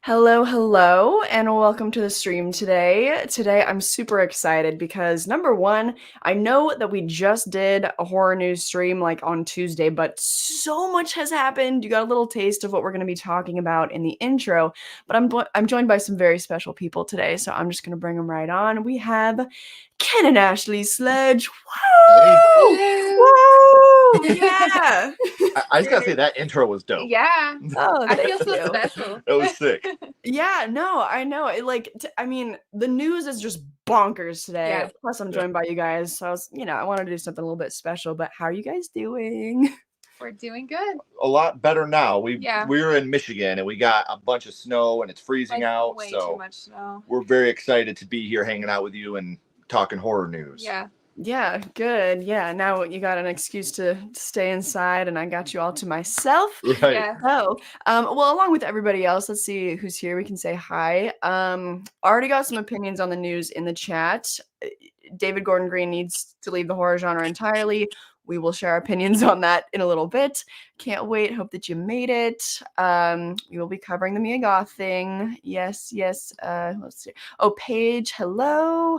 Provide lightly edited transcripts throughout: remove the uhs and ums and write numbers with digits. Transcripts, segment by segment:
Hello, and welcome to the stream today. Today, I'm super excited because number one, I know that we just did a horror news stream like on Tuesday, but so much has happened. You got a little taste of what we're going to be talking about in the intro, but I'm joined by some very special people today, so I'm just going to bring them right on. We have Ken and Ashley Sledge. Woo! Woo! Yeah. I just gotta say that intro was dope. Yeah. Oh, I thank feel so you. special. It was sick. Yeah, no, I know. I mean, the news is just bonkers today. Yeah. Plus, I'm joined by you guys, so I wanted to do something a little bit special. But how are you guys doing? We're doing good. A lot better now. Yeah. We're in Michigan and we got a bunch of snow and it's freezing out. Way So too much snow. we're very excited to be here hanging out with you and talking horror news. Yeah. Yeah, good. Yeah, now you got an excuse to stay inside, and I got you all to myself. Right. Yeah. Oh, well, along with everybody else, let's see who's here. We can say hi. Already got some opinions on the news in the chat. David Gordon Green needs to leave the horror genre entirely. We will share our opinions on that in a little bit. Can't wait. Hope that you made it. We will be covering the Mia Goth thing. Yes. Let's see. Oh, Paige. Hello.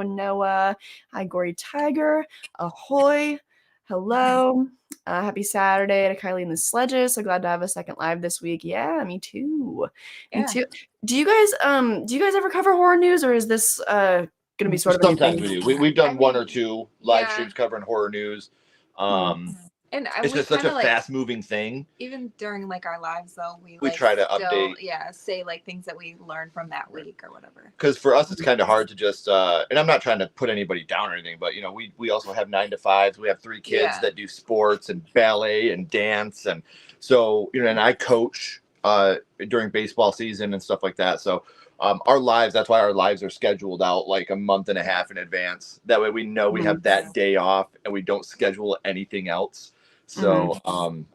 Noah. Hi, Gory Tiger. Ahoy. Hello. Happy Saturday to Kylie and the Sledges. So glad to have a second live this week. Yeah, me too. Yeah. Me too. Do you guys ever cover horror news, or is this gonna be sort of sometimes we do. We've done one or two live yeah. streams covering horror news. And it's just such a fast moving thing. Even during like our lives though, we try to update. Yeah, say like things that we learned from that week or whatever. Because for us it's kind of hard to just and I'm not trying to put anybody down or anything, but we also have 9 to 5s. We have 3 kids that do sports and ballet and dance, and so and I coach during baseball season and stuff like that. So our lives, that's why our lives are scheduled out like a month and a half in advance. That way we know we have that day off and we don't schedule anything else. So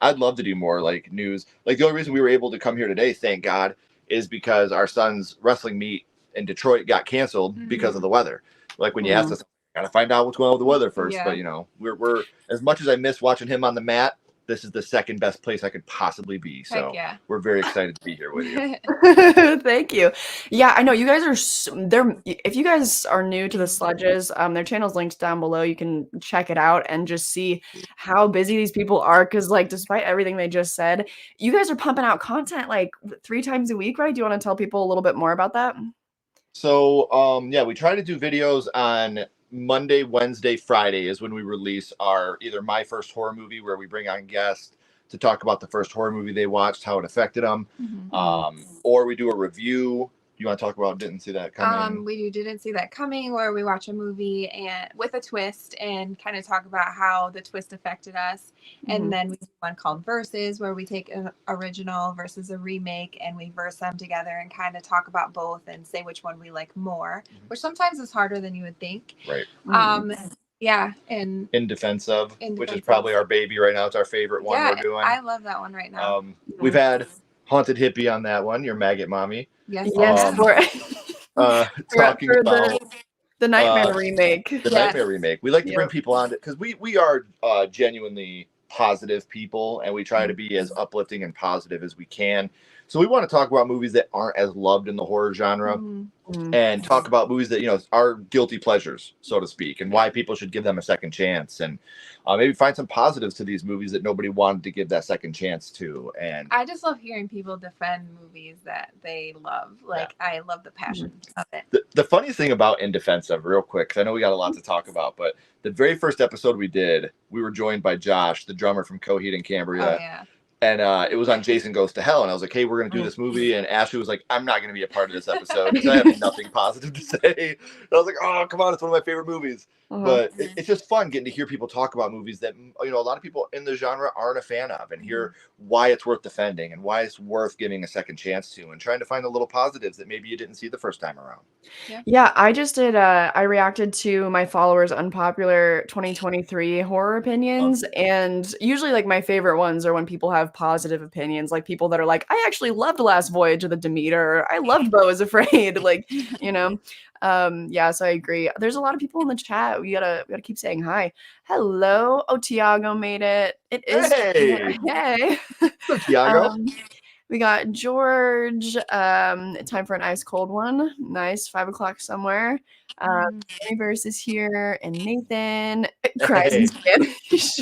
I'd love to do more like news. Like the only reason we were able to come here today, thank God, is because our son's wrestling meet in Detroit got canceled because of the weather. Like when you asked us, gotta find out what's going on with the weather first. Yeah. But we're as much as I miss watching him on the mat, this is the second best place I could possibly be. So we're very excited to be here with you. Thank you. Yeah, I know you guys are there. If you guys are new to the Sledges, their channel's linked down below. You can check it out and just see how busy these people are. Because like, despite everything they just said, you guys are pumping out content like 3 times a week, right? Do you want to tell people a little bit more about that? So we try to do videos on Monday, Wednesday, Friday is when we release our either My First Horror Movie, where we bring on guests to talk about the first horror movie they watched, how it affected them, or we do a review. You want to talk about Didn't See That Coming? We do Didn't See That Coming, where we watch a movie and with a twist and kind of talk about how the twist affected us. And then we do one called Versus, where we take an original versus a remake and we verse them together and kind of talk about both and say which one we like more, which sometimes is harder than you would think. Right. Yeah, and In Defense Of, which is probably our baby right now. It's our favorite one we're doing. I love that one right now. We've had Haunted Hippie on that one, your Maggot Mommy. Yes. Talking about the Nightmare remake. The Nightmare remake. We like to bring people on because we are genuinely positive people, and we try to be as uplifting and positive as we can. So we want to talk about movies that aren't as loved in the horror genre and talk about movies that, are guilty pleasures, so to speak, and why people should give them a second chance, and maybe find some positives to these movies that nobody wanted to give that second chance to. And I just love hearing people defend movies that they love. Like, I love the passion of it. The funniest thing about In Defense Of, real quick, because I know we got a lot to talk about, but the very first episode we did, we were joined by Josh, the drummer from Coheed and Cambria. Oh, yeah. And it was on Jason Goes to Hell. And I was like, hey, we're going to do this movie. And Ashley was like, I'm not going to be a part of this episode because I have nothing positive to say. And I was like, oh, come on. It's one of my favorite movies. But it's just fun getting to hear people talk about movies that, a lot of people in the genre aren't a fan of, and hear why it's worth defending and why it's worth giving a second chance to, and trying to find the little positives that maybe you didn't see the first time around. Yeah, I just did. I reacted to my followers' unpopular 2023 horror opinions, and usually, like, my favorite ones are when people have positive opinions, like people that are like, "I actually loved Last Voyage of the Demeter. Or, I loved Beau is Afraid." Like, yeah, so I agree. There's a lot of people in the chat. We gotta keep saying hi. Hello. Oh, Tiago made it. It is. Hey. Hey. Tiago. We got George. Time for an ice cold one. Nice, 5 o'clock somewhere. Universe is here, and Nathan cries in Spanish.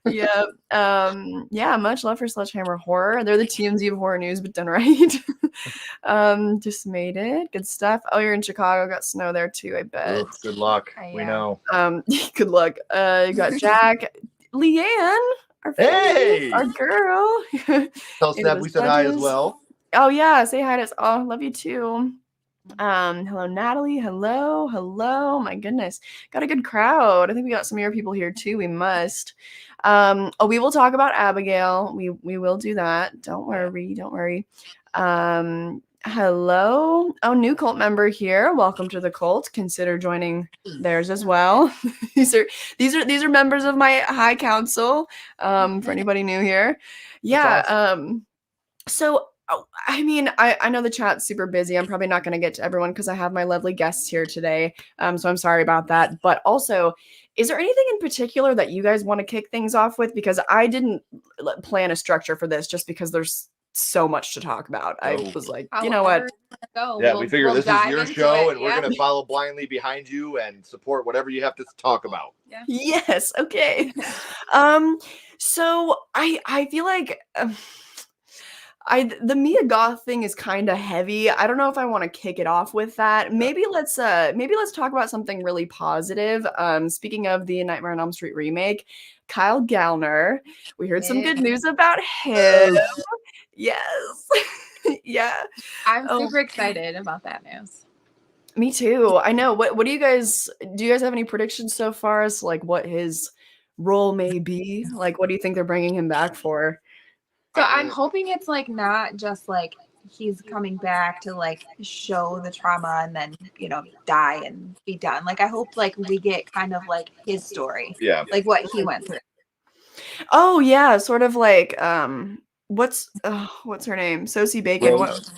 Yeah. Yeah, much love for Sledgehammer Horror. They're the TMZ of horror news, but done right. Just made it. Good stuff. Oh, you're in Chicago. Got snow there too, I bet. Oof, good luck. We know. Good luck. You got Jack, Leanne, our friend, our girl. Tell Steph we said hi as well. Oh yeah, say hi to us. Oh, love you too. Hello, Natalie. Hello. My goodness, got a good crowd. I think we got some of your people here too. We must. We will talk about Abigail. We will do that. Don't worry. Hello. Oh, new cult member here. Welcome to the cult. Consider joining theirs as well. These are members of my high council. For anybody new here. Yeah. Awesome. So I mean, I know the chat's super busy. I'm probably not going to get to everyone because I have my lovely guests here today. So I'm sorry about that. But also, is there anything in particular that you guys want to kick things off with? Because I didn't plan a structure for this just because there's so much to talk about. I was like, you know what? Yeah, we figure this is your show and we're going to follow blindly behind you and support whatever you have to talk about. Yeah. Yes. Okay. So I feel like... the Mia Goth thing is kind of heavy. I don't know if I want to kick it off with that. Maybe let's talk about something really positive. Speaking of the Nightmare on Elm Street remake, Kyle Gallner. We heard some good news about him. Yes. Yeah. I'm super excited about that news. Me too. I know. What do you guys have any predictions so far as like what his role may be? Like what do you think they're bringing him back for? So I'm hoping it's like not just like he's coming back to like show the trauma and then, you know, die and be done. Like I hope like we get kind of like his story. Yeah. Like what he went through. Oh yeah, sort of like what's her name? Sosie Bacon. What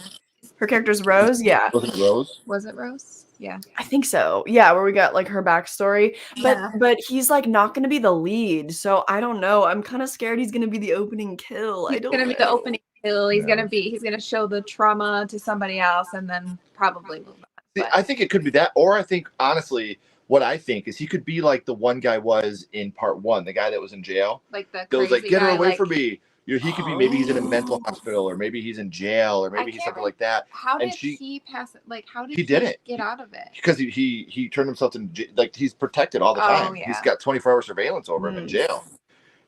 her character's Rose? Yeah. Was it Rose? Yeah. I think so. Yeah, where we got like her backstory. But he's like not gonna be the lead. So I don't know. I'm kind of scared he's gonna be the opening kill. He's gonna be the opening kill. He's gonna show the trauma to somebody else and then probably move on. I think it could be that, or I think honestly, what I think is he could be like the one guy was in part 1, the guy that was in jail. Like the that was like, get her away from me. He could be, maybe he's in a mental hospital, or maybe he's in jail, or maybe he's something like that. How did he pass it? Like, how did he get out of it? Because he turned himself into, like, he's protected all the time. Yeah. He's got 24-hour surveillance over him in jail.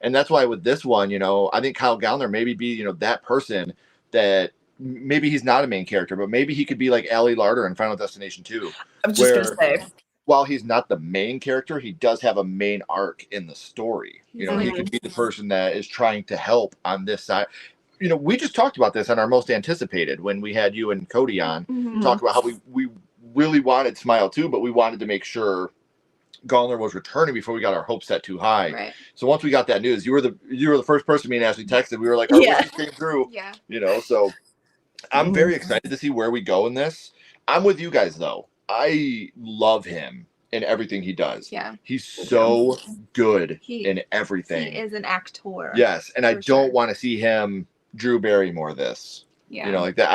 And that's why with this one, you know, I think Kyle Gallner maybe be, you know, that person that maybe he's not a main character, but maybe he could be like Allie Larder in Final Destination 2. I was just going to say. While he's not the main character, he does have a main arc in the story. You know, he could be the person that is trying to help on this side. You know, we just talked about this on our most anticipated when we had you and Cody on, talk about how we really wanted Smile 2, but we wanted to make sure Gallner was returning before we got our hopes set too high. Right. So once we got that news, you were the first person me and Ashley texted. We were like, our wishes came through. Yeah. You know, so I'm very excited to see where we go in this. I'm with you guys though. I love him in everything he does. Yeah. He's so good in everything. He is an actor. Yes. And I don't want to see him Drew Barrymore this. Yeah. You know, like that.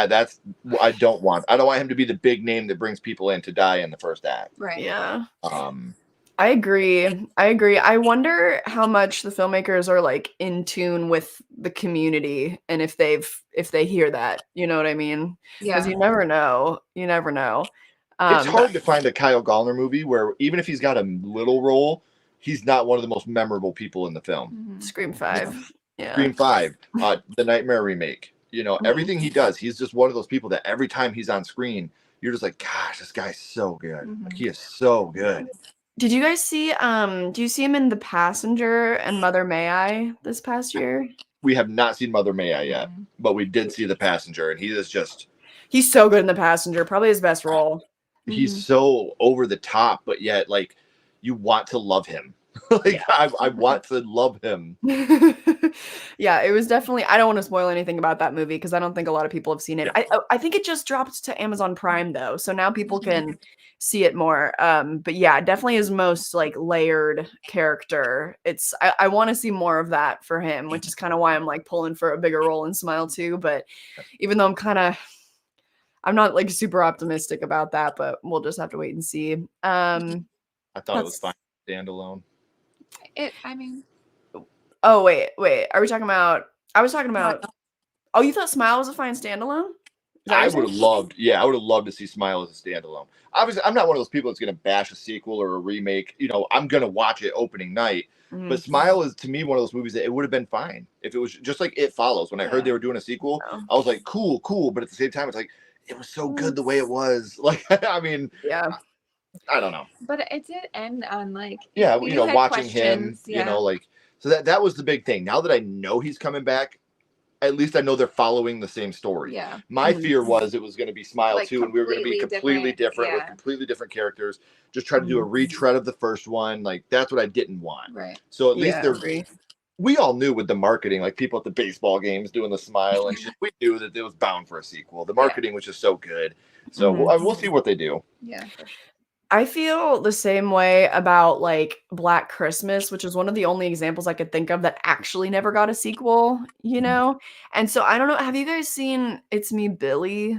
I don't want him to be the big name that brings people in to die in the first act. Right. Yeah. I agree. I wonder how much the filmmakers are like in tune with the community and if they hear that, you know what I mean? Yeah. Because you never know. It's hard to find a Kyle Gallner movie where even if he's got a little role, he's not one of the most memorable people in the film. Scream 5. Yeah. Scream 5, the Nightmare remake. You know, everything he does, he's just one of those people that every time he's on screen, you're just like, gosh, this guy's so good. Like, he is so good. Did you guys see do you see him in The Passenger and Mother May I this past year? We have not seen Mother May I yet, but we did see The Passenger, and he's so good in The Passenger, probably his best role. He's so over the top, but yet like you want to love him. Like I want to love him. Yeah, it was definitely. I don't want to spoil anything about that movie because I don't think a lot of people have seen it. Yeah. I think it just dropped to Amazon Prime though, so now people can see it more. But yeah, definitely his most like layered character. I want to see more of that for him, which is kind of why I'm like pulling for a bigger role in Smile 2. But even though I'm not like super optimistic about that, but we'll just have to wait and see. I thought it was fine standalone. I mean, oh wait, are we talking about? I was talking about. Oh, you thought Smile was a fine standalone? I would have loved, I would have loved to see Smile as a standalone. Obviously, I'm not one of those people that's going to bash a sequel or a remake. You know, I'm going to watch it opening night. Mm-hmm. But Smile is, to me, one of those movies that it would have been fine if it was just like It Follows. When I heard they were doing a sequel, I was like, cool. But at the same time, it's like, it was so good the way it was. Like, I mean, I don't know. But it did end on like, you know, watching him, you know, like, so that was the big thing. Now that I know he's coming back, at least I know they're following the same story. Yeah. My fear was it was going to be Smile like 2 and we were going to be completely different with completely different characters. Just try to do a retread of the first one. Like, that's what I didn't want. Right. So at least we all knew with the marketing, like people at the baseball games doing the Smile and shit, we knew that it was bound for a sequel. The marketing was just so good. So we'll see what they do. Yeah. I feel the same way about like Black Christmas, which is one of the only examples I could think of that actually never got a sequel, you know? And so I don't know, have you guys seen It's Me, Billy?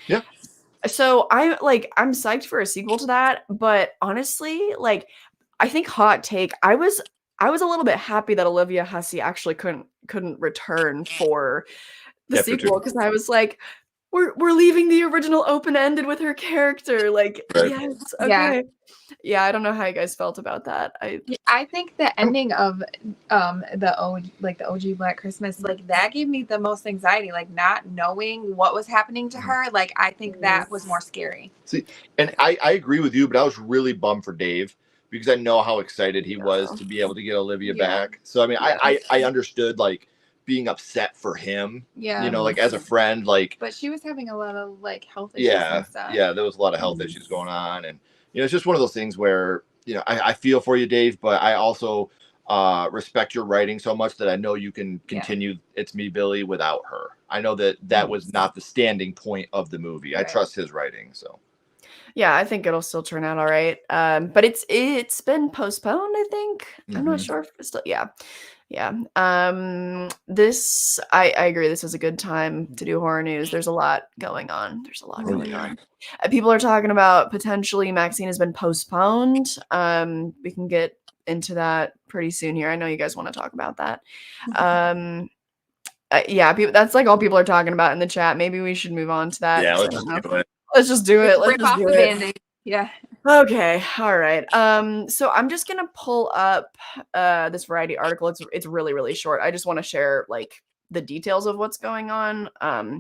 Yeah. So I'm psyched for a sequel to that, but honestly, like I think hot take, I was a little bit happy that Olivia Hussey actually couldn't return for the sequel because I was like, we're leaving the original open-ended with her character. Like, yes, okay. Yeah, I don't know how you guys felt about that. I think the ending of the OG Black Christmas, like that gave me the most anxiety, like not knowing what was happening to her. Like I think that was more scary. See, and I agree with you, but I was really bummed for Dave because I know how excited he was to be able to get Olivia back. So I mean, I understood like being upset for him, you know, like as a friend, like, but she was having a lot of like health issues and stuff. There was a lot of health issues going on, and you know, it's just one of those things where, you know, I feel for you, Dave, but I also respect your writing so much that I know you can continue It's Me, Billy without her. I know that was not the standing point of the movie. I trust his writing, so. Yeah, I think it'll still turn out all right. But it's been postponed, I think. I'm not sure if it's still, yeah. This I agree. This is a good time to do horror news. There's a lot going on. People are talking about potentially Maxine has been postponed. We can get into that pretty soon here. I know you guys want to talk about that. That's like all people are talking about in the chat. Maybe we should move on to that. Yeah, let's just do it. Let's just do it. Rip off the Band-Aid. Yeah. Okay. All right. So I'm just gonna pull up this Variety article. It's really, really short. I just want to share like the details of what's going on,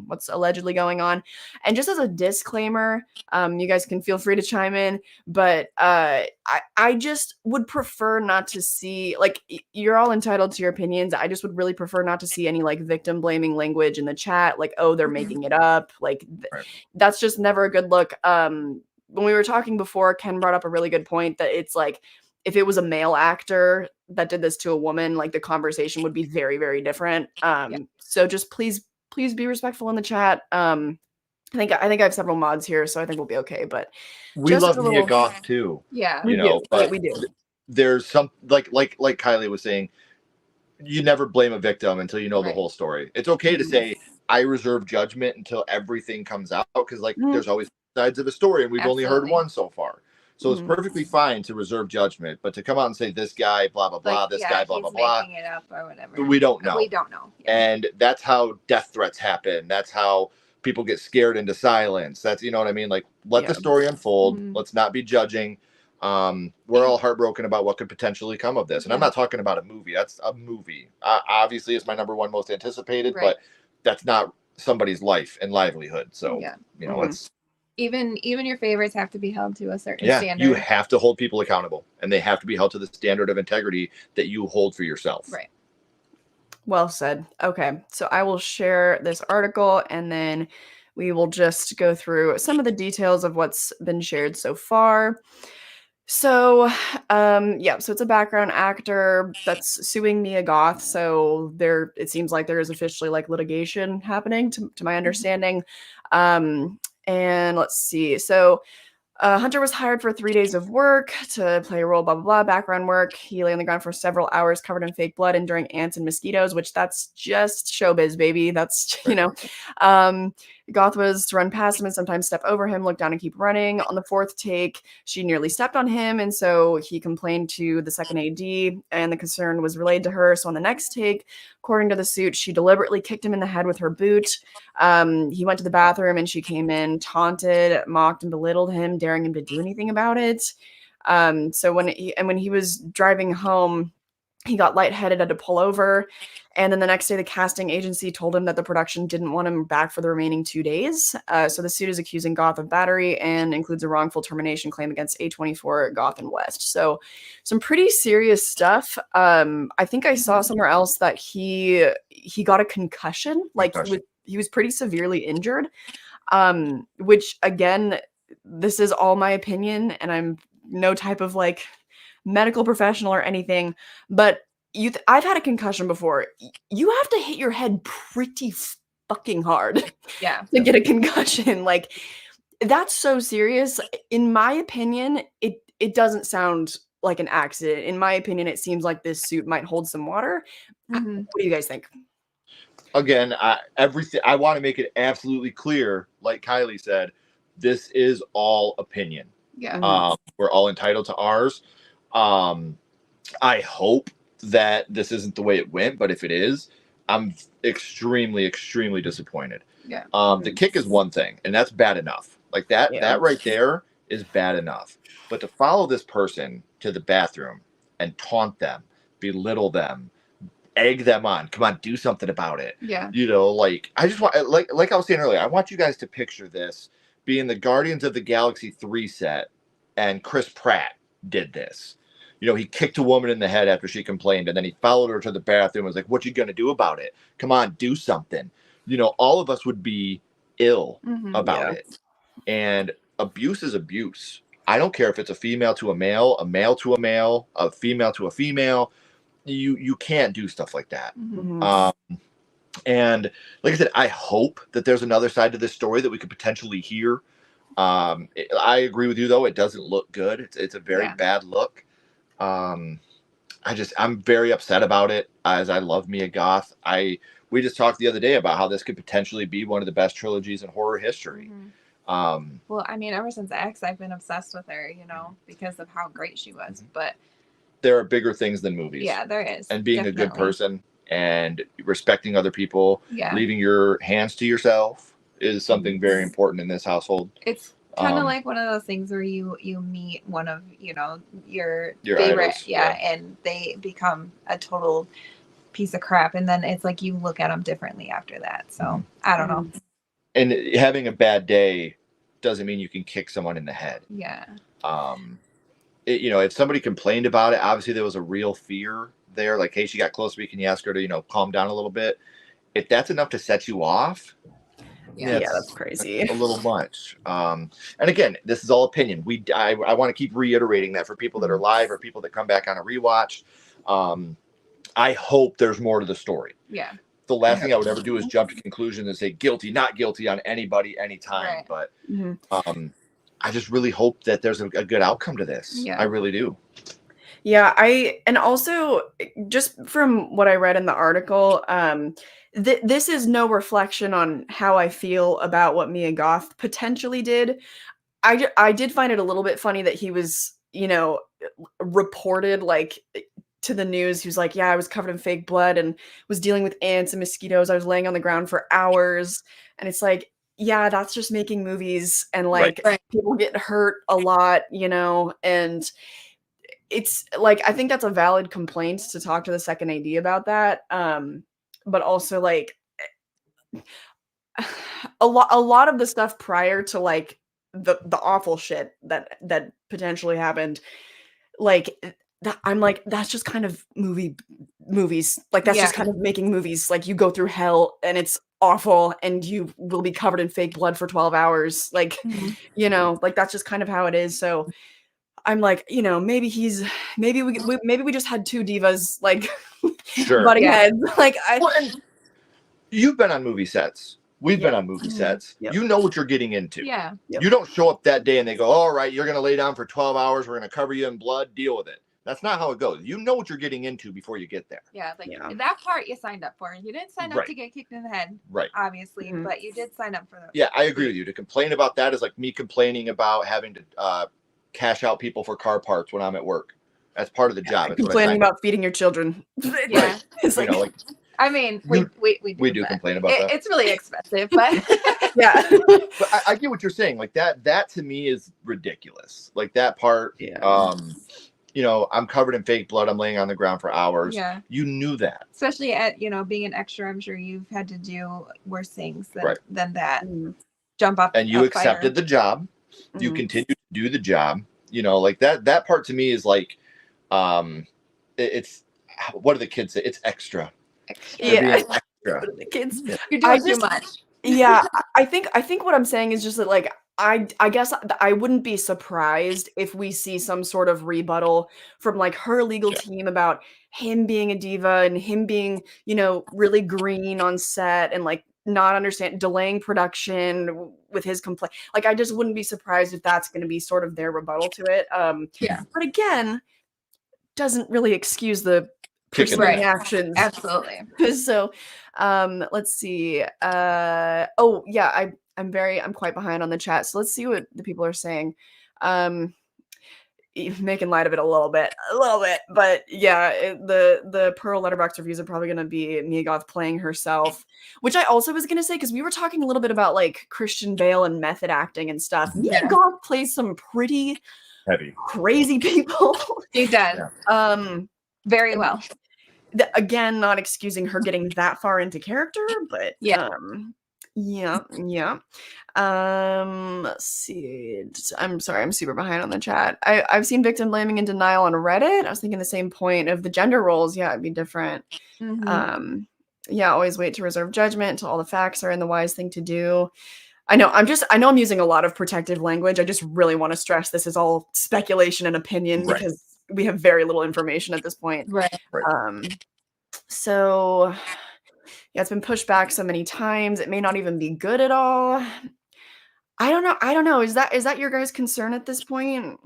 what's allegedly going on. And just as a disclaimer, you guys can feel free to chime in, but I just would prefer not to see, like, you're all entitled to your opinions. I just would really prefer not to see any like victim blaming language in the chat, like, oh, they're making it up. Like that's just never a good look. When we were talking before, Ken brought up a really good point that it's like, if it was a male actor that did this to a woman, like the conversation would be very, very different. So just please be respectful in the chat. I think I have several mods here, so I think we'll be okay. But we love Mia Goth too. Yeah, you know, but we do. There's some like Kylie was saying, you never blame a victim until you know the whole story. It's okay to say I reserve judgment until everything comes out, because like there's always sides of a story, and we've only heard one so far. So it's perfectly fine to reserve judgment, but to come out and say this guy, blah blah blah, this guy, blah blah blah, making it up or whatever, we don't know. And that's how death threats happen. That's how people get scared into silence. That's, you know what I mean? Like, let the story unfold. Let's not be judging. We're all heartbroken about what could potentially come of this, and I'm not talking about a movie. That's a movie. Obviously, it's my number one most anticipated, but that's not somebody's life and livelihood. So you know, it's. Even your favorites have to be held to a certain standard. You have to hold people accountable, and they have to be held to the standard of integrity that you hold for yourself. Right. Well said. Okay, so I will share this article, and then we will just go through some of the details of what's been shared so far. So, yeah, so it's a background actor that's suing Mia Goth. So it seems like there is officially like litigation happening to my understanding. And let's see. So Hunter was hired for 3 days of work to play a role, blah, blah, blah, background work. He lay on the ground for several hours covered in fake blood, enduring ants and mosquitoes, which that's just showbiz, baby. That's, um, Goth was to run past him and sometimes step over him, look down and keep running. On the fourth take, she nearly stepped on him, and so he complained to the second AD, and the concern was relayed to her. So on the next take, according to the suit, she deliberately kicked him in the head with her boot. He went to the bathroom and she came in, taunted, mocked, and belittled him, daring him to do anything about it. So when he was driving home, he got lightheaded, had to pull over. And then the next day, the casting agency told him that the production didn't want him back for the remaining 2 days. So the suit is accusing Goth of battery and includes a wrongful termination claim against A24, Goth, and West. So some pretty serious stuff. I think I saw somewhere else that he got a concussion. Like he was pretty severely injured. Which again, this is all my opinion, and I'm no type of like medical professional or anything, but I've had a concussion before. You have to hit your head pretty fucking hard to get a concussion. Like, that's so serious. In my opinion, it doesn't sound like an accident. In my opinion, it seems like this suit might hold some water. What do you guys think? Again, I want to make it absolutely clear, like Kylie said, this is all opinion. Yeah. We're all entitled to ours. I hope that this isn't the way it went, but if it is, I'm extremely, extremely disappointed. Yeah. The kick is one thing, and that's bad enough. Like that right there is bad enough. But to follow this person to the bathroom and taunt them, belittle them, egg them on, come on, do something about it. Yeah. Like I just want, like I was saying earlier, I want you guys to picture this being the Guardians of the Galaxy 3 set, and Chris Pratt did this. He kicked a woman in the head after she complained, and then he followed her to the bathroom and was like, what you going to do about it? Come on, do something. All of us would be ill about it. And abuse is abuse. I don't care if it's a female to a male to a male, a female to a female. You can't do stuff like that. And like I said, I hope that there's another side to this story that we could potentially hear. I agree with you, though. It doesn't look good. It's a very bad look. I'm very upset about it, as I love Mia Goth. We just talked the other day about how this could potentially be one of the best trilogies in horror history. Well, I mean, ever since X, I've been obsessed with her, because of how great she was. But there are bigger things than movies. Yeah, there is. And being a good person and respecting other people, leaving your hands to yourself is something very important in this household. It's kind of like one of those things where you meet one of your favorite idols, and they become a total piece of crap, and then it's like you look at them differently after that. So I don't know. And having a bad day doesn't mean you can kick someone in the head. Yeah. If somebody complained about it, obviously there was a real fear there. Like, hey, she got close to me. Can you ask her to calm down a little bit? If that's enough to set you off. Yeah, that's crazy. A little much. And again, this is all opinion. I want to keep reiterating that for people that are live or people that come back on a rewatch. I hope there's more to the story. Yeah. The last thing I would ever do is jump to conclusions and say guilty, not guilty on anybody, anytime. Right. But I just really hope that there's a good outcome to this. Yeah. I really do. Yeah, and also just from what I read in the article, this is no reflection on how I feel about what Mia Goth potentially did. I did find it a little bit funny that he was, reported like to the news. He was like, yeah, I was covered in fake blood and was dealing with ants and mosquitoes. I was laying on the ground for hours. And it's like, yeah, that's just making movies, and like people get hurt a lot, and it's like, I think that's a valid complaint to talk to the second AD about that. But also like a lot of the stuff prior to like the awful shit that potentially happened, like I'm like, that's just kind of movies. Like that's just kind of making movies. Like you go through hell and it's awful and you will be covered in fake blood for 12 hours. Like, like that's just kind of how it is. So I'm like, maybe we just had two divas like Sure. butting heads. Like you've been on movie sets. We've been on movie sets. Yep. You know what you're getting into. Yeah. Yep. You don't show up that day and they go, all right, you're going to lay down for 12 hours. We're going to cover you in blood. Deal with it. That's not how it goes. You know what you're getting into before you get there. Yeah. That part you signed up for. You didn't sign up to get kicked in the head. Right. Obviously, but you did sign up for that. Yeah, I agree with you. To complain about that is like me complaining about having to cash out people for car parts when I'm at work. That's part of the job. Complaining about feeding your children. Yeah. It's like, I mean, we do complain about that. It's really expensive, but yeah. But I get what you're saying. Like that to me is ridiculous. Like that part. Yeah. I'm covered in fake blood. I'm laying on the ground for hours. Yeah. You knew that. Especially at being an extra, I'm sure you've had to do worse things than that. Jump up and you accepted the job. You continue to do the job. Like that part to me is like, it's what do the kids say? It's extra. Yeah. Extra. The kids. You're doing too much. Yeah. I think what I'm saying is just that like I guess I wouldn't be surprised if we see some sort of rebuttal from like her legal team about him being a diva and him being, really green on set and like not delaying production with his complaint. Like I just wouldn't be surprised if that's going to be sort of their rebuttal to it. But again, doesn't really excuse the person's actions. Absolutely. So let's see. I'm quite behind on the chat. So let's see what the people are saying. Making light of it a little bit, but yeah, the Pearl Letterboxd reviews are probably going to be Mia Goth playing herself, which I also was going to say, because we were talking a little bit about like Christian Bale and method acting and stuff. Mia Goth plays some pretty heavy, crazy people. She does. Very well. Again, not excusing her getting that far into character, but let's see. I'm sorry, I'm super behind on the chat. I've seen victim blaming and denial on Reddit. I was thinking the same point of the gender roles. Yeah, it'd be different. Always wait to reserve judgment until all the facts are in. The wise thing to do. I know I'm using a lot of protective language. I just really want to stress this is all speculation and opinion because we have very little information at this point. Right. So it's been pushed back so many times. It may not even be good at all. I don't know. Is that your guys' concern at this point?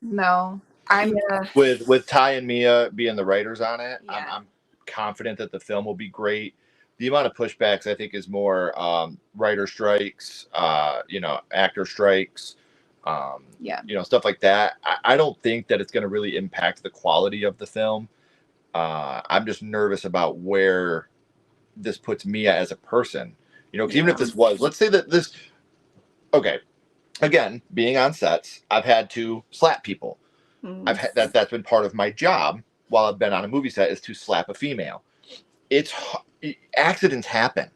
No. With Ty and Mia being the writers on it, I'm confident that the film will be great. The amount of pushbacks I think is more writer strikes, actor strikes, stuff like that. I don't think that it's going to really impact the quality of the film. I'm just nervous about where this puts Mia as a person, because even if this was, let's say that this, again, being on sets, I've had to slap people. I've had that's been part of my job while I've been on a movie set is to slap a female. Accidents happen.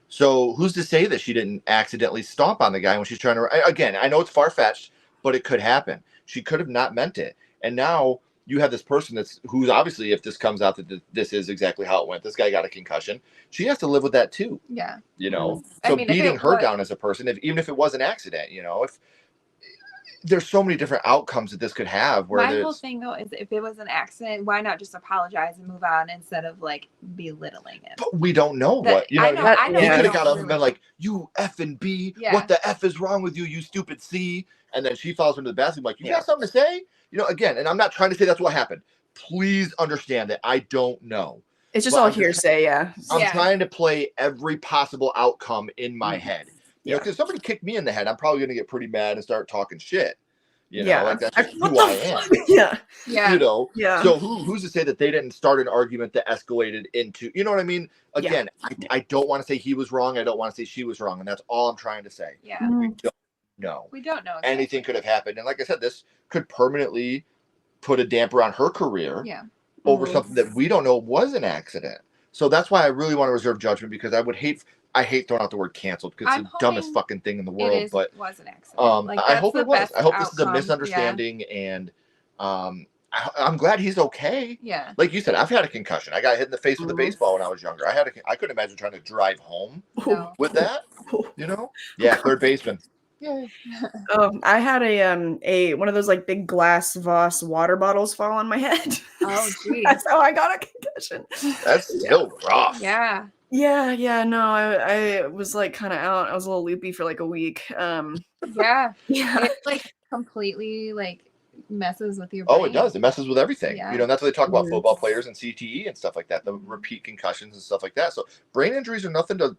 So who's to say that she didn't accidentally stomp on the guy when she's trying to, again, I know it's far-fetched, but it could happen. She could have not meant it. And now you have this person who's obviously, if this comes out that this is exactly how it went, this guy got a concussion, she has to live with that too. Yeah. So beating her down as a person, even if it was an accident, if there's so many different outcomes that this could have. My whole thing though is if it was an accident, why not just apologize and move on instead of like belittling it? But we don't know what, I know. He could have got up and been like, you F and B, what the F is wrong with you, you stupid C? And then she follows him to the bathroom like, you got something to say? Again, and I'm not trying to say that's what happened. Please understand that I don't know. It's just all hearsay, I'm trying to play every possible outcome in my head. Because if somebody kicked me in the head, I'm probably going to get pretty mad and start talking shit. Like that's just who I am. So who's to say that they didn't start an argument that escalated into, you know what I mean? Again, I don't want to say he was wrong. I don't want to say she was wrong. And that's all I'm trying to say. Yeah. We don't know. We don't know. Exactly. Anything could have happened. And like I said, this could permanently put a damper on her career over something that we don't know was an accident. So that's why I really want to reserve judgment, because I hate throwing out the word canceled because it's the dumbest fucking thing in the world. But it was an accident. I hope it was. I hope this is a misunderstanding, and I'm glad he's okay. Yeah. Like you said, I've had a concussion. I got hit in the face with a baseball when I was younger. I couldn't imagine trying to drive home with that. Yeah, third baseman. Oh, I had a one of those like big glass Voss water bottles fall on my head. Oh, geez. That's how I got a concussion. That's still rough. Yeah. Yeah, no, I was like kind of out. I was a little loopy for like a week. Yeah. Yeah. It like completely like messes with your brain. Oh, it does. It messes with everything. Yeah. You know, that's what they talk about Mhm. football players and CTE and stuff like that, the repeat concussions and stuff like that. So brain injuries are nothing to,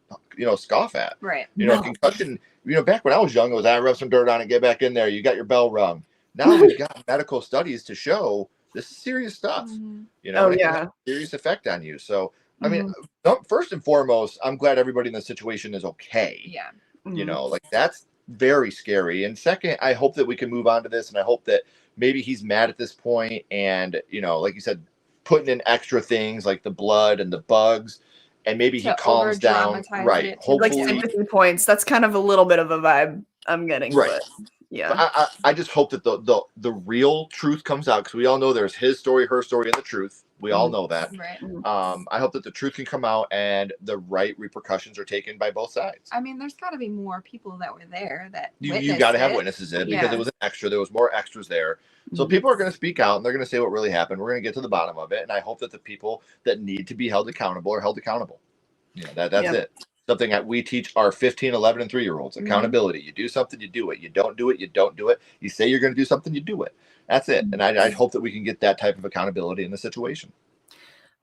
scoff at. Right. You know, No. concussion, back when I was young, it was, I rub some dirt on it, get back in there. You got your bell rung. Now we've got medical studies to show this is serious stuff. Mhm. You know, Oh, and it can yeah. have a serious effect on you. So, I Mhm. mean, first and foremost, I'm glad everybody in this situation is okay. Yeah. You Mhm. know, like that's very scary. And second, I hope that we can move on to this, and I hope that maybe he's mad at this point, and like you said, putting in extra things like the blood and the bugs, and maybe he To calms down. over-dramatize Right. it. Like Hopefully, sympathy points. That's kind of a little bit of a vibe I'm getting. Right. But yeah. But I just hope that the real truth comes out, because we all know there's his story, her story, and the truth. We all know that. Right. I hope that the truth can come out and the right repercussions are taken by both sides. I mean, there's got to be more people that were there that You got to have witnesses in, because it was an extra. There was more extras there. So Mhm. people are going to speak out, and they're going to say what really happened. We're going to get to the bottom of it, and I hope that the people that need to be held accountable are held accountable. That's Yep. it. Something that we teach our 15, 11, and 3-year-olds. Accountability. You do something, you do it. You don't do it, you don't do it. You say you're going to do something, you do it. That's it. And I hope that we can get that type of accountability in the situation.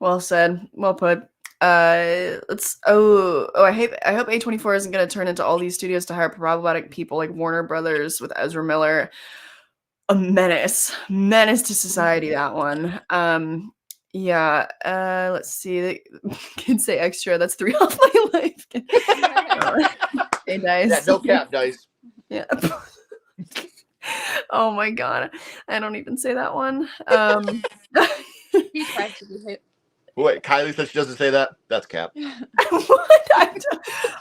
Well said. Well put. I hope A24 isn't going to turn into all these studios to hire problematic people like Warner Brothers with Ezra Miller. A menace to society, that one. Yeah, let's see. The kids say extra. That's 3 off my life. Hey, Dice. Yeah, no cap, Dice. Yeah. Oh my god, I don't even say that one. He tries to be hit. Wait, Kylie says she doesn't say that? That's cap. What?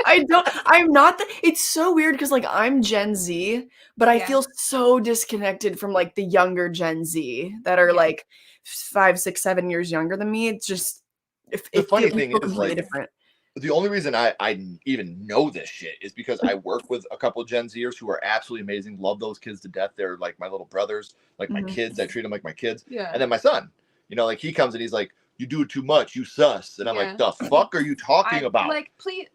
I'm not. It's so weird because like I'm Gen Z, but I feel so disconnected from like the younger Gen Z that are like 5, 6, 7 years younger than me. It's just the funny thing is completely like different. The only reason I even know this shit is because I work with a couple of Gen Zers who are absolutely amazing. Love those kids to death. They're like my little brothers, like my kids. I treat them like my kids. Yeah. And then my son, like he comes and he's like, "You do it too much, you sus." And I'm like, "The fuck are you talking about?" Like, please,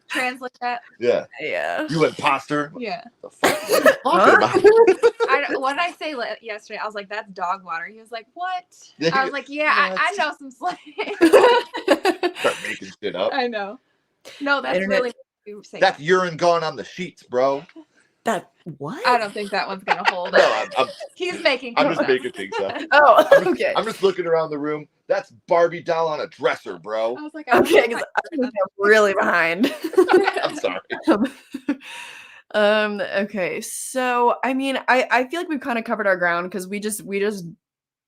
translate that. Yeah. You imposter. Yeah. The fuck are you talking about? What did I say yesterday? I was like, "That's dog water." He was like, "What?" Yeah, I was like, "Yeah, I know some slang." Start making shit up. I know. No, that's really. That's urine gone on the sheets, bro. That what? I don't think that one's gonna hold. No, He's making. I'm just making things up. Oh, okay. I'm just looking around the room. That's Barbie doll on a dresser, bro. I was like, okay, because I'm really behind. I'm sorry. Okay, so I mean, I feel like we've kind of covered our ground because we just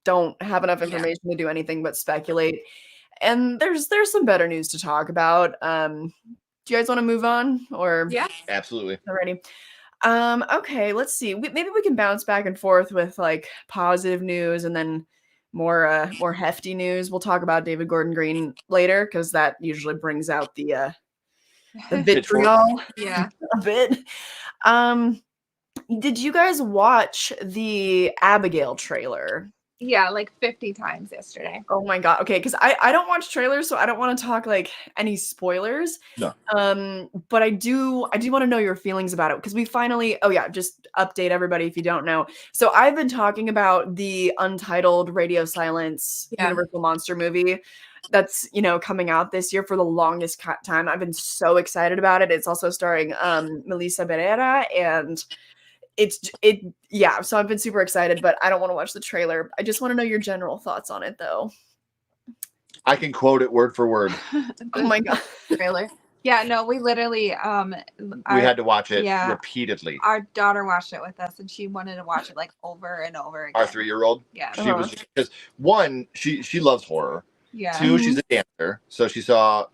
don't have enough information to do anything but speculate. And there's some better news to talk about. Do you guys want to move on, or Absolutely already? Okay, let's see. Maybe we can bounce back and forth with like positive news and then more hefty news. We'll talk about David Gordon Green later because that usually brings out the vitriol a bit. Did you guys watch the Abigail trailer? Yeah, like 50 times yesterday. Oh my god. Okay, because I don't watch trailers, so I don't want to talk like any spoilers. No. But I do want to know your feelings about it because we finally. Oh yeah, just update everybody if you don't know. So I've been talking about the untitled Radio Silence Universal Monster movie that's coming out this year for the longest time. I've been so excited about it. It's also starring Melissa Barrera and. So I've been super excited, but I don't want to watch the trailer. I just want to know your general thoughts on it, though. I can quote it word for word. Oh my god, trailer. Yeah, no, we literally we had to watch it repeatedly. Our daughter watched it with us, and she wanted to watch it like over and over again. Our 3-year-old. Yeah, she was because one, she loves horror. Yeah. 2, she's a dancer, so she saw.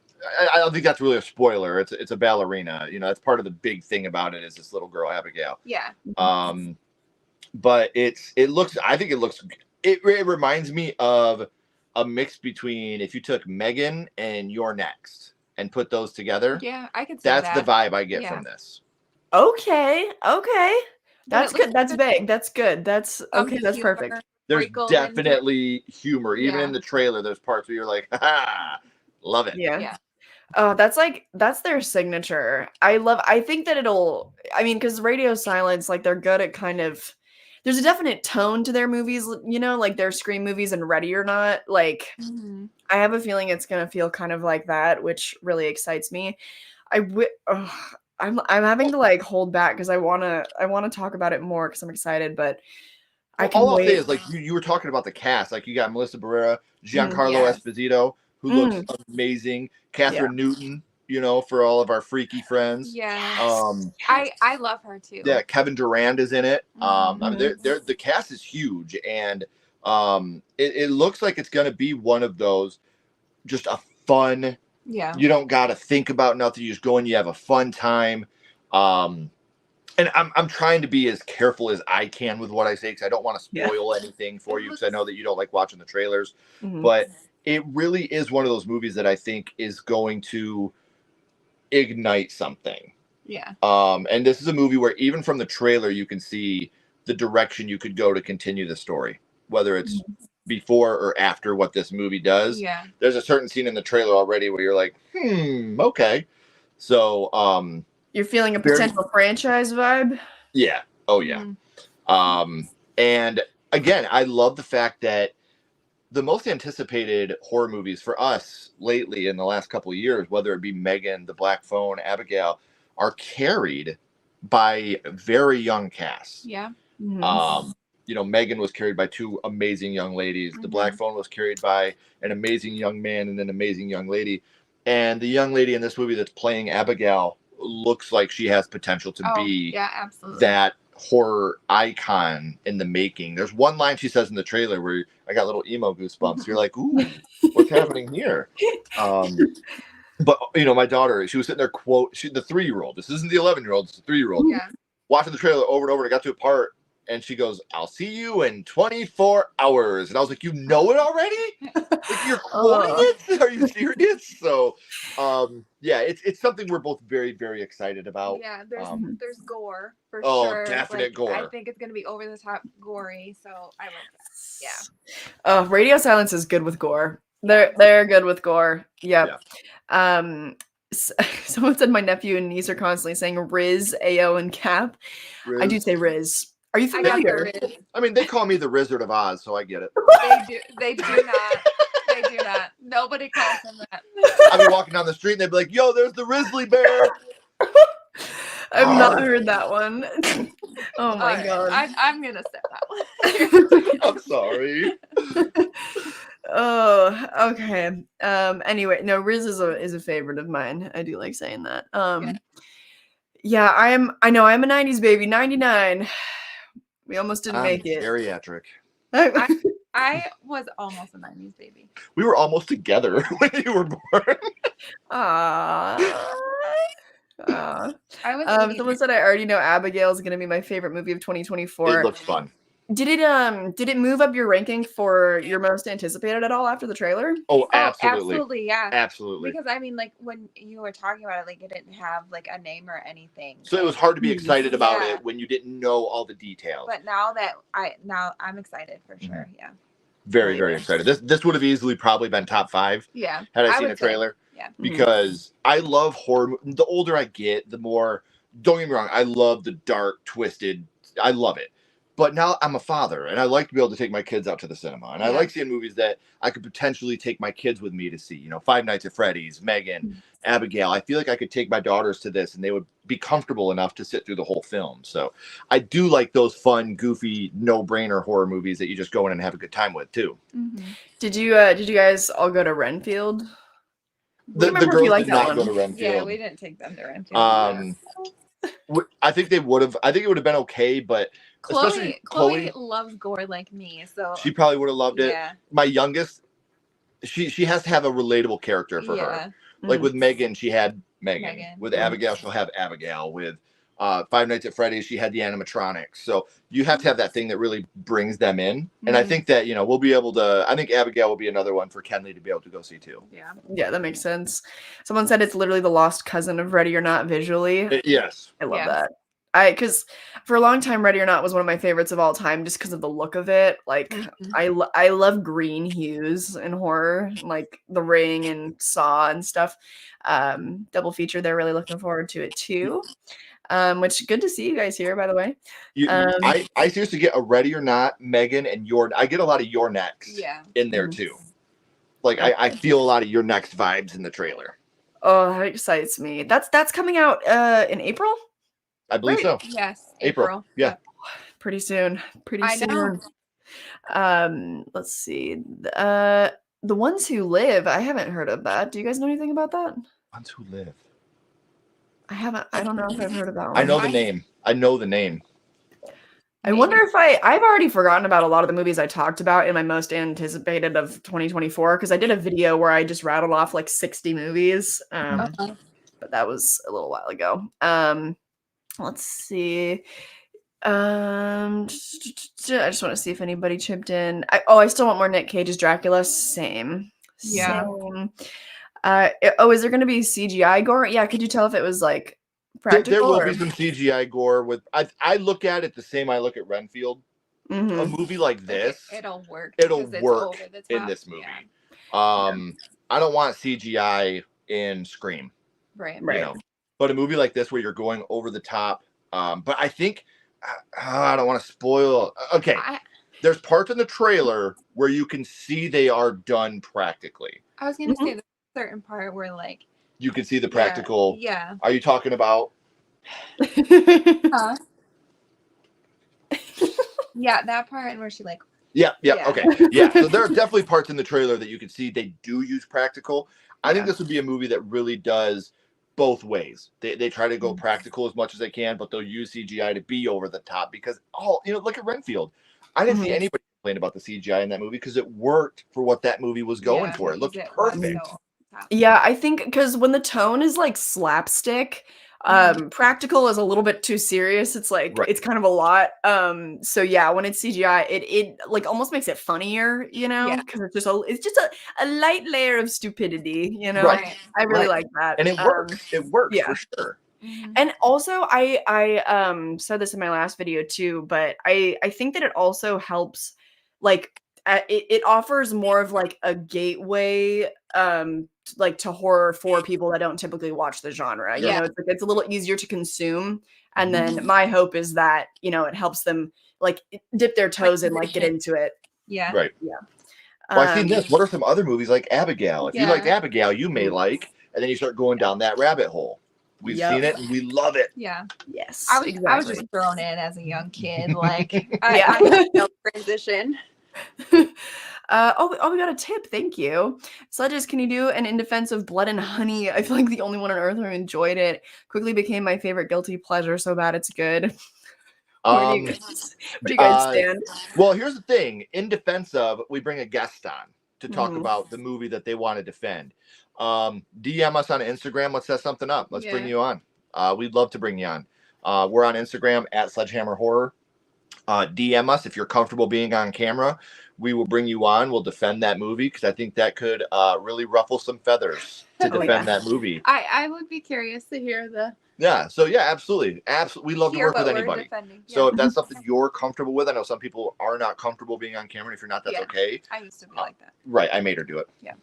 I don't think that's really a spoiler. It's a ballerina. That's part of the big thing about it is this little girl Abigail. Yeah. But I think it reminds me of a mix between if you took Megan and You're Next and put those together. Yeah, I could see that's that. the vibe I get from this. Okay. Okay. That's good. That's good. vague. That's good. That's okay. That's perfect. There's definitely humor. Even in the trailer, there's parts where you're like, ha, love it. Yeah. Oh, that's their signature. I think that I mean, because Radio Silence, like they're good at kind of, there's a definite tone to their movies, you know, like their Scream movies and Ready or Not. Like, I have a feeling it's gonna feel kind of like that, which really excites me. I'm having to like hold back because I wanna talk about it more because I'm excited, but All I'll say is like you were talking about the cast, like you got Melissa Barrera, Giancarlo Esposito, who looks amazing, Catherine Newton, you know, for all of our freaky friends. I love her too. Yeah, Kevin Durand is in it. I mean, the cast is huge, and it looks like it's gonna be one of those, just a fun. Yeah. You don't got to think about nothing. You just go and you have a fun time. And I'm trying to be as careful as I can with what I say because I don't want to spoil anything for you because I know that you don't like watching the trailers. But it really is one of those movies that I think is going to ignite something. Yeah. And this is a movie where even from the trailer you can see the direction you could go to continue the story, whether it's before or after what this movie does. Yeah. There's a certain scene in the trailer already where you're like, okay. So you're feeling a potential franchise vibe? Yeah. Oh yeah. And again, I love the fact that the most anticipated horror movies for us lately in the last couple of years, whether it be Megan, The Black Phone, Abigail, are carried by very young casts. Yeah. You know, Megan was carried by two amazing young ladies. The Black Phone was carried by an amazing young man and an amazing young lady. And the young lady in this movie that's playing Abigail looks like she has potential to be that horror icon in the making. There's one line she says in the trailer where I got little emo goosebumps. You're like, ooh, what's happening here? But you know, my daughter, she was sitting there the 3-year-old. This isn't the 11-year-old, it's the 3-year-old. Watching the trailer over and over, and I got to a part and she goes, I'll see you in 24 hours. And I was like, you know it already? Like, you're quoting it? Are you serious? So, yeah, it's something we're both very, very excited about. Yeah, there's gore for sure. Oh, definite gore. I think it's going to be over the top gory, so I like that. Yeah. Oh, Radio Silence is good with gore. They're good with gore. Yep. Yeah. Someone said my nephew and niece are constantly saying Riz, AO, and Cap. Riz. I do say Riz. Are you familiar? I mean, they call me the Wizard of Oz, so I get it. They do not. They do not. Nobody calls him that. I'd be walking down the street and they'd be like, yo, there's the Risley Bear. I've not heard that one. Oh my god. I'm going to say that one. I'm sorry. Oh, okay. Anyway, no, Riz is a favorite of mine. I do like saying that. Yeah, I know I'm a 90s baby, 99. We almost didn't make it. Geriatric. I was almost a 90s baby. We were almost together when you were born. Someone said I already know Abigail is going to be my favorite movie of 2024. It looks fun. Did it move up your ranking for your most anticipated at all after the trailer? Oh, absolutely. Absolutely, yeah. Absolutely. Because I mean, like when you were talking about it, like it didn't have like a name or anything. So it was hard to be excited about it when you didn't know all the details. But now I'm excited for sure. Yeah. Very, very excited. This would have easily probably been top 5. Yeah. Had I seen a trailer. Yeah. Because I love horror. The older I get, the more. Don't get me wrong. I love the dark, twisted. I love it. But now I'm a father, and I like to be able to take my kids out to the cinema. And I like seeing movies that I could potentially take my kids with me to see. You know, Five Nights at Freddy's, Megan, Abigail. I feel like I could take my daughters to this, and they would be comfortable enough to sit through the whole film. So I do like those fun, goofy, no-brainer horror movies that you just go in and have a good time with, too. Did you guys all go to Renfield? The girls did not go to Renfield. Yeah, we didn't take them to Renfield. I think they would have. I think it would have been okay, but Chloe loves gore like me, so she probably would have loved it. My youngest, she has to have a relatable character for her. Like with Megan, she had Megan. With Abigail, she'll have Abigail. With Five Nights at Freddy's, she had the animatronics. So you have to have that thing that really brings them in. And I think that, we'll be able to, I think Abigail will be another one for Kenley to be able to go see too. Yeah. Yeah, that makes sense. Someone said it's literally the lost cousin of Ready or Not visually. Yes. I love that. Because for a long time, Ready or Not was one of my favorites of all time just because of the look of it. Like, I love green hues in horror, like The Ring and Saw and stuff. Double feature, they're really looking forward to it too. Which good to see you guys here, by the way. I seriously get a Ready or Not, Megan, and I get a lot of Your Next in there too. Like I feel a lot of Your Next vibes in the trailer. Oh, that excites me. That's coming out in April? I believe so. Yes. April. Yeah. Pretty soon. I know. Let's see. The Ones Who Live. I haven't heard of that. Do you guys know anything about that? Ones Who Live. I don't know if I've heard of that one. I know the name. I wonder if I've already forgotten about a lot of the movies I talked about in my most anticipated of 2024 because I did a video where I just rattled off like 60 movies. But that was a little while ago. Let's see. I just want to see if anybody chipped in. I still want more Nick Cage's Dracula. Same. Yeah. Same. Is there going to be CGI gore? Yeah. Could you tell if it was like practical? There will be some CGI gore. I look at it the same I look at Renfield. A movie like this, it'll work. It'll work in this movie. I don't want CGI in Scream. Right. But a movie like this where you're going over the top. But I think I don't want to spoil. Okay. There's parts in the trailer where you can see they are done practically. I was going to say the certain part where like you can see the practical. Yeah. Are you talking about? Huh? Yeah, that part where she like. Yeah. Okay. Yeah. So there are definitely parts in the trailer that you can see they do use practical. I think this would be a movie that really does both ways. They try to go practical as much as they can, but they'll use CGI to be over the top because look at Renfield. I didn't see anybody complain about the CGI in that movie because it worked for what that movie was going for. It looked perfect. Yeah, I think because when the tone is like slapstick, practical is a little bit too serious. It's like it's kind of a lot. So yeah, when it's CGI, it like almost makes it funnier, because it's just a light layer of stupidity, Right. I really like that. And it works. It works for sure. And also I said this in my last video too, but I think that it also helps like it offers more of like a gateway like to horror for people that don't typically watch the genre. It's a little easier to consume. And then my hope is that, it helps them like dip their toes and like get into it. Yeah. Right. Yeah. Well, I've seen this. What are some other movies like Abigail? If you like Abigail, you may like, and then you start going down that rabbit hole. We've seen it and we love it. Yeah. Yes. I was just thrown in as a young kid. Like I had no transition. We got a tip. Thank you. Sledges, can you do an In Defense of Blood and Honey? I feel like the only one on earth who enjoyed it. Quickly became my favorite guilty pleasure. So bad it's good. Where do you guys stand? Well, here's the thing. In defense of, we bring a guest on to talk about the movie that they want to defend. DM us on Instagram. Let's set something up. Let's bring you on. We'd love to bring you on. We're on Instagram at Sledgehammer Horror. DM us if you're comfortable being on camera. We will bring you on. We'll defend that movie because I think that could really ruffle some feathers to defend that movie. I would be curious to hear the. Yeah. So yeah, absolutely. We love to work with anybody. So if that's something you're comfortable with, I know some people are not comfortable being on camera. If you're not, that's okay. I used to be like that. Right. I made her do it. Yeah.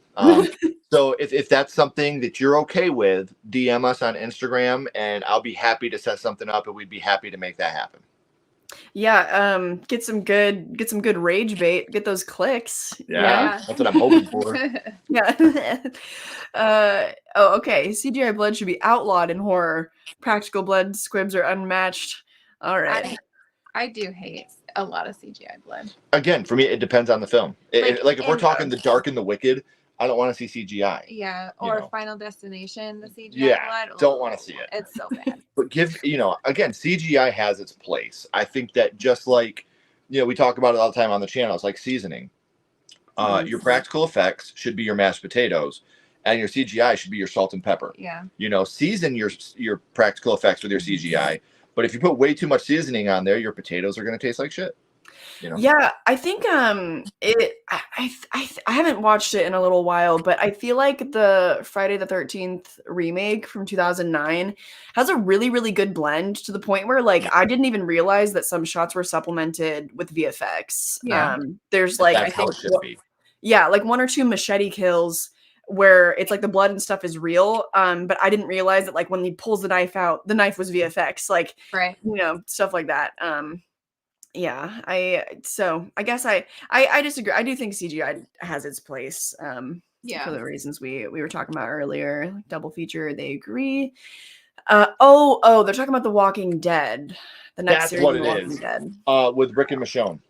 So if that's something that you're okay with, DM us on Instagram and I'll be happy to set something up and we'd be happy to make that happen. Yeah, get some good rage bait, get those clicks. Yeah. That's what I'm hoping for. Yeah. Okay. CGI blood should be outlawed in horror. Practical blood squibs are unmatched. All right. I do hate a lot of CGI blood. Again, for me, it depends on the film. Like if we're talking The Dark and the Wicked, I don't want to see CGI. Yeah, or Final Destination, the CGI blood. Don't want to see it. It's so bad. But again, CGI has its place. I think that just like, we talk about it all the time on the channel. It's like seasoning. Your practical effects should be your mashed potatoes, and your CGI should be your salt and pepper. Yeah. Season your practical effects with your CGI, But if you put way too much seasoning on there, your potatoes are going to taste like shit. You know? Yeah, I think I haven't watched it in a little while, but I feel like the Friday the 13th remake from 2009 has a really, really good blend to the point where like I didn't even realize that some shots were supplemented with VFX. Yeah. There's like That's I how think it should be. yeah, like 1 or 2 machete kills where it's like the blood and stuff is real. But I didn't realize that like when he pulls the knife out, the knife was VFX, like Right. you know, stuff like that. Yeah, I guess I disagree. I do think CGI has its place. For the reasons we were talking about earlier, like double feature, they agree. They're talking about The Walking Dead, the next That's series what of The it Walking is. Dead. With Rick and Michonne.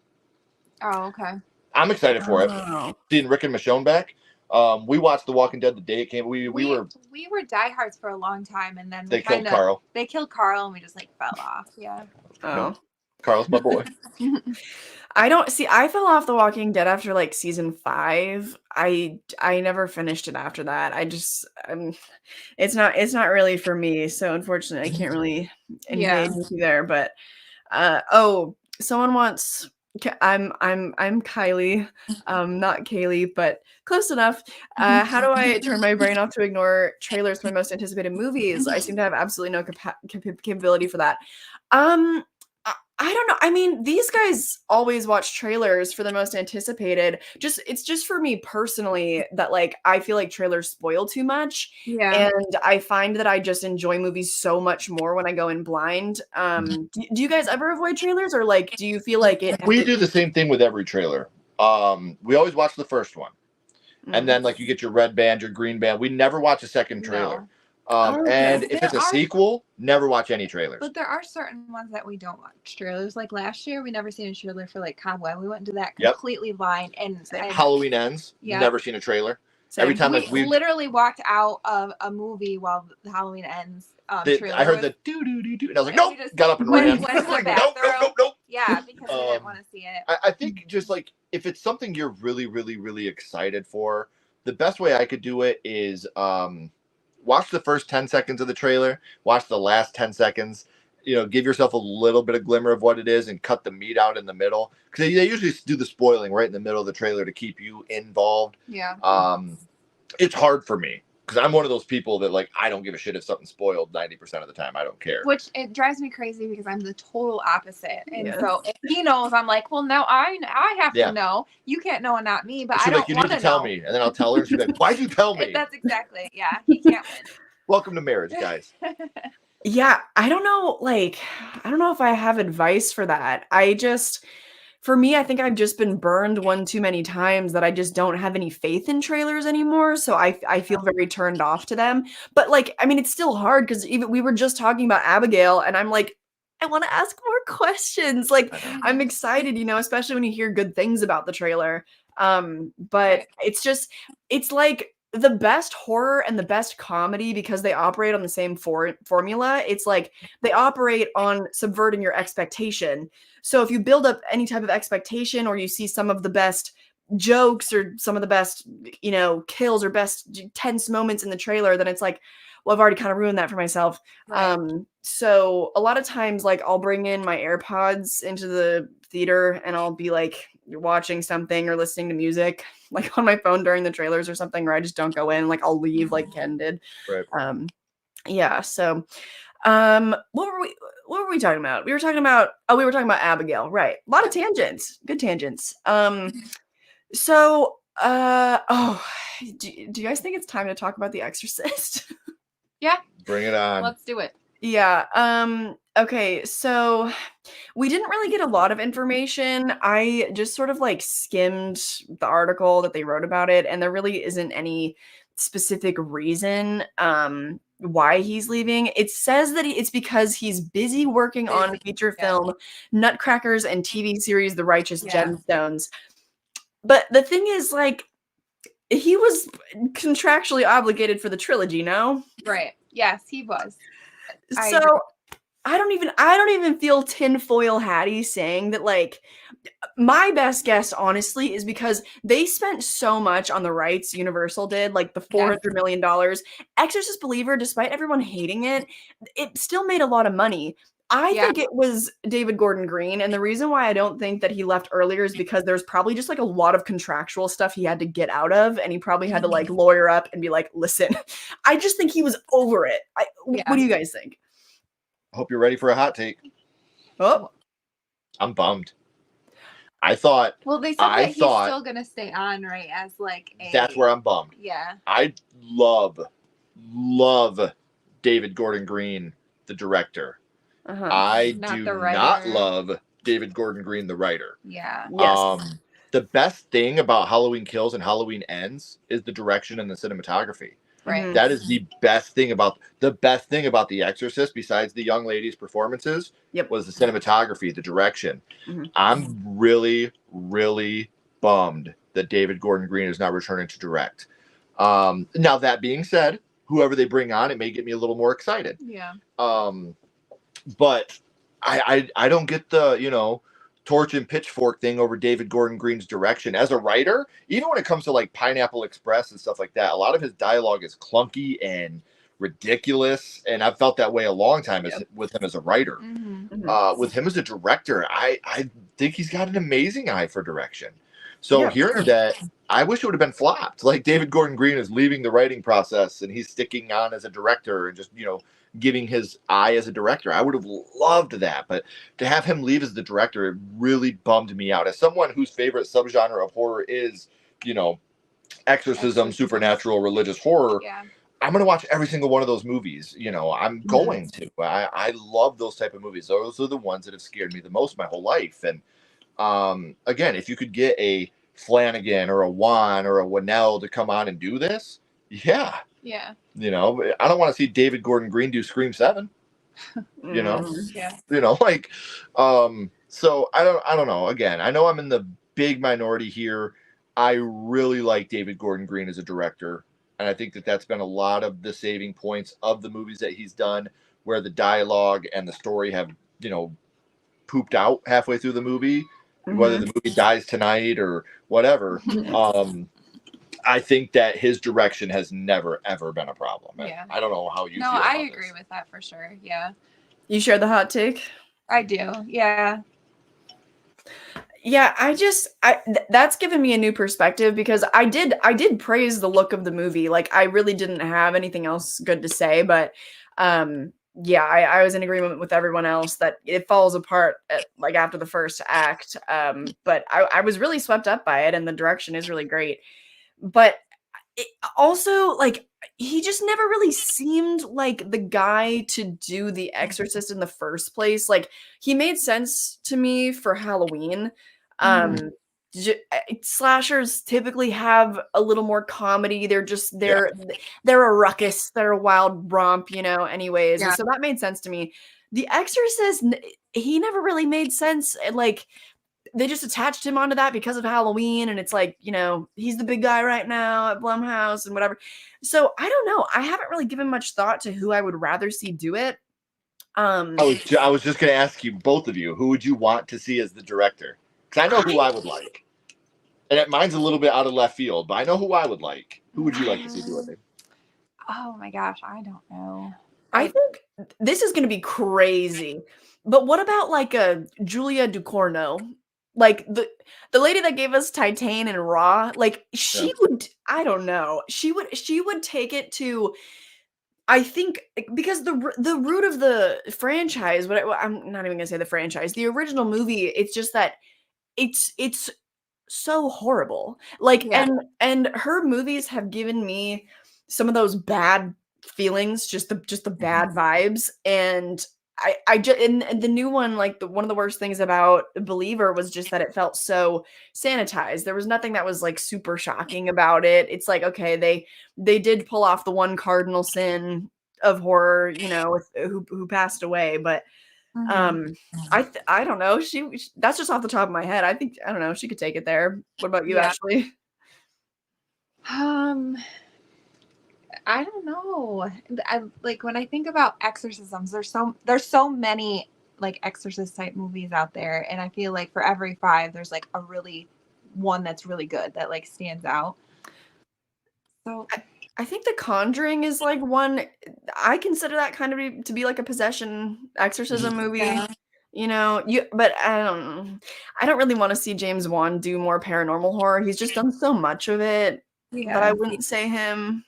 Oh, okay. I'm excited for it. Oh. Seeing Rick and Michonne back. We watched The Walking Dead the day it came. We were diehards for a long time, and then they killed Carl. They killed Carl, and we just like fell off. Yeah. Oh. No, Carl's my boy. I fell off The Walking Dead after like season 5. I never finished it after that. It's not really for me. So unfortunately, I can't really engage with you there. But someone wants. I'm Kylie, not Kaylee, but close enough. How do I turn my brain off to ignore trailers for my most anticipated movies? I seem to have absolutely no capability for that. I don't know. I mean, these guys always watch trailers for the most anticipated. It's just for me personally that like I feel like trailers spoil too much. Yeah. And I find that I just enjoy movies so much more when I go in blind. Do you guys ever avoid trailers, or like do you feel like it We do the same thing with every trailer. We always watch the first one. And then like you get your red band, your green band. We never watch a second trailer. No. And if it's a sequel, never watch any trailers. But there are certain ones that we don't watch trailers. Like last year, we never seen a trailer for like Cobweb. We went into that completely blind. And Halloween Ends. Never seen a trailer. Same. Every time we literally walked out of a movie while the Halloween Ends. I heard the do do do do, and I was like, nope. Got up and ran. Like, nope. Yeah, because we didn't want to see it. I think just like if it's something you're really, really, really excited for, the best way I could do it is watch the first 10 seconds of the trailer, watch the last 10 seconds, give yourself a little bit of glimmer of what it is and cut the meat out in the middle. Because they usually do the spoiling right in the middle of the trailer to keep you involved. Yeah. It's hard for me because I'm one of those people that like, I don't give a shit if something's spoiled 90% of the time. I don't care. Which it drives me crazy because I'm the total opposite. And so if he knows, I'm like, well, now I have to know. You can't know and not me, but I don't want to know. You need to tell me. And then I'll tell her. She'll be like, why'd you tell me? That's exactly. Yeah. He can't win. Welcome to marriage, guys. Yeah. I don't know if I have advice for that. For me, I think I've just been burned one too many times that I just don't have any faith in trailers anymore. So I feel very turned off to them. But like, I mean, it's still hard because even we were just talking about Abigail and I'm like, I want to ask more questions. Like I'm excited, especially when you hear good things about the trailer. But it's like the best horror and the best comedy because they operate on the same formula. It's like they operate on subverting your expectation. So if you build up any type of expectation or you see some of the best jokes or some of the best, kills or best tense moments in the trailer, then it's like, well, I've already kind of ruined that for myself. Right. So a lot of times, like I'll bring in my AirPods into the theater and I'll be like watching something or listening to music like on my phone during the trailers or something, where I just don't go in. Like I'll leave like Ken did. Right. Yeah. So, what were we talking about? We were talking about Abigail, right? A lot of tangents, good tangents. So, do you guys think it's time to talk about The Exorcist? Yeah. Bring it on. Let's do it. Yeah. Okay. So we didn't really get a lot of information. I just sort of like skimmed the article that they wrote about it, and there really isn't any specific reason why he's leaving. It says that it's because he's busy working on a feature film, Nutcrackers, and TV series The Righteous Gemstones. But the thing is, like, he was contractually obligated for the trilogy, no? Right. Yes, he was. So I don't even feel tinfoil hatty saying that, like, my best guess, honestly, is because they spent so much on the rights, Universal did, like the $400 million. Exorcist Believer, despite everyone hating it, it still made a lot of money. I think it was David Gordon Green, and the reason why I don't think that he left earlier is because there's probably just like a lot of contractual stuff he had to get out of, and he probably had to like lawyer up and be like, listen, I just think he was over it. What do you guys think? I hope you're ready for a hot take. Oh, I'm bummed. I thought. Well, they said that he's still gonna stay on, right? As like that's where I'm bummed. Yeah. I love David Gordon Green, the director. I do not love David Gordon Green, the writer. Yeah. Yes. The best thing about Halloween Kills and Halloween Ends is the direction and the cinematography. Right. That is the best thing about The Exorcist, besides the young lady's performances, was the cinematography, the direction. I'm really, really bummed that David Gordon Green is not returning to direct. Now that being said, whoever they bring on, it may get me a little more excited. Yeah. But I don't get the, torch and pitchfork thing over David Gordon Green's direction. As a writer, even when it comes to like Pineapple Express and stuff like that, a lot of his dialogue is clunky and ridiculous. And I've felt that way a long time with him as a writer. With him as a director, I think he's got an amazing eye for direction. So hearing that, I wish it would have been flopped. Like David Gordon Green is leaving the writing process and he's sticking on as a director and just, giving his eye as a director. I would have loved that. But to have him leave as the director, it really bummed me out. As someone whose favorite subgenre of horror is, exorcism, supernatural, religious horror, I'm going to watch every single one of those movies. I'm going to. I love those type of movies. Those are the ones that have scared me the most my whole life. And again, if you could get a Flanagan or a Wan or a Winnell to come on and do this, yeah. Yeah. I don't want to see David Gordon Green do Scream 7. Yeah. So I don't know. Again, I know I'm in the big minority here. I really like David Gordon Green as a director. And I think that that's been a lot of the saving points of the movies that he's done, where the dialogue and the story have, pooped out halfway through the movie, whether the movie dies tonight or whatever. I think that his direction has never, ever been a problem. Yeah. I don't know how you feel about I agree with that for sure. Yeah. You share the hot take? I do. Yeah. Yeah, that's given me a new perspective because I did praise the look of the movie. Like I really didn't have anything else good to say, but I was in agreement with everyone else that it falls apart after the first act. But I was really swept up by it, and the direction is really great. But it also, he just never really seemed like the guy to do The Exorcist in the first place. Like, he made sense to me for Halloween. Slashers typically have a little more comedy. They're a ruckus. They're a wild romp, anyways. And so that made sense to me. The Exorcist, he never really made sense. They just attached him onto that because of Halloween. And it's he's the big guy right now at Blumhouse and whatever. So I don't know. I haven't really given much thought to who I would rather see do it. I was just going to ask you, both of you, who would you want to see as the director? Because I know who I would like. And mine's a little bit out of left field, but I know who I would like. Who would you like to see do it? Oh my gosh, I don't know. I think this is going to be crazy. But what about a Julia Ducournau? The lady that gave us Titan and Raw, she would, I don't know. She would take it to, I think, because the root of the franchise, I'm not even going to say the franchise, the original movie, it's just that it's so horrible. And her movies have given me some of those bad feelings, just the bad vibes. And I just, and the new one, one of the worst things about Believer was just that it felt so sanitized. There was nothing that was super shocking about it. It's okay, they did pull off the one cardinal sin of horror, who passed away, but I don't know. That's just off the top of my head. I don't know. She could take it there. What about you, Ashley? I don't know. When I think about exorcisms, there's so many exorcist type movies out there, and I feel like for every 5 there's a really one that's really good that stands out. So I think The Conjuring is like one. I consider that kind of to be like a possession exorcism movie. Yeah. You know, but I don't really want to see James Wan do more paranormal horror. He's just done so much of it. But I wouldn't say him.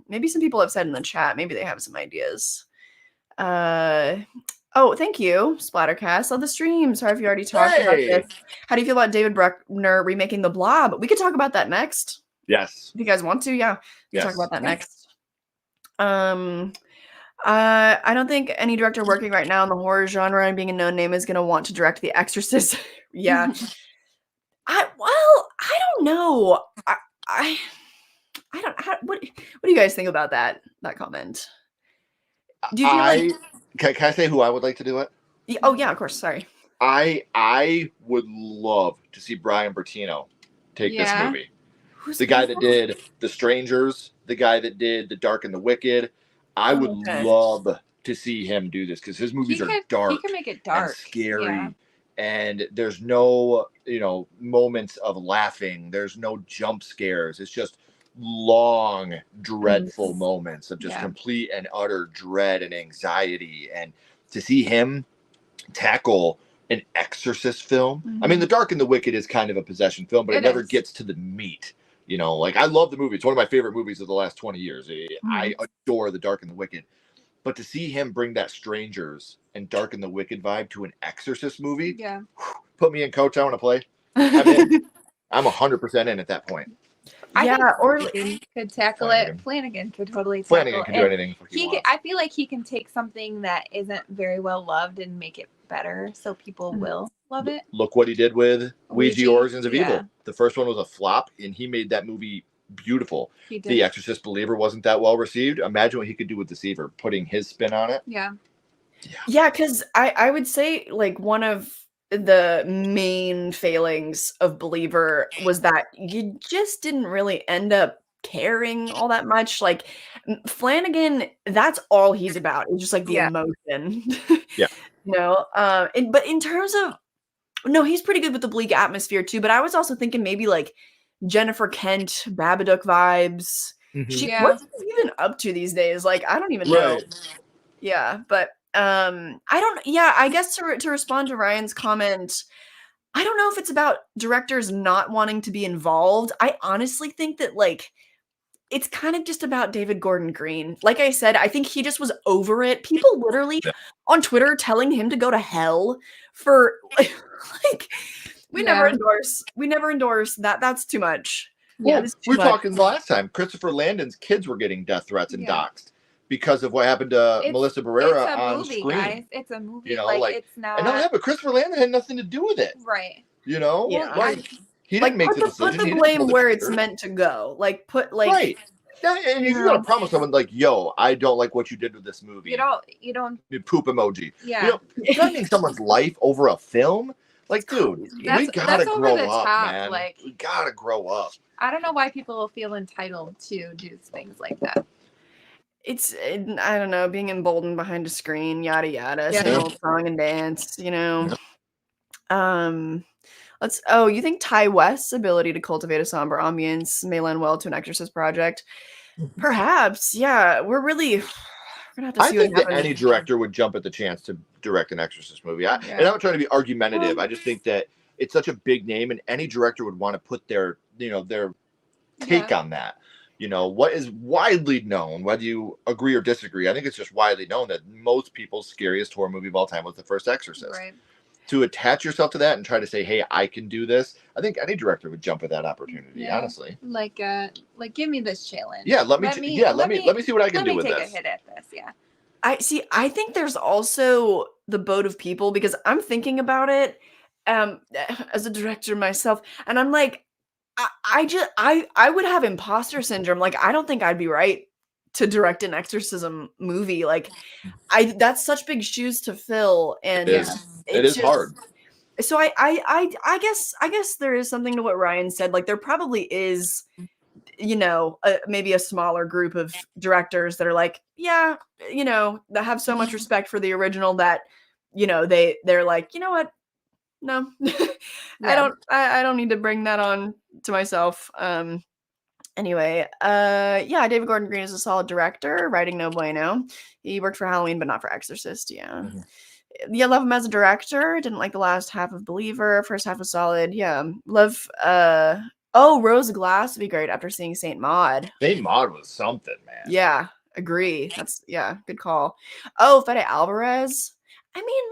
Maybe some people have said in the chat, maybe they have some ideas. Oh, thank you, Splattercast. Love the stream. Sorry if you already talked about this. How do you feel about David Bruckner remaking The Blob? We could talk about that next. Yes. If you guys want to, yeah. We can talk about that next. I don't think any director working right now in the horror genre and being a known name is going to want to direct The Exorcist. Yeah. I don't know. I don't. What do you guys think about that comment? Do you feel like? Can I say who I would like to do it? Oh yeah, of course. Sorry. I would love to see Brian Bertino take this movie. Who's the guy that did The Strangers, the guy that did The Dark and the Wicked. I would love to see him do this because his movies are dark. He can make it dark and scary. And there's no, moments of laughing. There's no jump scares. It's just long, dreadful moments of just complete and utter dread and anxiety. And to see him tackle an Exorcist film. I mean, The Dark and the Wicked is kind of a possession film, but it never gets to the meat. I love the movie. It's one of my favorite movies of the last 20 years. I adore The Dark and the Wicked. But to see him bring that Strangers and Dark and the Wicked vibe to an Exorcist movie, put me in, coach. I want to play. I'm in. I'm 100% in at that point. Or could tackle it. Flanagan could totally tackle it. Flanagan can do anything he wants. I feel like he can take something that isn't very well loved and make it better, so people will love it. Look what he did with Ouija Origins of Evil. The first one was a flop, and he made that movie beautiful. The Exorcist Believer wasn't that well received. Imagine what he could do with Deceiver, putting his spin on it. Yeah, because I would say like one of the main failings of Believer was that you just didn't really end up caring all that much. Like Flanagan, that's all he's about. It's just like the emotion. But in terms of he's pretty good with the bleak atmosphere too. But I was also thinking maybe like Jennifer Kent, Babadook vibes. What's she even up to these days? Like I don't even know. Yeah, but I guess to respond to Ryan's comment, I don't know if it's about directors not wanting to be involved. I honestly think that like it's kind of just about David Gordon Green. Like I said, I think he just was over it. People literally on Twitter telling him to go to hell for like we never endorse that. That's too much. Well, we're talking the last time. Christopher Landon's kids were getting death threats and doxxed because of what happened to Melissa Barrera on movie, screen. Guys. It's a movie. It's not. But Christopher Landon had nothing to do with it. Right. He didn't make the decision. Put the blame where it's meant to go. Like right. Yeah, and you gotta promise someone like, "Yo, I don't like what you did with this movie." You don't. Poop emoji. Yeah. Threatening someone's life over a film, like, dude, we gotta grow up, man. Like, we gotta grow up. I don't know why people feel entitled to do things like that. It's I don't know, being emboldened behind a screen, yada yada, sing old song and dance, you think Ty West's ability to cultivate a somber ambience may lend well to an Exorcist project? Perhaps, yeah. We're gonna have to see. I think that any director would jump at the chance to direct an Exorcist movie. And I'm not trying to be argumentative. I just think that it's such a big name, and any director would want to put their take on that. What is widely known, whether you agree or disagree, I think it's just widely known that most people's scariest horror movie of all time was the first Exorcist. Right. To attach yourself to that and try to say, "Hey, I can do this," I think any director would jump at that opportunity. Honestly, like give me this challenge. Yeah, let me see what I can do with this. Let me take a hit at this. Yeah. I think there's also the boat of people because I'm thinking about it as a director myself, and I'm like, I would have imposter syndrome. Like, I don't think I'd be right to direct an exorcism movie. Like, that's such big shoes to fill, and it is hard. So I guess there is something to what Ryan said. Like, there probably is, maybe a smaller group of directors that are like, that have so much respect for the original that, they're like, you know what? No, I don't need to bring that on to myself. Anyway, yeah, David Gordon Green is a solid director, writing no bueno. He worked for Halloween, but not for Exorcist. Yeah. Yeah, love him as a director. Didn't like the last half of Believer. First half was solid. Yeah. Love Rose of Glass would be great after seeing Saint Maud. Saint Maud was something, man. Yeah, agree. That's good call. Oh, Fede Alvarez. I mean,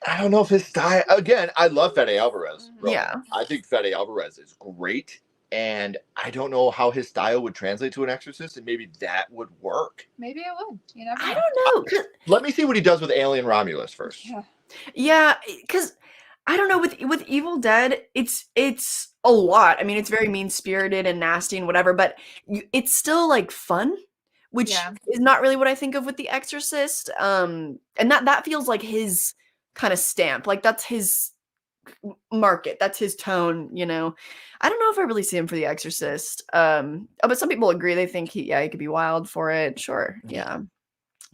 I don't know if his style again, I love Fede Alvarez. Yeah. I think Fede Alvarez is great. And I don't know how his style would translate to an Exorcist, and maybe that would work. Maybe it would. You never know. I don't know. Let me see what he does with Alien Romulus first. Yeah, because I don't know, with Evil Dead, it's a lot. I mean, it's very mean-spirited and nasty and whatever, but it's still like fun, which is not really what I think of with The Exorcist. And that feels like his kind of stamp. Like that's his market, that's his tone, you know. I don't know if I really see him for The Exorcist. But some people agree. They think he could be wild for it. Sure. Yeah.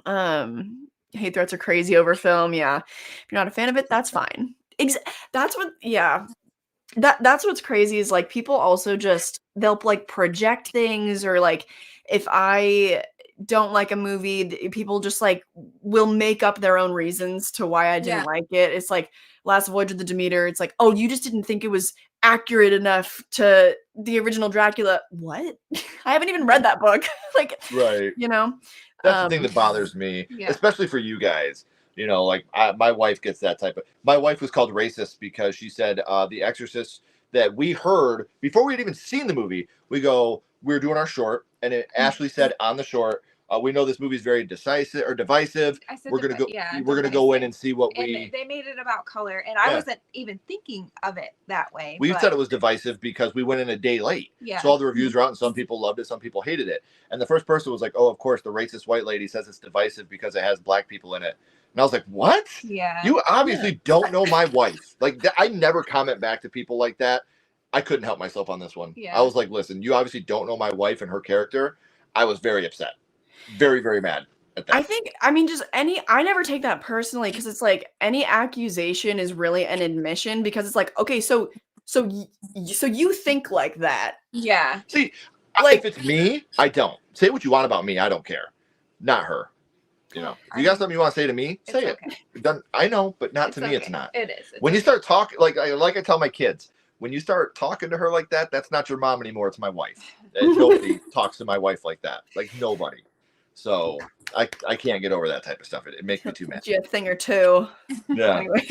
Hate threats are crazy over film. Yeah. If you're not a fan of it, that's fine. That's what, yeah. That's what's crazy is like people also just, they'll like project things, or like if I don't like a movie, people just like will make up their own reasons to why I didn't like it. It's like Last Voyage of the Demeter. It's like, oh, you just didn't think it was accurate enough to the original Dracula. What? I haven't even read that book. Like, right. You know, that's the thing that bothers me, especially for you guys. You know, like my wife gets that type of. My wife was called racist because she said The Exorcist that we heard before we had even seen the movie. We were doing our short, and Ashley said on the short, we know this movie is very divisive. I said we're gonna go. We're gonna go in and see what and they made it about color, and I wasn't even thinking of it that way. We said it was divisive because we went in a day late. Yeah. So all the reviews were out, and some people loved it, some people hated it. And the first person was like, "Oh, of course, the racist white lady says it's divisive because it has black people in it." And I was like, "What? Yeah. You obviously don't know my wife. Like I never comment back to people like that. I couldn't help myself on this one. Yeah. I was like, listen, you obviously don't know my wife and her character. I was very upset. Very, very mad at that. I think, I mean, I never take that personally, because it's like any accusation is really an admission, because it's like, okay, so you think like that. Yeah. See, like, if it's me, I don't. Say what you want about me. I don't care. Not her. You know, if you got something you want to say to me, say it. I know, but not to me, it's not. It is. When you start talking, like I tell my kids, when you start talking to her like that, that's not your mom anymore. It's my wife. And nobody talks to my wife like that. Like nobody. So I can't get over that type of stuff. It makes me too mad. A thing or two. Yeah. Anyway.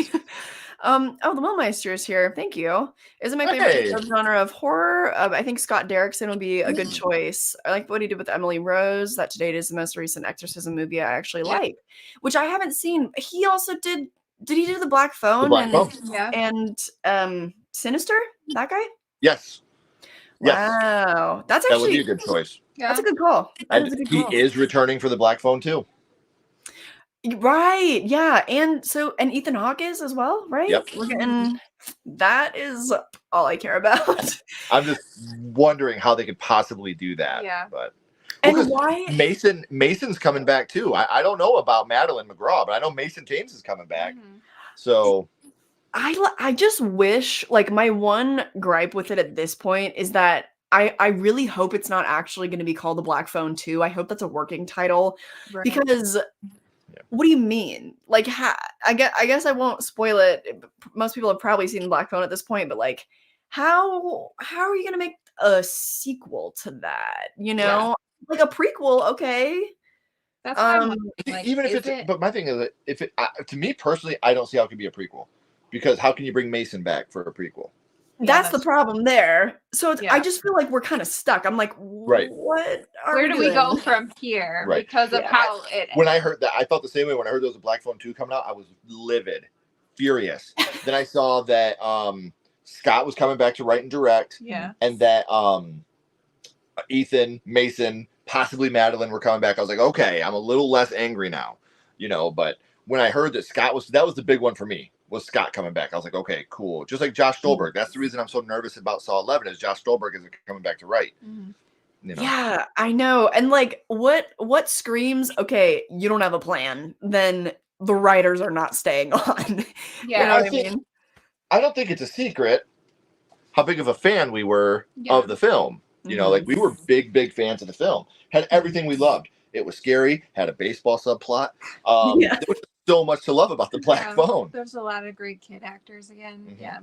The Millmeister is here. Thank you. Isn't my favorite genre of horror. I think Scott Derrickson would be a good choice. I like what he did with Emily Rose. That to date is the most recent exorcism movie I actually like, which I haven't seen. He also did he do The Black Phone? And Sinister? That guy? Yes. Wow. That's actually, that would be a good choice. Yeah. That's a good call. He is returning for The Black Phone too. Right. Yeah. And Ethan Hawke is as well, right? Yep. We're getting, that is all I care about. I'm just wondering how they could possibly do that. Yeah. But and why Mason's coming back too. I don't know about Madeline McGraw, but I know Mason James is coming back. Mm-hmm. So I just wish, like, my one gripe with it at this point is that I really hope it's not actually going to be called The Black Phone 2. I hope that's a working title, because what do you mean? Like, I guess I won't spoil it. Most people have probably seen The Black Phone at this point, but like, how are you going to make a sequel to that? You know, like a prequel, okay. That's like, even if it's, but my thing is, if it, to me personally, I don't see how it can be a prequel, because how can you bring Mason back for a prequel? That's the problem there. So I just feel like we're kind of stuck. I'm like, where do we go from here? Right. Because of how it. When I heard that, I felt the same way. When I heard there was a Black Phone 2 coming out, I was livid, furious. Then I saw that Scott was coming back to write and direct. Yeah. And that Ethan, Mason, possibly Madeline were coming back. I was like, okay, I'm a little less angry now, you know. But when I heard that that was the big one for me, was Scott coming back. I was like, okay, cool. Just like Josh Stolberg. That's the reason I'm so nervous about Saw 11 is Josh Stolberg isn't coming back to write. Mm-hmm. You know? Yeah, I know. And like, what screams, okay, you don't have a plan, then the writers are not staying on. Yeah, you know what I mean? I don't think it's a secret how big of a fan we were of the film. You know, like we were big fans of the film. Had everything we loved. It was scary. Had a baseball subplot. Yeah. There was so much to love about the Black Phone. There's a lot of great kid actors again. Yeah.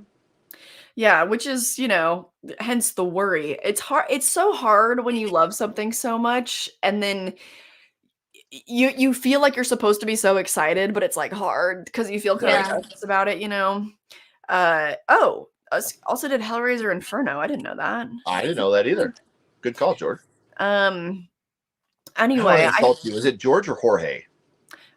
Yeah, which is, you know, hence the worry. It's hard. It's so hard when you love something so much, and then you feel like you're supposed to be so excited, but it's like hard because you feel kind of anxious about it, you know. Also did Hellraiser Inferno. I didn't know that. I didn't know that either. Good call, George. Anyway, I insult you. Is it George or Jorge?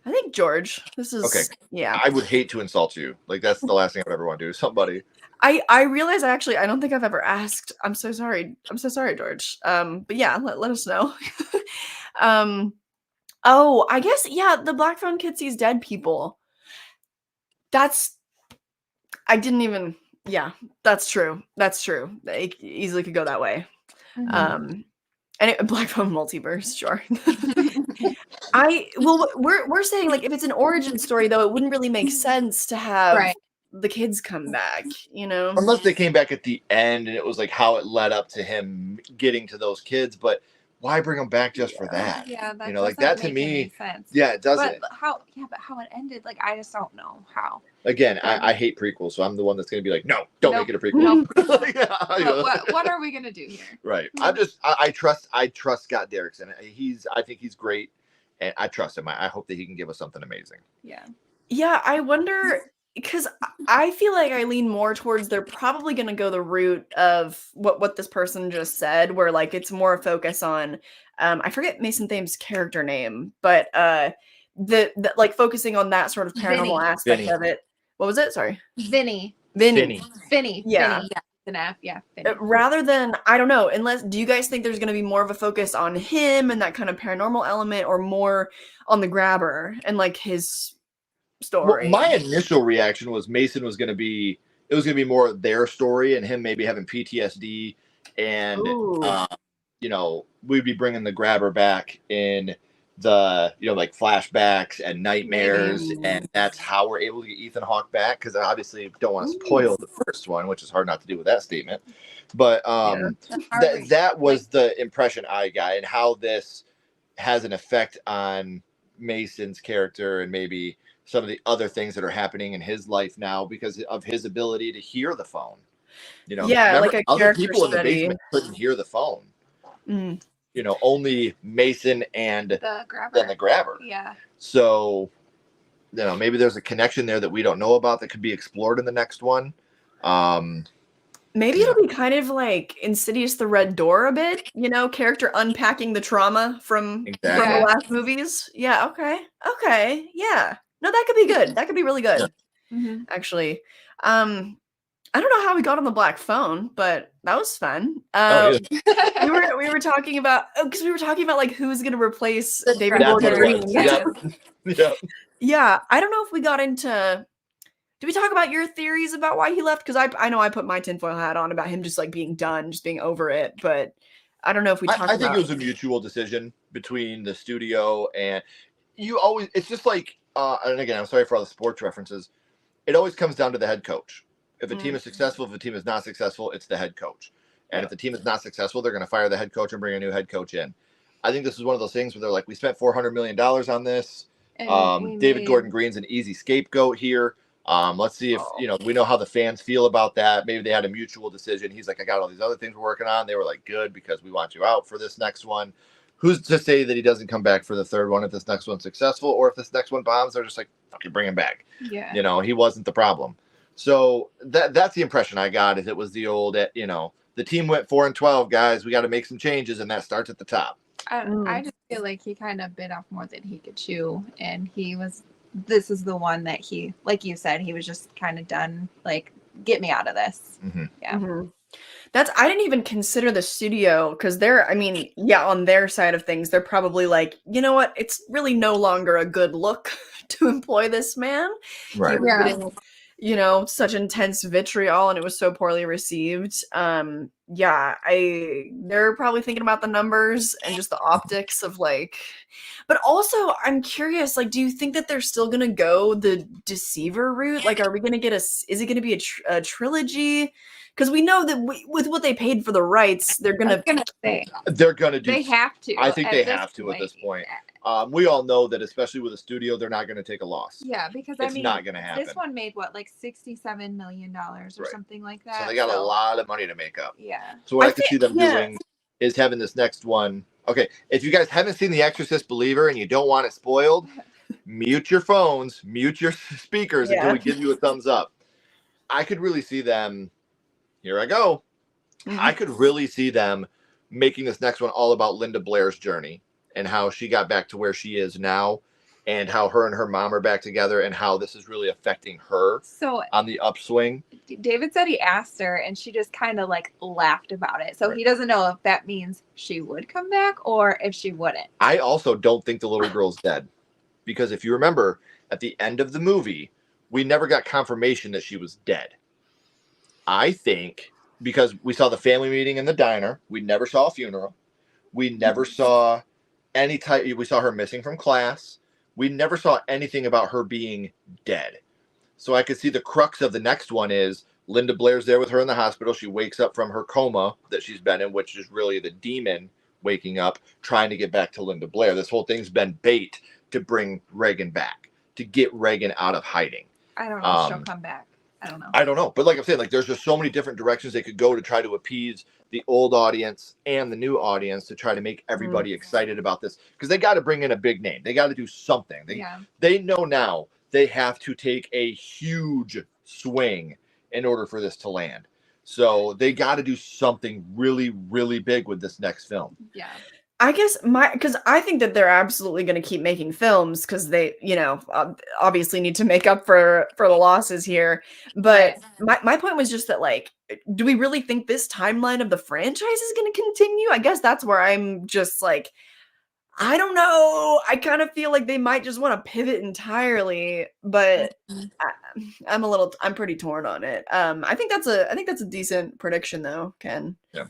I think George. This is okay. Yeah. I would hate to insult you. Like that's the last thing I would ever want to do to somebody. I realize I don't think I've ever asked. I'm so sorry. I'm so sorry, George. But yeah, let us know. Oh, I guess the Black Phone kid sees dead people. That's that's true. That's true. It easily could go that way. And Black Phone multiverse, sure. We're saying like if it's an origin story though, it wouldn't really make sense to have the kids come back, you know? Unless they came back at the end and it was like how it led up to him getting to those kids, but why bring them back just for that? Yeah, that you know, like that to me. Sense. Yeah, it doesn't. But how it ended, like I just don't know how. Again, I hate prequels, so I'm the one that's going to be like, no, don't make it a prequel. What are we going to do here? Right. I trust Scott Derrickson. I think he's great, and I trust him. I hope that he can give us something amazing. Yeah. Yeah, I wonder. Because I feel like I lean more towards they're probably going to go the route of what this person just said, where like it's more a focus on, I forget Mason Thames' character name, but the like focusing on that sort of paranormal aspect of it. What was it? Sorry, Vinny. Yeah. Vinny. Yeah. An F. Yeah. Rather than I don't know. Do you guys think there's going to be more of a focus on him and that kind of paranormal element, or more on the grabber and like his story? Well, my initial reaction was Mason was going to be more their story and him maybe having PTSD and you know, we'd be bringing the grabber back in the, you know, like flashbacks and nightmares, and that's how we're able to get Ethan Hawke back, because I obviously don't want to spoil the first one, which is hard not to do with that statement, but that was the impression I got, and how this has an effect on Mason's character and maybe some of the other things that are happening in his life now because of his ability to hear the phone. You know, like a other people in the basement couldn't hear the phone. You know, only Mason and the grabber. Yeah. So, you know, maybe there's a connection there that we don't know about that could be explored in the next one. Maybe it'll be kind of like Insidious the Red Door a bit, you know, character unpacking the trauma from the last movies. Yeah, okay. Yeah. No, that could be good. That could be really good. Actually. I don't know how we got on the Black Phone, but that was fun. We were talking about because we were talking about like who's going to replace David Gordon Green. Yeah. I don't know if we got into. Did we talk about your theories about why he left? Because I know I put my tinfoil hat on about him just like being done, just being over it. But I don't know if we talked. I think it was a mutual decision between the studio and you. Always, it's just like, and again, I'm sorry for all the sports references. It always comes down to the head coach. If a team is successful, if a team is not successful, it's the head coach. And if the team is not successful, they're going to fire the head coach and bring a new head coach in. I think this is one of those things where they're like, we spent $400 million on this. David Gordon Green's an easy scapegoat here. Let's see if, you know, we know how the fans feel about that. Maybe they had a mutual decision. He's like, I got all these other things we're working on. They were like, good, because we want you out for this next one. Who's to say that he doesn't come back for the third one if this next one's successful, or if this next one bombs, they're just like, fucking bring him back. Yeah. You know, he wasn't the problem. So that's the impression I got, is it was the old, you know, the team went 4-12, guys. We got to make some changes, and that starts at the top. I just feel like he kind of bit off more than he could chew, and this is the one that he, like you said, he was just kind of done, like, get me out of this. Yeah. I didn't even consider the studio, because on their side of things, they're probably like, you know what, it's really no longer a good look to employ this man. Right. You know, such intense vitriol, and it was so poorly received. yeah, they're probably thinking about the numbers and just the optics of like, but also I'm curious, like, do you think that they're still gonna go the Deceiver route? Like, are we gonna get is it gonna be a trilogy? Because we know that with what they paid for the rights, they're I was gonna gonna say They're gonna do. they have to. I think at they this have to at this point. Yeah. We all know that, especially with a studio, they're not going to take a loss. Yeah, because It's not going to happen. This one made what, like $67 million or Right. something like that. So they got a lot of money to make up. Yeah. So what I could see them doing is having this next one. Okay, if you guys haven't seen The Exorcist Believer and you don't want it spoiled, mute your phones, mute your speakers until we give you a thumbs up. I could really see them. Here I go. Mm-hmm. I could really see them making this next one all about Linda Blair's journey and how she got back to where she is now, and how her and her mom are back together, and how this is really affecting her on the upswing. David said he asked her and she just kind of like laughed about it. So he doesn't know if that means she would come back or if she wouldn't. I also don't think the little girl's dead, because if you remember at the end of the movie, we never got confirmation that she was dead. I think because we saw the family meeting in the diner, we never saw a funeral. We never saw we saw her missing from class. We never saw anything about her being dead. So I could see the crux of the next one is Linda Blair's there with her in the hospital. She wakes up from her coma that she's been in, which is really the demon waking up, trying to get back to Linda Blair. This whole thing's been bait to bring Regan back, to get Regan out of hiding. I don't know if she'll come back. I don't know. But like I'm saying, like there's just so many different directions they could go to try to appease the old audience and the new audience to try to make everybody excited about this, because they got to bring in a big name. They got to do something. They know now they have to take a huge swing in order for this to land. So they got to do something really, really big with this next film. Yeah. I guess because I think that they're absolutely going to keep making films because they, obviously need to make up for the losses here. But my point was just that, like, do we really think this timeline of the franchise is going to continue? I guess that's where I'm just like, I don't know. I kind of feel like they might just want to pivot entirely, but I'm pretty torn on it. I think that's a decent prediction though, Ken. Yeah.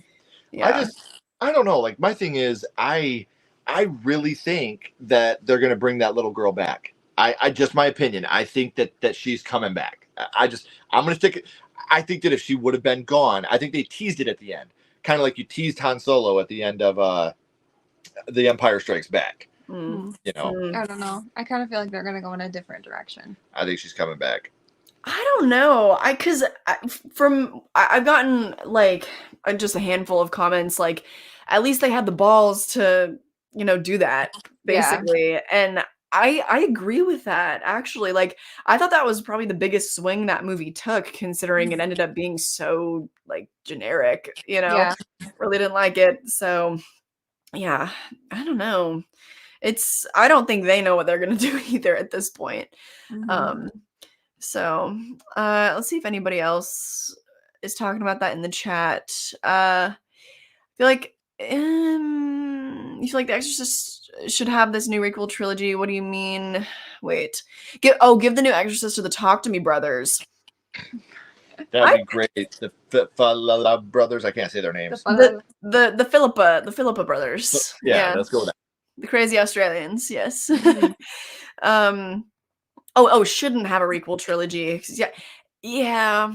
I don't know. Like, my thing is, I really think that they're going to bring that little girl back. I just, my opinion, I think that she's coming back. I'm going to stick it. I think that if she would have been gone, I think they teased it at the end. Kind of like you teased Han Solo at the end of The Empire Strikes Back. I don't know. I kind of feel like they're going to go in a different direction. I think she's coming back. I don't know. I've gotten like just a handful of comments like, at least they had the balls to, do that basically. And I agree with that actually. Like, I thought that was probably the biggest swing that movie took, considering it ended up being so like generic, really didn't like it. So yeah, I don't know. I don't think they know what they're going to do either at this point. So let's see if anybody else is talking about that in the chat. I feel like you feel like The Exorcist should have this new requel trilogy. What do you mean? Wait, give the new Exorcist to the Talk to Me brothers. That'd be great. The brothers. I can't say their names. The Philippa brothers. Yeah, let's go with that. The crazy Australians. Yes. Shouldn't have a requel trilogy. Yeah.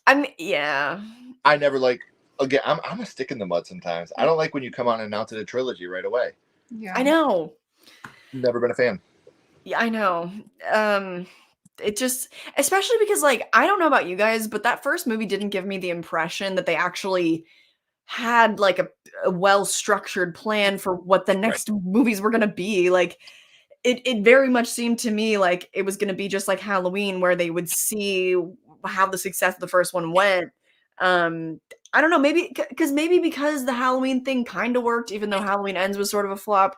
I never like. Again, I'm a stick in the mud sometimes. I don't like when you come on and announce it a trilogy right away. Yeah, I know. Never been a fan. Yeah, I know. It just, especially because, like, I don't know about you guys, but that first movie didn't give me the impression that they actually had like a well-structured plan for what the next movies were going to be. Like, it very much seemed to me like it was going to be just like Halloween, where they would see how the success of the first one went. I don't know, maybe because the Halloween thing kind of worked, even though Halloween Ends was sort of a flop.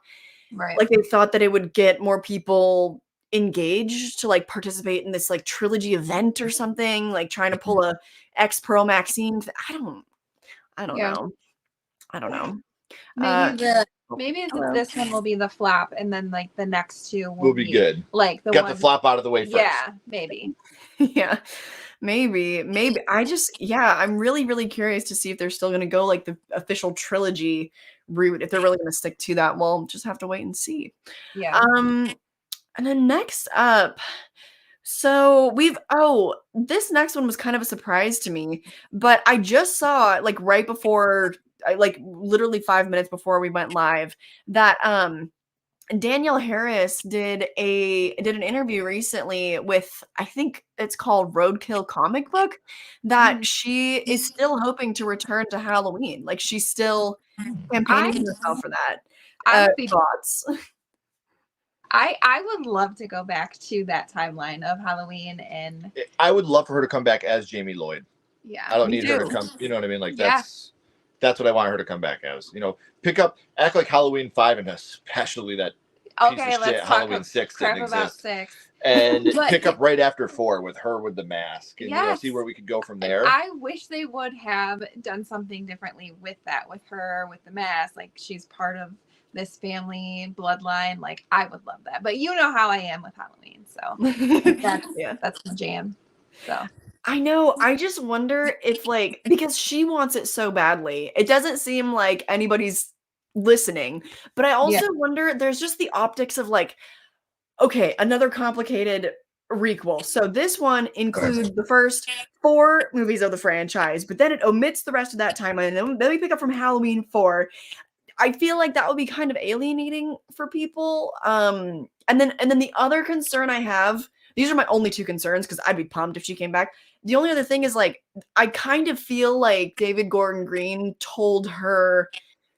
Right. Like, they thought that it would get more people engaged to like participate in this like trilogy event or something, like trying to pull a Pearl Maxine. I don't know. Maybe this one will be the flop, and then like the next two will be good. Like the flop out of the way first. Yeah, maybe. Yeah. Maybe. I'm really curious to see if they're still going to go like the official trilogy route, if they're really going to stick to that. We'll just have to wait and see. Yeah. And then next up, this next one was kind of a surprise to me, but I just saw like right before, like literally 5 minutes before we went live, that Danielle Harris did an interview recently with, I think it's called Roadkill Comic Book, that she is still hoping to return to Halloween. Like she's still campaigning herself for that. Honestly, Thoughts? I would love to go back to that timeline of Halloween, and I would love for her to come back as Jamie Lloyd. Yeah, I don't need her to come. You know what I mean? Like that's what I want her to come back as. You know, act like Halloween 5, and especially that piece of shit Halloween 6 didn't exist. 6. And pick up right after 4 with her with the mask, and you know, see where we could go from there. I wish they would have done something differently with that, with her with the mask. Like she's part of this family bloodline. Like I would love that, but you know how I am with Halloween, so that's the jam. So I know. I just wonder if like, because she wants it so badly, it doesn't seem like anybody's listening. But I also wonder, there's just the optics of like, okay, another complicated requel. So this one includes the first 4 movies of the franchise, but then it omits the rest of that timeline. And then we pick up from Halloween 4. I feel like that would be kind of alienating for people. And then the other concern I have, these are my only 2 concerns because I'd be pumped if she came back. The only other thing is like, I kind of feel like David Gordon Green told her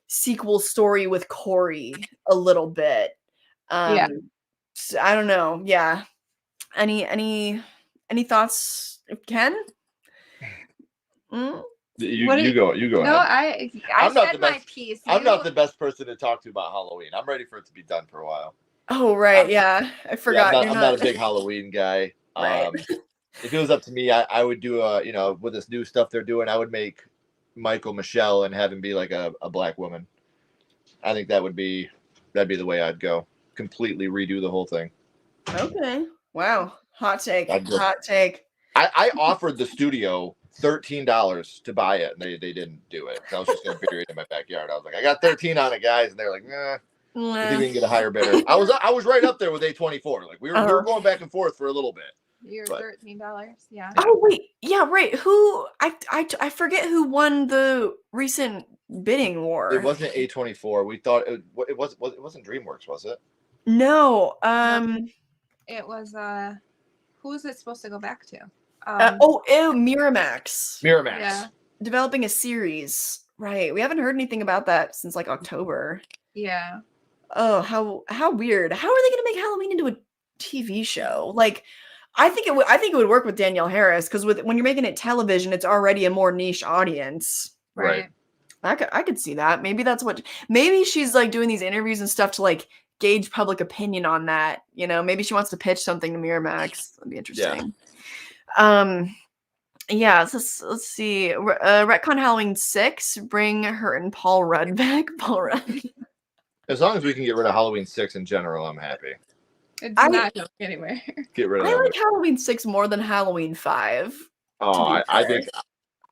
sequel story with Corey a little bit. So I don't know. Yeah. Any thoughts, Ken? You go. No, ahead. I said my piece. I'm not the best person to talk to about Halloween. I'm ready for it to be done for a while. Oh right, yeah. I forgot. I'm not a big Halloween guy. Right. If it was up to me, I would do with this new stuff they're doing, I would make Michael Michelle and have him be like a black woman. I think that'd be the way I'd go. Completely redo the whole thing. Okay. Wow. Hot take. Hot take. I offered the studio $13 to buy it, and they didn't do it. I was just gonna bury it in my backyard. I was like, I got 13 on it, guys, and they're like, nah. I think we can get a higher bidder. I was right up there with A24. Like we were going back and forth for a little bit. You're $13, yeah. Oh wait, yeah, right. Who I forget who won the recent bidding war. It wasn't A24. We thought it wasn't DreamWorks, was it? No. It was who is it supposed to go back to? Miramax. Miramax. Yeah. Developing a series. Right. We haven't heard anything about that since like October. Yeah. Oh, how weird. How are they going to make Halloween into a TV show? Like I think it would work with Danielle Harris because when you're making it television, it's already a more niche audience. Right. I could see that. Maybe she's like doing these interviews and stuff to like gauge public opinion on that. You know, maybe she wants to pitch something to Miramax. That'd be interesting. Yeah. Let's see. Retcon Halloween 6. Bring her and Paul Rudd back. Paul Rudd. As long as we can get rid of Halloween 6 in general, I'm happy. It's not going anywhere. Get rid of I like Halloween 6 more than Halloween 5. Oh, I think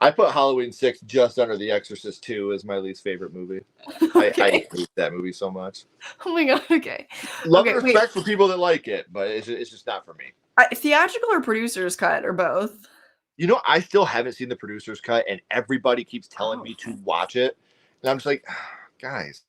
I put Halloween 6 just under The Exorcist 2 as my least favorite movie. Okay. I hate that movie so much. Oh my god, okay. Love and respect for people that like it, but it's just not for me. Theatrical or producer's cut or both? You know, I still haven't seen the producer's cut, and everybody keeps telling me to watch it. And I'm just like, guys,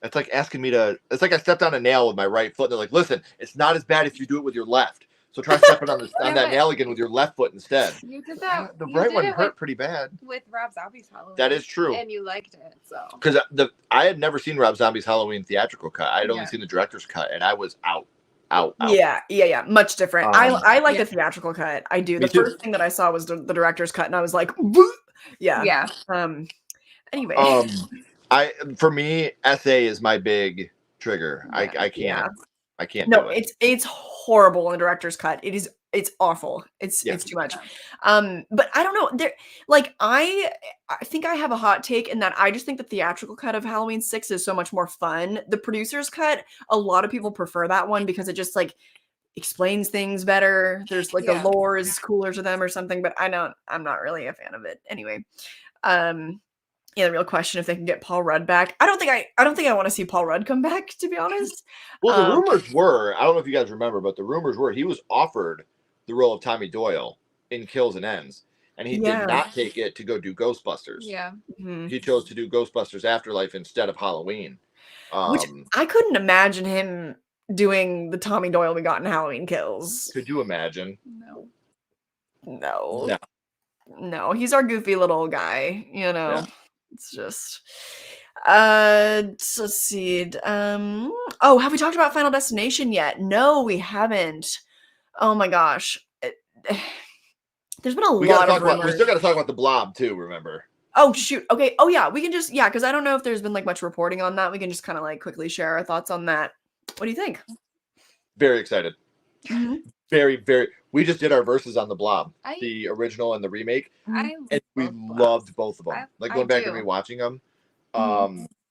it's like asking me to, it's like I stepped on a nail with my right foot. And they're like, listen, it's not as bad if you do it with your left. So try stepping on that nail again with your left foot instead. You did that. The right one hurt pretty bad. With Rob Zombie's Halloween. That is true. And you liked it, so. Because I had never seen Rob Zombie's Halloween theatrical cut. I had only seen the director's cut, and I was out. Yeah. Much different. I like the theatrical cut. I do. The first thing that I saw was the director's cut, and I was like, yeah. Anyway. For me, SA is my big trigger. I can't. I can't. No, it's horrible in the director's cut. It's awful. It's too much. But I don't know. I think I have a hot take in that I just think the theatrical cut of Halloween 6 is so much more fun. The producer's cut, a lot of people prefer that one because it just like explains things better. There's like the lore is cooler to them or something, but I'm not really a fan of it. Anyway, yeah, the real question if they can get Paul Rudd back. I don't think I want to see Paul Rudd come back, to be honest. Well, the rumors were, I don't know if you guys remember, but the rumors were he was offered the role of Tommy Doyle in Kills and Ends, and he did not take it to go do Ghostbusters. Yeah. Mm-hmm. He chose to do Ghostbusters Afterlife instead of Halloween. Which I couldn't imagine him doing the Tommy Doyle we got in Halloween Kills. Could you imagine? No, he's our goofy little guy, you know. Yeah. It's just let's see. Oh, have we talked about Final Destination yet? No, we haven't. Oh my gosh. There's been a lot of rumors. We still got to talk about the Blob too, remember? Oh shoot. Okay. Oh yeah, we can just because I don't know if there's been like much reporting on that. We can just kind of like quickly share our thoughts on that. What do you think? Very excited. Mm-hmm. Very, very. We just did our verses on the Blob, the original and the remake, and we loved both of them. Like going back and rewatching them,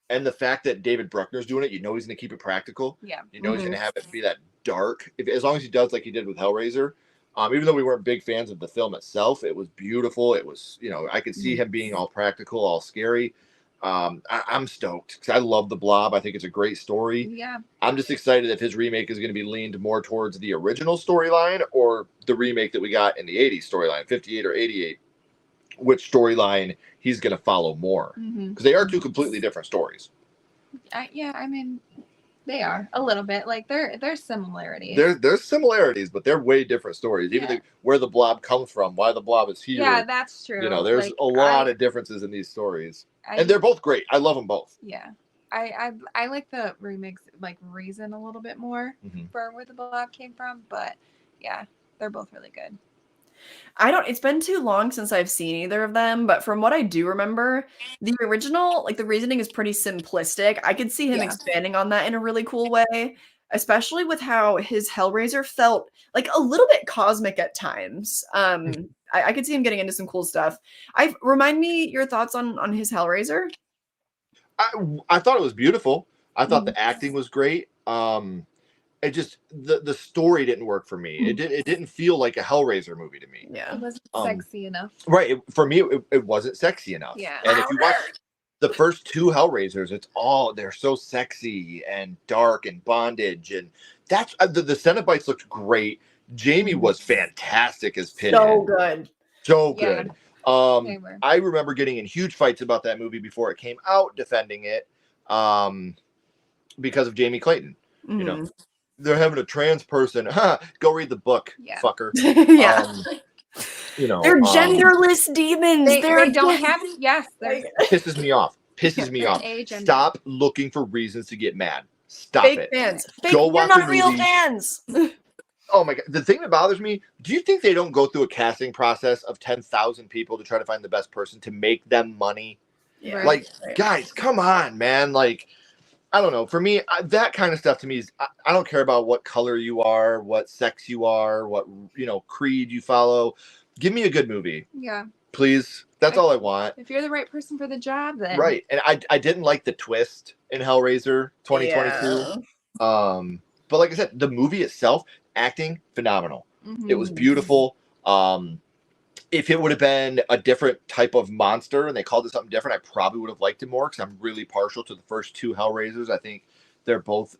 and the fact that David Bruckner's doing it, you know he's going to keep it practical. Yeah, you know he's going to have it be that dark, as long as he does like he did with Hellraiser. Even though we weren't big fans of the film itself, it was beautiful. It was, I could see him being all practical, all scary. I'm stoked because I love the Blob. I think it's a great story. Yeah. I'm just excited if his remake is going to be leaned more towards the original storyline or the remake that we got in the 80s storyline, 58 or 88, which storyline he's going to follow more. Because they are two completely different stories. I mean, they are a little bit like there's similarities. There's similarities, but they're way different stories. Even where the Blob comes from, why the Blob is here. Yeah, that's true. There's like, a lot of differences in these stories. And they're both great. I love them both. Yeah. I like the remakes, like Reason a little bit more for where the Blob came from. But yeah, they're both really good. It's been too long since I've seen either of them, but from what I do remember, the original, like the reasoning is pretty simplistic. I could see him expanding on that in a really cool way, especially with how his Hellraiser felt like a little bit cosmic at times. I could see him getting into some cool stuff. Remind me your thoughts on his Hellraiser. I thought it was beautiful. I thought the acting was great. It just the story didn't work for me. It didn't feel like a Hellraiser movie to me. Yeah, it wasn't sexy enough. Right, for me, it wasn't sexy enough. Yeah, and if you watch the first two Hellraisers, they're so sexy and dark and bondage, and that's the Cenobites looked great. Jamie was fantastic as Pinhead. So good. I remember getting in huge fights about that movie before it came out, defending it, because of Jamie Clayton. They're having a trans person. Go read the book, fucker. They're genderless demons. They don't have. Yes, pisses me off. Stop looking for reasons to get mad. Stop Fake it. Fans. Go watch You're not real fans. Oh my god! The thing that bothers me. Do you think they don't go through a casting process of 10,000 people to try to find the best person to make them money? Yeah. Like, guys, come on, man. Like, I don't know. For me, that kind of stuff to me is I don't care about what color you are, what sex you are, what creed you follow. Give me a good movie. Yeah. Please. That's all I want. If you're the right person for the job, then right. And I didn't like the twist in Hellraiser 2022. Yeah. But like I said, the movie itself, acting phenomenal. It was beautiful. If it would have been a different type of monster and they called it something different, I probably would have liked it more because I'm really partial to the first two Hellraisers. I think they're both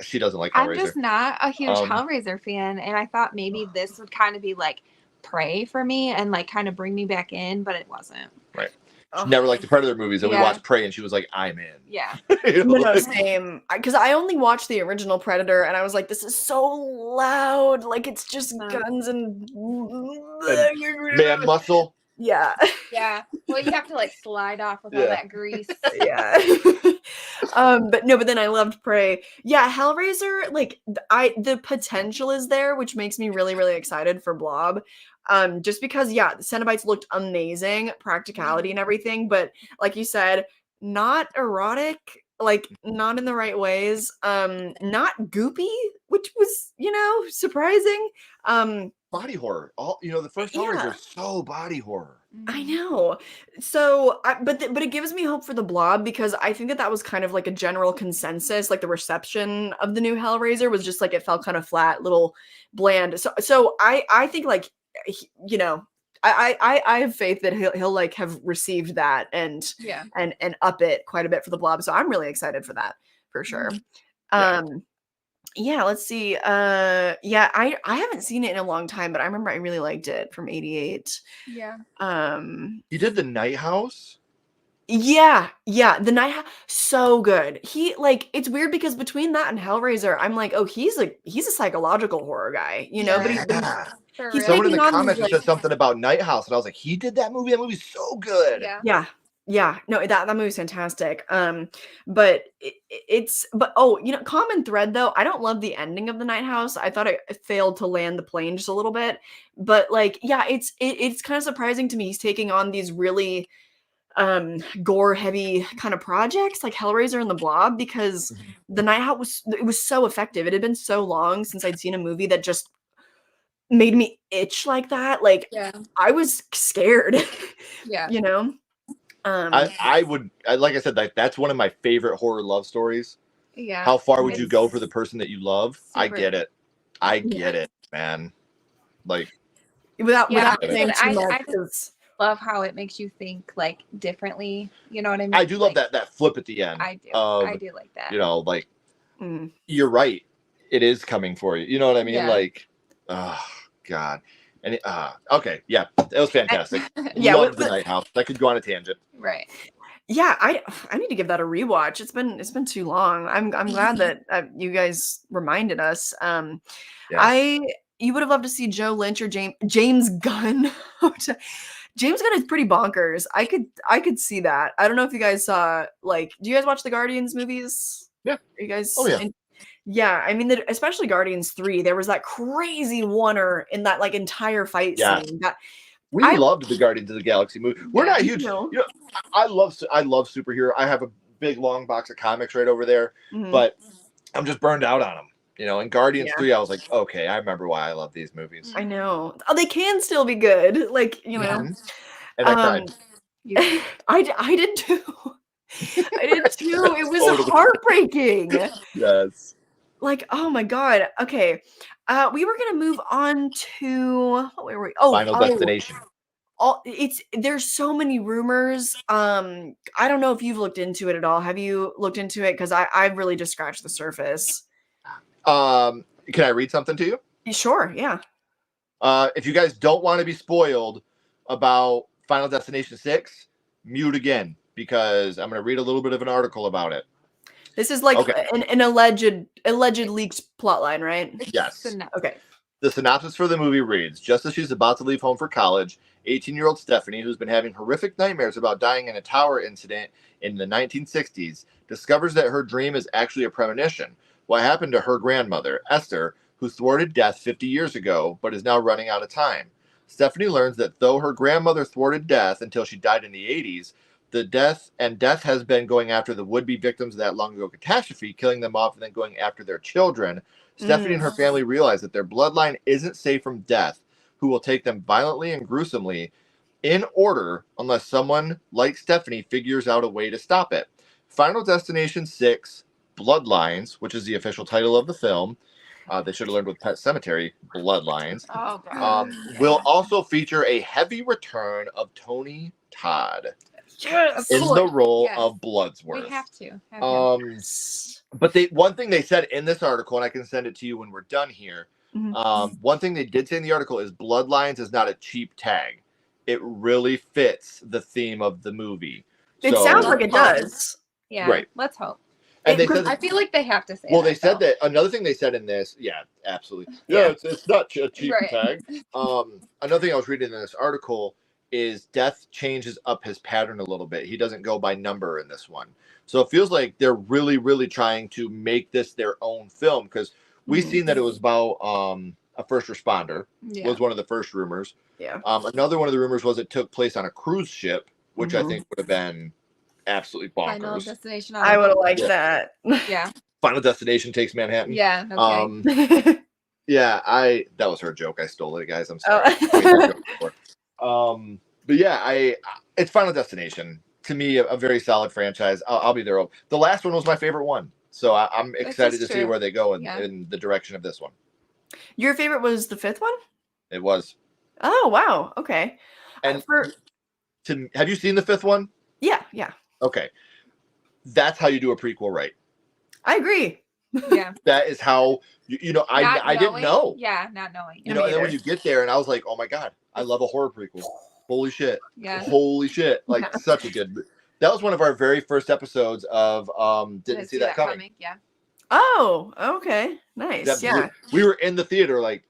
she doesn't like Hellraiser. I'm just not a huge Hellraiser fan, and I thought maybe this would kind of be like Prey for me and like kind of bring me back in, but it wasn't. Right. She never liked the Predator movies, and we watched Prey, and she was like, "I'm in." Yeah. No, same. Because I only watched the original Predator, and I was like, "This is so loud. Like it's just guns and man muscle." Yeah. Yeah. Well, you have to like slide off with all that grease. Yeah. But then I loved Prey. Yeah, Hellraiser. Like the potential is there, which makes me really, really excited for Blob. Just because, the Cenobites looked amazing, practicality and everything, but like you said, not erotic like not in the right ways. Not goopy, which was, surprising. Body horror. All the first Hellraiser is so body horror. I know. So, but it gives me hope for the Blob, because I think that was kind of like a general consensus. Like the reception of the new Hellraiser was just like it felt kind of flat, little bland. So I think like I have faith that he'll like have received that and up it quite a bit for the Blob. So I'm really excited for that for sure. Yeah, let's see. Yeah, I haven't seen it in a long time, but I remember I really liked it from '88. Yeah. He did The Night House. Yeah, the Night House, so good. He like it's weird because between that and Hellraiser, I'm like, oh, he's a psychological horror guy, but he's someone in the taking on comments these, said something about Night House, and I was like, he did that movie. That movie's so good. Yeah. No, that movie's fantastic. But common thread though, I don't love the ending of The Night House. I thought it failed to land the plane just a little bit. But like, yeah, it's kind of surprising to me he's taking on these really gore heavy kind of projects like Hellraiser and the Blob, because The Night House was so effective. It had been so long since I'd seen a movie that just made me itch like that. Like I was scared. I would like I said, that's one of my favorite horror love stories. Yeah. How far would you go for the person that you love? I get it, man. Like without saying too much. I just love how it makes you think like differently. You know what I mean? I do love that flip at the end. I do. I do like that. Like you're right. It is coming for you. You know what I mean? Yeah. Like, oh God. And okay, yeah, it was fantastic. Love The Night House. That could go on a tangent. Right. Yeah, I need to give that a rewatch. It's been too long. I'm glad that you guys reminded us. You would have loved to see Joe Lynch or James Gunn. James Gunn is pretty bonkers. I could see that. I don't know if you guys saw, like, do you guys watch the Guardians movies? Yeah. Are you guys? Oh yeah. Yeah, I mean, especially Guardians 3, there was that crazy oneer in that like entire fight scene. We loved the Guardians of the Galaxy movie. We're not huge. I love superhero. I have a big long box of comics right over there, but I'm just burned out on them. In Guardians 3, I was like, okay, I remember why I love these movies. I know. Oh, they can still be good. Like, And I cried. I did too. I did too. It was heartbreaking. Yes. Like, oh my God. Okay. We were gonna move on to where were we? Final Destination. There's so many rumors. I don't know if you've looked into it at all. Have you looked into it? Because I've really just scratched the surface. Can I read something to you? Sure, yeah. If you guys don't want to be spoiled about Final Destination 6, mute again, because I'm going to read a little bit of an article about it. This is like an alleged leaked plotline, right? Yes. Okay. The synopsis for the movie reads, just as she's about to leave home for college, 18-year-old Stephanie, who's been having horrific nightmares about dying in a tower incident in the 1960s, discovers that her dream is actually a premonition. What happened to her grandmother, Esther, who thwarted death 50 years ago, but is now running out of time. Stephanie learns that though her grandmother thwarted death until she died in the 80s, death has been going after the would-be victims of that long-ago catastrophe, killing them off and then going after their children. Stephanie and her family realize that their bloodline isn't safe from death, who will take them violently and gruesomely in order unless someone like Stephanie figures out a way to stop it. Final Destination 6, Bloodlines, which is the official title of the film, they should have learned with Pet Sematary, Bloodlines, will also feature a heavy return of Tony Todd. Yes, in the role of Bloodsworth. We have to. But one thing they said in this article, and I can send it to you when we're done here. One thing they did say in the article is Bloodlines is not a cheap tag. It really fits the theme of the movie. It sounds like it does. Yeah. Right. Let's hope. And they said, I feel like they have to say. Well, they said that another thing they said in this. Yeah, absolutely. Yeah, it's not a cheap tag. Another thing I was reading in this article is Death changes up his pattern a little bit. He doesn't go by number in this one. So it feels like they're really, really trying to make this their own film, because we've seen that it was about a first responder was one of the first rumors. Yeah. Another one of the rumors was it took place on a cruise ship, which I think would have been absolutely Final bonkers. Destination. I would have liked that. Yeah. Final Destination takes Manhattan. Yeah. Okay. Yeah, that was her joke. I stole it, guys. I'm sorry. But yeah, it's Final Destination. To me, a very solid franchise. I'll be there. The last one was my favorite one, so I'm excited to see where they go in the direction of this one. Your favorite was the 5th one? It was. Oh wow. Okay. And have you seen the 5th one? Yeah. Okay, that's how you do a prequel, right? I agree. Yeah. That is how I didn't know. Yeah, not knowing. And then when you get there, and I was like, oh my god, I love a horror prequel. Holy shit. Yeah. Holy shit. Like such a good. That was one of our very first episodes of Didn't See That Coming. Yeah. Oh, okay. Nice. We were in the theater like.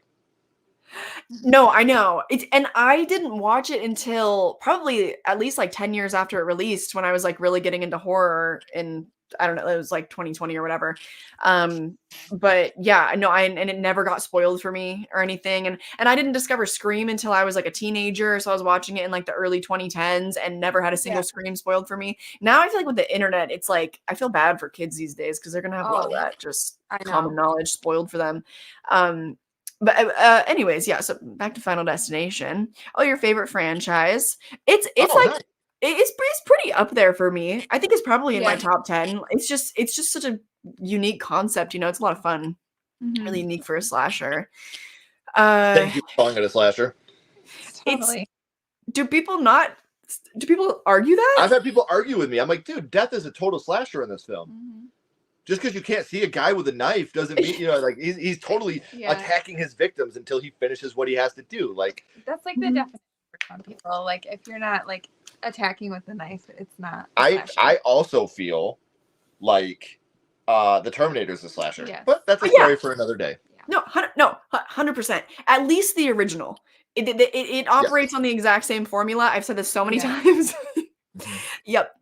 No, I know. And I didn't watch it until probably at least like 10 years after it released, when I was like really getting into horror in, I don't know, it was like 2020 or whatever. But yeah, no, and it never got spoiled for me or anything. And I didn't discover Scream until I was like a teenager. So I was watching it in like the early 2010s and never had a single Scream spoiled for me. Now I feel like with the internet, it's like, I feel bad for kids these days because they're going to have all that just common knowledge spoiled for them. But anyways, yeah, so back to Final Destination. Oh, your favorite franchise. It's pretty up there for me. I think it's probably in my top 10. It's just such a unique concept, it's a lot of fun. Mm-hmm. Really unique for a slasher. Thank you for calling it a slasher. Totally. Do people argue that? I've had people argue with me. I'm like, dude, death is a total slasher in this film. Mm-hmm. Just because you can't see a guy with a knife doesn't mean, like he's totally attacking his victims until he finishes what he has to do. Like that's like the definition for some people. Like if you're not like attacking with the knife, it's not. I also feel like the Terminator is a slasher, but that's a story for another day. No, 100%. At least the original. It operates on the exact same formula. I've said this so many times. Yep.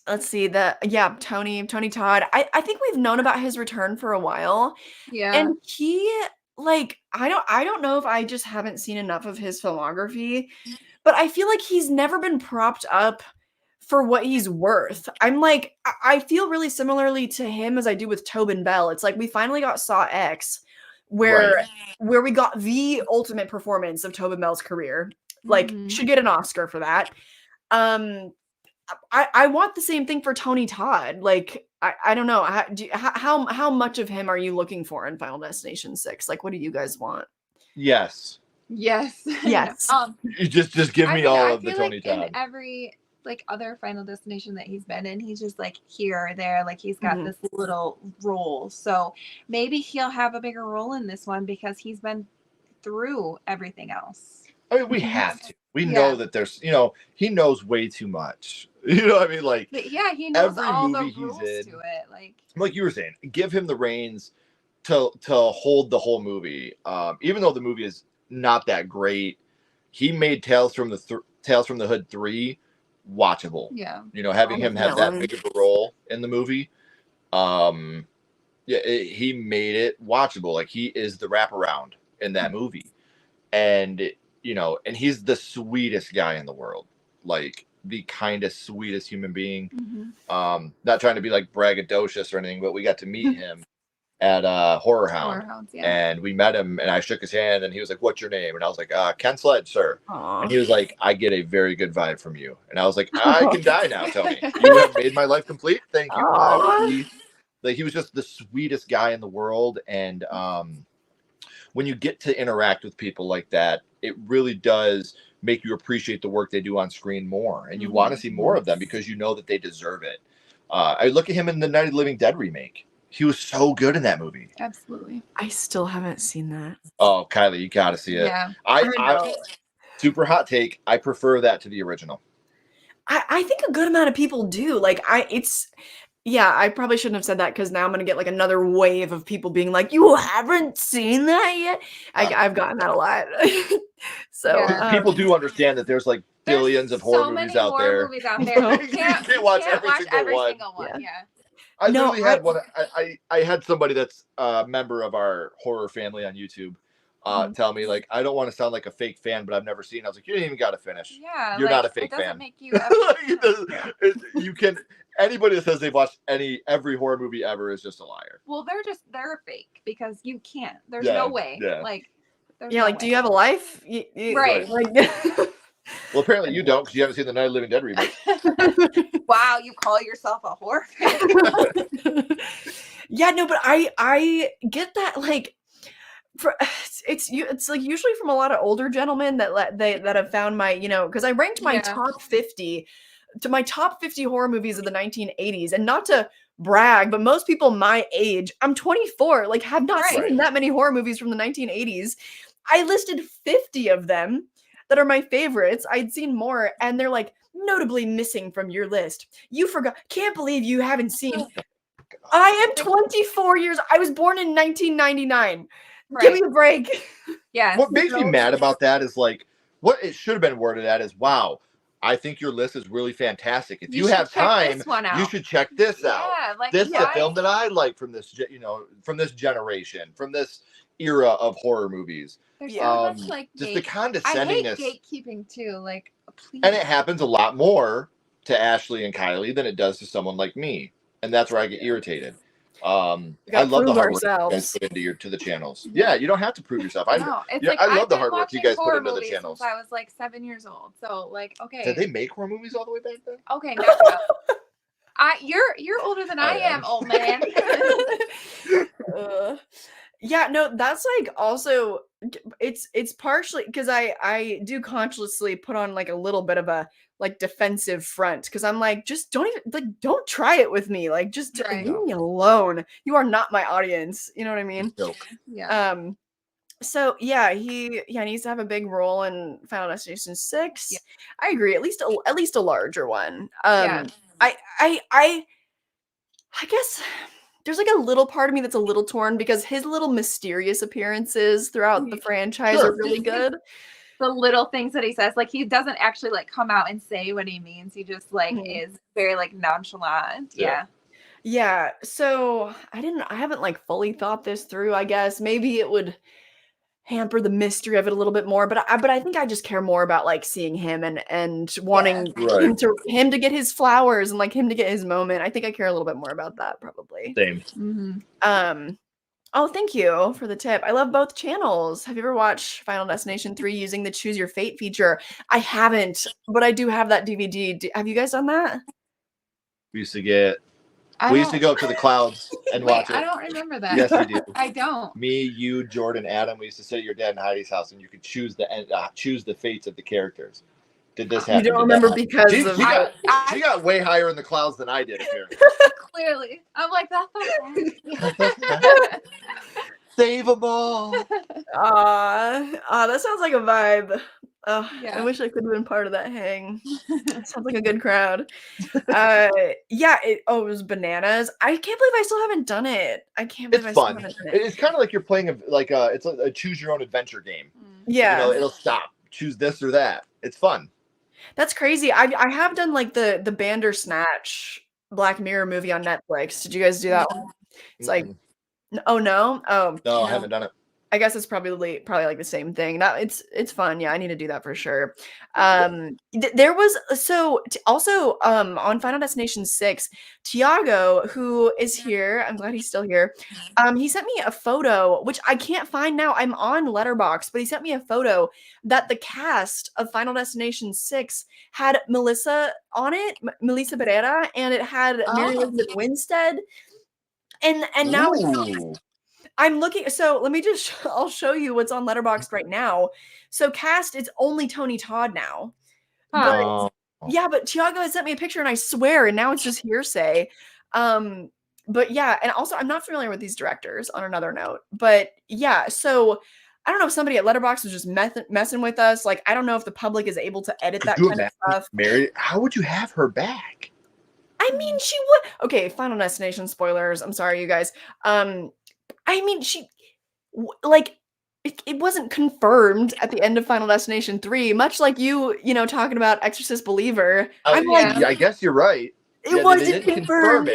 Let's see Tony Todd. I think we've known about his return for a while. Yeah. And he I don't know if I just haven't seen enough of his filmography, but I feel like he's never been propped up for what he's worth. I'm like, I feel really similarly to him as I do with Tobin Bell. It's like we finally got Saw X where we got the ultimate performance of Tobin Bell's career. Like should get an Oscar for that. I want the same thing for Tony Todd. Like, I don't know. How much of him are you looking for in Final Destination 6? Like, what do you guys want? Yes. You just give me all of the Tony Todd. In every other Final Destination that he's been in, he's just like here or there. Like he's got this little role. So maybe he'll have a bigger role in this one because he's been through everything else. I mean, we have to. We know that there's, he knows way too much. You know what I mean? Like, but he knows all the rules to it. Like you were saying, give him the reins to hold the whole movie. Even though the movie is not that great, he made Tales from the Hood 3 watchable. Yeah. Having him have that big of a role in the movie. He made it watchable. Like he is the wraparound in that movie. And and he's the sweetest guy in the world, like the kindest, sweetest human being. Not trying to be like braggadocious or anything, but we got to meet him at Horror Hound, and we met him, and I shook his hand, and he was like, "What's your name?" And I was like, "Ken Sledge, sir." Aww. And he was like, "I get a very good vibe from you." And I was like, "I can die now, Tony. You have made my life complete. Thank you." Like he was just the sweetest guy in the world, and when you get to interact with people like that, it really does make you appreciate the work they do on screen more. And you want to see more of them because you know that they deserve it. I look at him in the Night of the Living Dead remake. He was so good in that movie. Absolutely. I still haven't seen that. Oh, Kylie, you got to see it. Yeah. I super hot take. I prefer that to the original. I think a good amount of people do. I probably shouldn't have said that because now I'm going to get like another wave of people being like, you haven't seen that yet? I've gotten that a lot. So people do understand that there's like billions of horror movies out there. You can't watch every single one. Yeah. I literally had one. I had somebody that's a member of our horror family on YouTube tell me, like, I don't want to sound like a fake fan, but I've never seen it. I was like, you didn't even got to finish. Yeah, You're like, not a fake it doesn't fan. make you a You can, anybody that says they've watched every horror movie ever is just a liar. Well, they're fake because you can't. There's no way. Yeah. Like, there's Yeah, no like, way. do you have a life? Right. Like, Well, apparently you don't, because you haven't seen the Night of the Living Dead remake. Wow, you call yourself a horror fan? Yeah, no, but I get that, like, it's like usually from a lot of older gentlemen that have found my, because I ranked my top 50 to my top 50 horror movies of the 1980s, and not to brag, but most people my age, I'm 24, like, have not seen that many horror movies from the 1980s. I listed 50 of them that are my favorites. I'd seen more, and they're like, notably missing from your list. You forgot. Can't believe you haven't seen. I am 24 years. I was born in 1999. Give me a break. Yeah. What makes me mad about that is, like, what it should have been worded at is, wow, I think your list is really fantastic. If you have time, you should check this out. Like, this is a film that I like from this, from this generation, from this era of horror movies. There's so much, like, just the condescendingness. I hate gatekeeping too. Like, please. And it happens a lot more to Ashley and Kylie than it does to someone like me, and that's where I get irritated. I love the hard work you guys put into the channels. Yeah, you don't have to prove yourself. I love the hard work you guys put into the channels. Since I was like 7 years old. So, like, okay. Did they make horror movies all the way back then? Okay, knock it up. You're older than I am, old man. Yeah, no, that's like also it's partially because I do consciously put on like a little bit of a like defensive front, because I'm like, just don't try it with me, like, just leave me alone. You are not my audience, you know what I mean? Yeah. So yeah, he needs to have a big role in Final Destination 6. Yeah. I agree, at least a larger one. I guess there's like a little part of me that's a little torn, because his little mysterious appearances throughout the franchise are really good. The little things that he says, like, he doesn't actually like come out and say what he means. He just like is very like nonchalant. Yeah. So I haven't like fully thought this through. I guess maybe it would hamper the mystery of it a little bit more, but I think I just care more about like seeing him and wanting him to get his flowers and like him to get his moment. I think I care a little bit more about that, probably. Same. Oh, thank you for the tip. I love both channels. Have you ever watched Final Destination 3 using the Choose Your Fate feature? I haven't, but I do have that DVD. Have you guys done that? We used to go up to the clouds and watch it. I don't remember that. Yes, we do. I don't. Me, you, Jordan, Adam. We used to sit at your dad and Heidi's house, and you could choose the fates of the characters. Did this happen? You don't remember because she got way higher in the clouds than I did. Apparently. Clearly, I'm like, Save them all. That sounds like a vibe. I wish I could have been part of that hang. Sounds like a good crowd. It was bananas. I can't believe I still haven't done it. I can't believe it's fun. It's kind of like you're playing it's a choose your own adventure game. Yeah, it'll stop. Choose this or that. It's fun. That's crazy. I have done like the Bandersnatch Black Mirror movie on Netflix. Did you guys do that one? It's like, oh no, no, I haven't done it. I guess it's probably like the same thing. It's fun. Yeah, I need to do that for sure. There was also on Final Destination 6, Tiago, who is here, I'm glad he's still here. He sent me a photo, which I can't find now. I'm on Letterboxd, but he sent me a photo that the cast of Final Destination 6 had Melissa on it, Melissa Barrera, and it had Mary Elizabeth Winstead. And now I'm looking, so let me I'll show you what's on Letterboxd right now. So cast, it's only Tony Todd now. But Tiago has sent me a picture, and I swear, and now it's just hearsay. But yeah, and also I'm not familiar with these directors on another note. But yeah, so I don't know if somebody at Letterboxd was just messing with us. Like, I don't know if the public is able to edit that kind of stuff. Mary, how would you have her back? I mean, she would. Okay, Final Destination spoilers. I'm sorry, you guys. I mean, she, like, it wasn't confirmed at the end of Final Destination 3, much like you talking about Exorcist Believer. I guess you're right. It wasn't confirmed.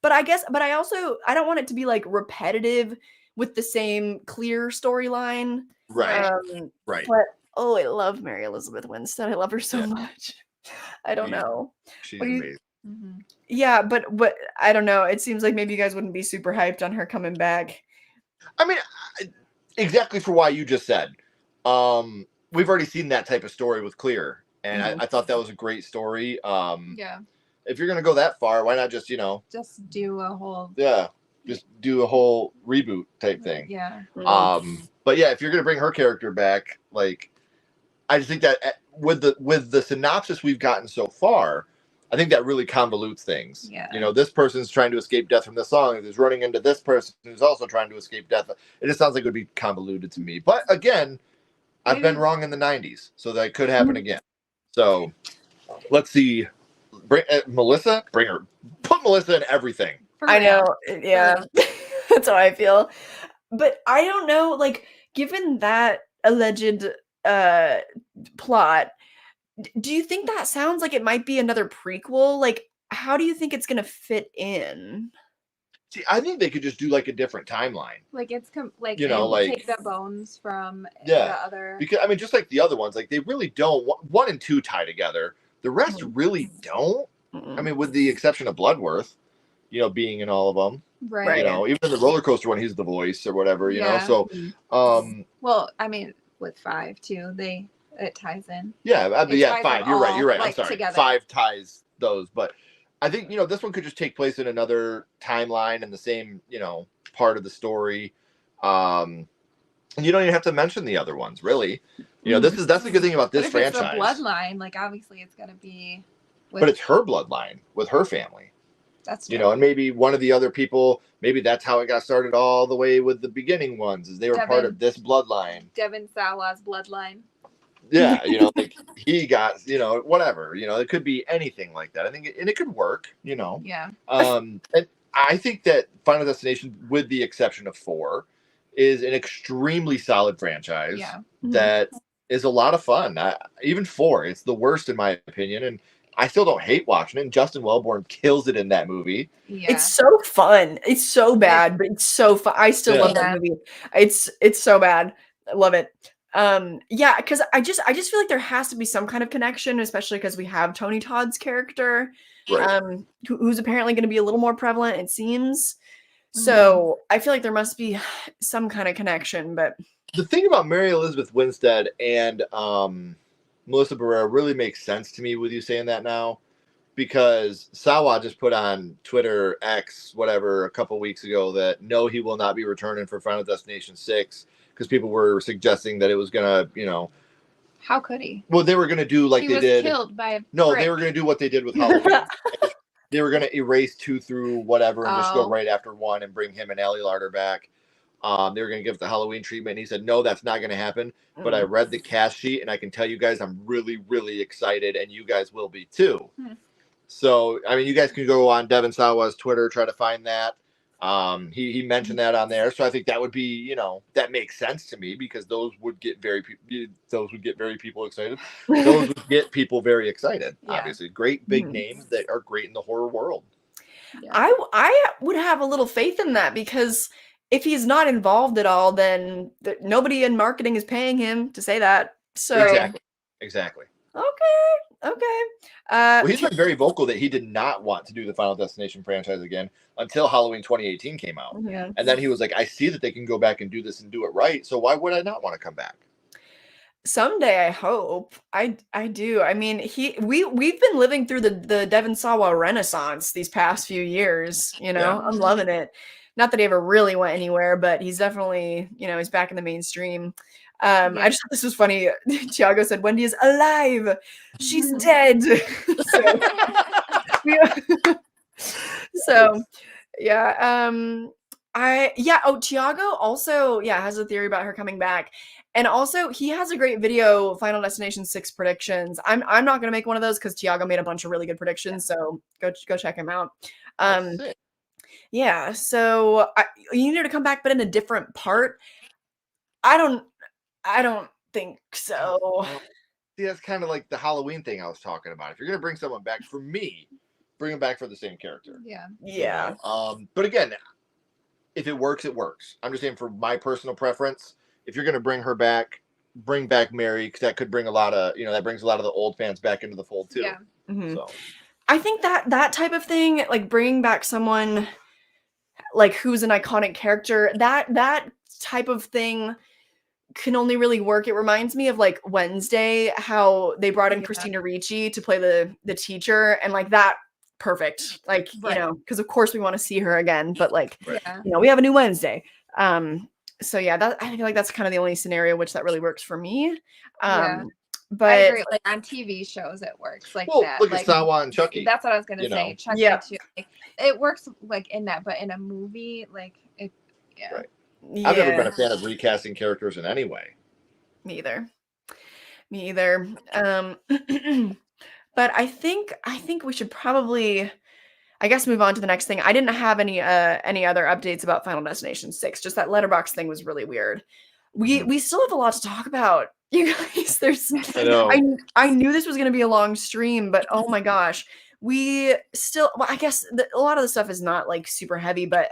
But I don't want it to be, like, repetitive with the same clear storyline. Right. But I love Mary Elizabeth Winstead. I love her so much. I don't know. She's amazing. Yeah, but I don't know. It seems like maybe you guys wouldn't be super hyped on her coming back. I mean, exactly for why you just said. We've already seen that type of story with Clear, and I thought that was a great story. If you're gonna go that far, why not just just do a whole just do a whole reboot type thing. But yeah, if you're gonna bring her character back, like, I just think that with the synopsis we've gotten so far, I think that really convolutes things. This person's trying to escape death from this song, and is running into this person who's also trying to escape death. It just sounds like it would be convoluted to me. But again, I've been wrong in the 90s, so that could happen again. So let's see. Bring Melissa. Bring her. Put Melissa in everything. I know. Yeah, that's how I feel. But I don't know. Like, given that alleged plot, do you think that sounds like it might be another prequel? Like, how do you think it's gonna fit in? See, I think they could just do like a different timeline. Like it's like take the bones from the other. Because I mean, just like the other ones, like they really don't. 1 and 2 tie together. The rest really don't. I mean, with the exception of Bloodworth, being in all of them. Right. Even in the roller coaster one, he's the voice or whatever. So. Well, I mean, with 5 too, it ties in. Yeah, 5. You're right. Like, I'm sorry. Together. 5 ties those, but I think this one could just take place in another timeline in the same part of the story. And you don't even have to mention the other ones, really. That's the good thing about this franchise. It's the bloodline, like obviously it's gonna be. But it's her bloodline with her family. That's true. And maybe one of the other people, maybe that's how it got started all the way with the beginning ones, is they were part of this bloodline. Devin Sawa's bloodline. Yeah, like he got, whatever, it could be anything like that. I think, and it could work, Yeah. And I think that Final Destination, with the exception of 4, is an extremely solid franchise that is a lot of fun. Even 4, it's the worst in my opinion, and I still don't hate watching it. And Justin Wellborn kills it in that movie. Yeah. It's so fun. It's so bad, but it's so fun. I still love that movie. It's so bad. I love it. Because I just feel like there has to be some kind of connection, especially because we have Tony Todd's character, who's apparently going to be a little more prevalent, it seems. So I feel like there must be some kind of connection. But the thing about Mary Elizabeth Winstead and Melissa Barrera really makes sense to me with you saying that now, because Sawa just put on Twitter, X, whatever, a couple weeks ago that no, he will not be returning for Final Destination 6, because people were suggesting that it was gonna, How could he? Well, they were gonna do like they did. Killed by a no, they were gonna do what they did with Halloween. They were gonna erase 2 through whatever and just go right after 1 and bring him and Allie Larder back. They were going to give it the Halloween treatment. And he said, no, that's not going to happen. But I read the cast sheet, and I can tell you guys I'm really, really excited, and you guys will be too. So, I mean, you guys can go on Devin Sawa's Twitter, try to find that. He mentioned that on there. So I think that would be, that makes sense to me, because those would get very people excited. Those would get people very excited, obviously. Great big names that are great in the horror world. Yeah. I would have a little faith in that, because if he's not involved at all, then nobody in marketing is paying him to say that. So exactly. Okay. Well, he's been very vocal that he did not want to do the Final Destination franchise again until Halloween 2018 came out. Yeah. And then he was like, I see that they can go back and do this and do it right. So why would I not want to come back? Someday, I hope. I do. I mean, we've been living through the Devin Sawa renaissance these past few years. I'm loving it. Not that he ever really went anywhere, but he's definitely, he's back in the mainstream. I just thought this was funny. Tiago said, Wendy is alive. She's dead. Tiago also, has a theory about her coming back. And also, he has a great video, Final Destination 6 predictions. I'm not going to make one of those because Tiago made a bunch of really good predictions, so go check him out. Yeah, so you need her to come back, but in a different part. I don't think so. See, that's kind of like the Halloween thing I was talking about. If you're gonna bring someone back, for me, bring them back for the same character. Yeah. Yeah. But again, if it works, it works. I'm just saying for my personal preference, if you're going to bring her back, bring back Mary, because that could bring a lot of, that brings a lot of the old fans back into the fold too. Yeah. Mm-hmm. So I think that type of thing, like bringing back someone like who's an iconic character, that type of thing can only really work. It reminds me of like Wednesday, how they brought in Christina Ricci to play the teacher, and like that perfect. Like, because of course we want to see her again, but like, we have a new Wednesday. So yeah, that I feel like that's kind of the only scenario which that really works for me. But I agree. Like on TV shows, it works like that. Look like, at Sawa and Chucky. That's what I was gonna say. Chucky too. Like, it works like in that, but in a movie, like it. Yeah. Right. Yeah. I've never been a fan of recasting characters in any way. Me either. But I think we should probably, I guess, move on to the next thing. I didn't have any other updates about Final Destination 6. Just that letterbox thing was really weird. We still have a lot to talk about. You guys, I know. I knew this was going to be a long stream, but oh my gosh, we still. Well, I guess a lot of the stuff is not like super heavy, but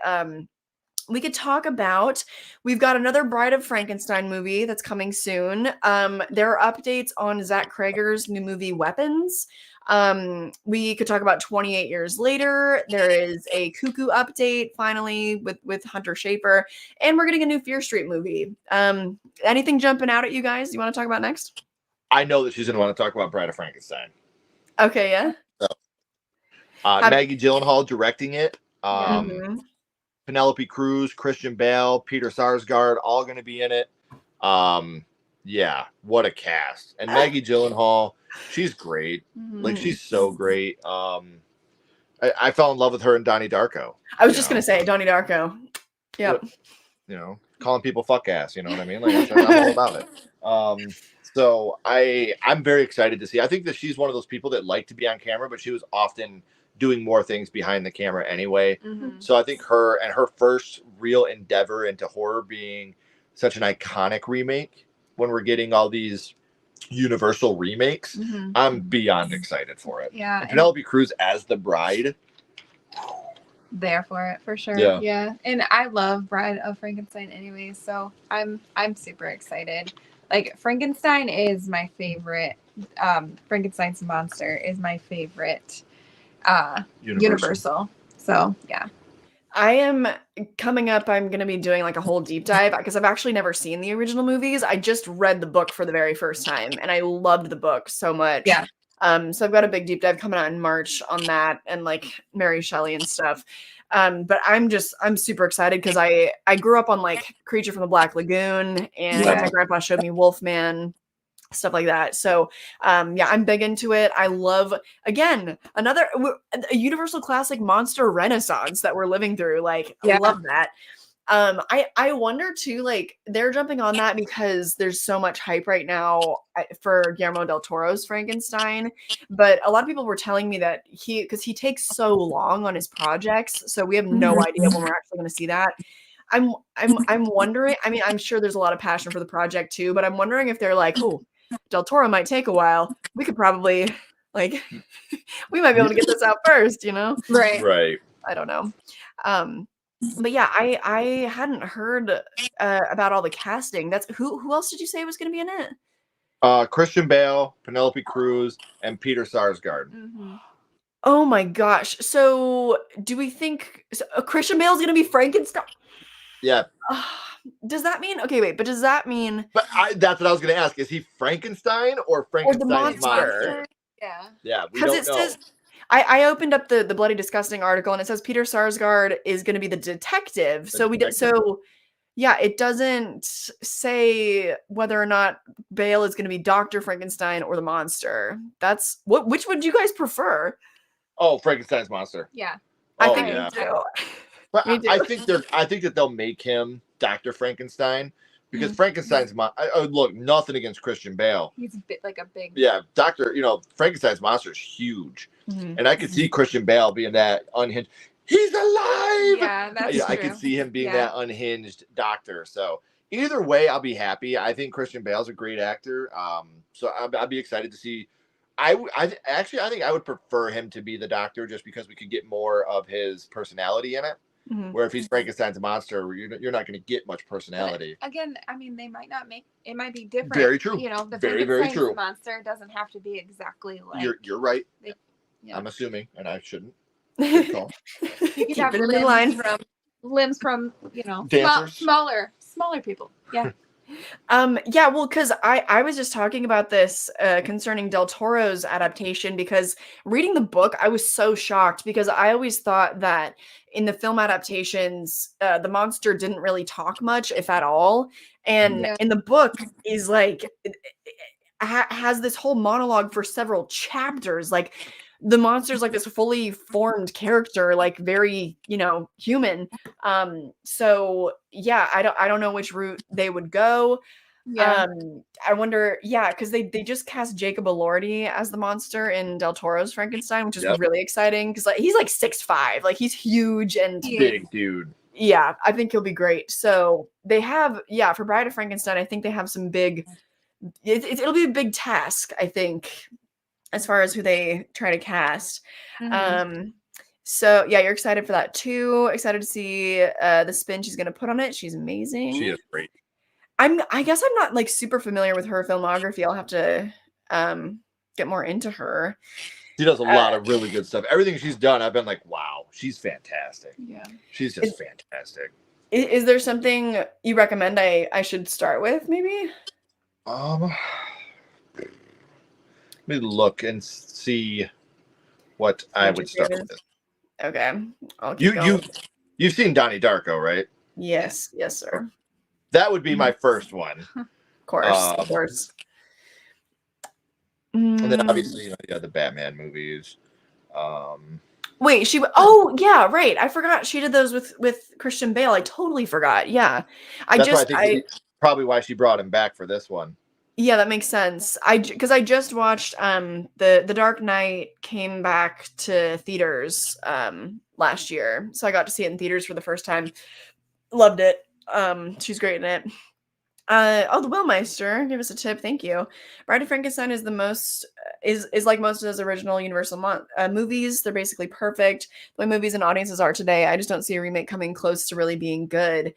we could talk about. We've got another Bride of Frankenstein movie that's coming soon. There are updates on Zach Krager's new movie Weapons. We could talk about 28 Years Later. There is a Cuckoo update finally with Hunter Schafer, and we're getting a new Fear Street movie. Anything jumping out at you guys you want to talk about next? I know that she's going to want to talk about Bride of Frankenstein. Okay, yeah. So, Maggie Gyllenhaal directing it. Penelope Cruz, Christian Bale, Peter Sarsgaard, all going to be in it. Yeah, what a cast. And Maggie Gyllenhaal, she's great. Like, she's so great. I fell in love with her and Donnie Darko. I was just going to say, Donnie Darko. Yep. Calling people fuck ass, you know what I mean? Like, I'm all about it. So I'm very excited to see. I think that she's one of those people that like to be on camera, but she was often doing more things behind the camera anyway. So I think her first real endeavor into horror being such an iconic remake, when we're getting all these Universal remakes, I'm beyond excited for it. Yeah. And Penelope Cruz as the bride. There for it for sure. Yeah. And I love Bride of Frankenstein anyway, so I'm super excited. Like, Frankenstein is my favorite. Frankenstein's monster is my favorite Universal. So yeah. I am coming up. I'm going to be doing like a whole deep dive because I've actually never seen the original movies. I just read the book for the very first time and I loved the book so much. Yeah. So I've got a big deep dive coming out in March on that and like Mary Shelley and stuff. But I'm super excited because I grew up on like Creature from the Black Lagoon, and my grandpa showed me Wolfman, stuff like that. So I'm big into it. I love, again, a Universal classic monster renaissance that we're living through. Like, I love that. I wonder too, like, they're jumping on that because there's so much hype right now for Guillermo del Toro's Frankenstein, but a lot of people were telling me that because he takes so long on his projects, so we have no idea when we're actually going to see that. I'm wondering, I mean, I'm sure there's a lot of passion for the project too, but I'm wondering if they're like, oh, Del Toro might take a while. We could probably, like, we might be able to get this out first, you know? Right. I don't know. But yeah, I hadn't heard about all the casting. That's who else did you say was going to be in it? Christian Bale, Penelope Cruz, and Peter Sarsgaard. Oh my gosh! So do we think Christian Bale's going to be Frankenstein? Yeah. Does that mean But does that mean? But that's what I was going to ask. Is he Frankenstein or Frankenstein's monster? Yeah. We don't know. Says, I opened up the Bloody Disgusting article and it says Peter Sarsgaard is going to be the detective. It doesn't say whether or not Bale is going to be Dr. Frankenstein or the monster. That's which would you guys prefer? Oh, Frankenstein's monster. Yeah. I think me too. But I think that they'll make him Dr. Frankenstein because Frankenstein's look, nothing against Christian Bale. He's a big Frankenstein's monster is huge. And I could see Christian Bale being that unhinged. He's alive. Yeah, that's true. I could see him being that unhinged doctor. So either way, I'll be happy. I think Christian Bale's a great actor. So I'll be excited to see. I think I would prefer him to be the doctor just because we could get more of his personality in it. Where if he's Frankenstein's monster, you're not going to get much personality. But again, I mean, they might not make it. Might be different. Very true. You know, the very Frankenstein's monster doesn't have to be exactly like. You're right. Yeah. I'm assuming, and I shouldn't. You could have limbs from you know smaller people. Yeah. Yeah, well, because I was just talking about this concerning Del Toro's adaptation, because reading the book, I was so shocked, because I always thought that in the film adaptations, the monster didn't really talk much, if at all. And in the book is like, has this whole monologue for several chapters. Like, the monster's like this fully formed character, like very, you know, human. So yeah, I don't know which route they would go. I wonder, because they just cast Jacob Elordi as the monster in Del Toro's Frankenstein, which is really exciting, because like he's like 6'5", like he's huge and big dude. Yeah, I think he'll be great. So they have, for Bride of Frankenstein, I think they have some big. It'll be a big task, I think, as far as who they try to cast. So yeah, you're excited for that too. Excited to see the spin she's gonna put on it. She's amazing. She is great. I guess I'm not like super familiar with her filmography. I'll have to get more into her. She does a lot of really good stuff. Everything she's done, I've been like, wow, she's fantastic. Yeah. She's just fantastic. Is there something you recommend I should start with, maybe? Let me look and see what I would start with. Okay. You've seen Donnie Darko, right? Yes, sir. That would be my first one. Of course. And then obviously, you know, the Batman movies. Wait, yeah, right. I forgot she did those with Christian Bale. I totally forgot. Yeah. Probably why she brought him back for this one. Yeah, that makes sense. Because I just watched the Dark Knight came back to theaters last year. So I got to see it in theaters for the first time. Loved it. She's great in it. The Willmeister gave us a tip. Thank you. Bride of Frankenstein is the most is like most of those original Universal movies. They're basically perfect. The way movies and audiences are today, I just don't see a remake coming close to really being good.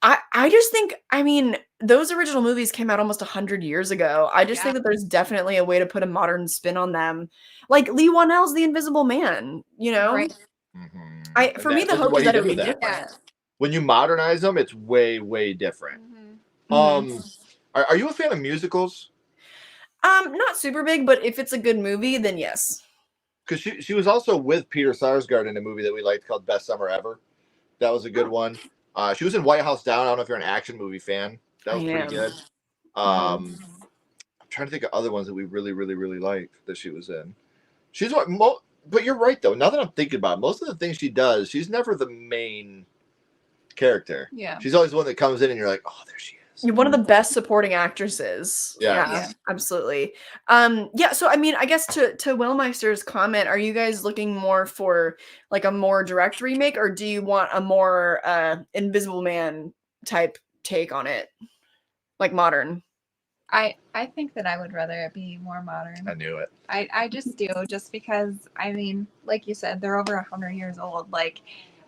I just think, I mean, those original movies came out almost 100 years ago. I just think that there's definitely a way to put a modern spin on them. Like Lee Whannell's The Invisible Man, you know? Right. For me, the hope is that it would be different. Yeah. When you modernize them, it's way, way different. Are you a fan of musicals? Not super big, but if it's a good movie, then yes. Because she was also with Peter Sarsgaard in a movie that we liked called Best Summer Ever. That was a good one. She was in White House Down. I don't know if you're an action movie fan. That was pretty good. I'm trying to think of other ones that we really, really, really liked that she was in. She's what, but you're right though. Now that I'm thinking about it, most of the things she does, she's never the main character. Yeah. She's always the one that comes in and you're like, oh, there she is. You're one of the best supporting actresses. Yeah, absolutely. So I mean, I guess to Willmeister's comment, are you guys looking more for like a more direct remake, or do you want a more Invisible Man type take on it, like modern? I think that I would rather it be more modern. I knew it. I just do, just because, I mean, like you said, they're over 100 years old. Like,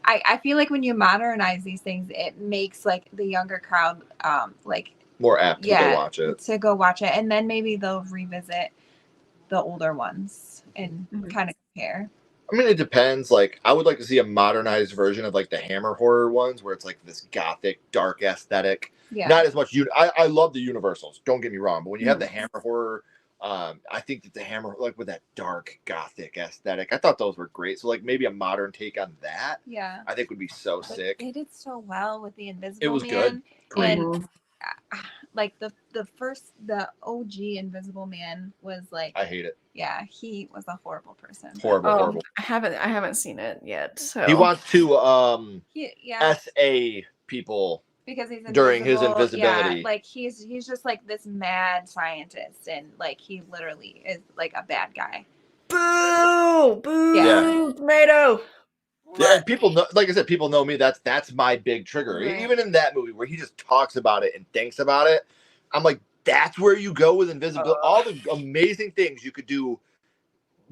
I feel like when you modernize these things, it makes like the younger crowd like more apt to go watch it. To go watch it, and then maybe they'll revisit the older ones and kind of compare. I mean, it depends. Like, I would like to see a modernized version of like the Hammer horror ones, where it's like this gothic, dark aesthetic. Yeah. Not as much. I love the Universals. Don't get me wrong, but when you have the Hammer horror. I think that the Hammer, like with that dark gothic aesthetic, I thought those were great. So like maybe a modern take on that, I think would be so sick. They did so well with the Invisible Man. It was good, great. And like the OG Invisible Man was like, I hate it. Yeah, he was a horrible person. Horrible. I haven't seen it yet. So he wants to SA people. Because he's during his invisibility. Like he's just like this mad scientist, and like he literally is like a bad guy. Boo! Tomato. Yeah, and people know, like I said, people know me. That's my big trigger. Right. Even in that movie where he just talks about it and thinks about it, I'm like, that's where you go with invisibility. All the amazing things you could do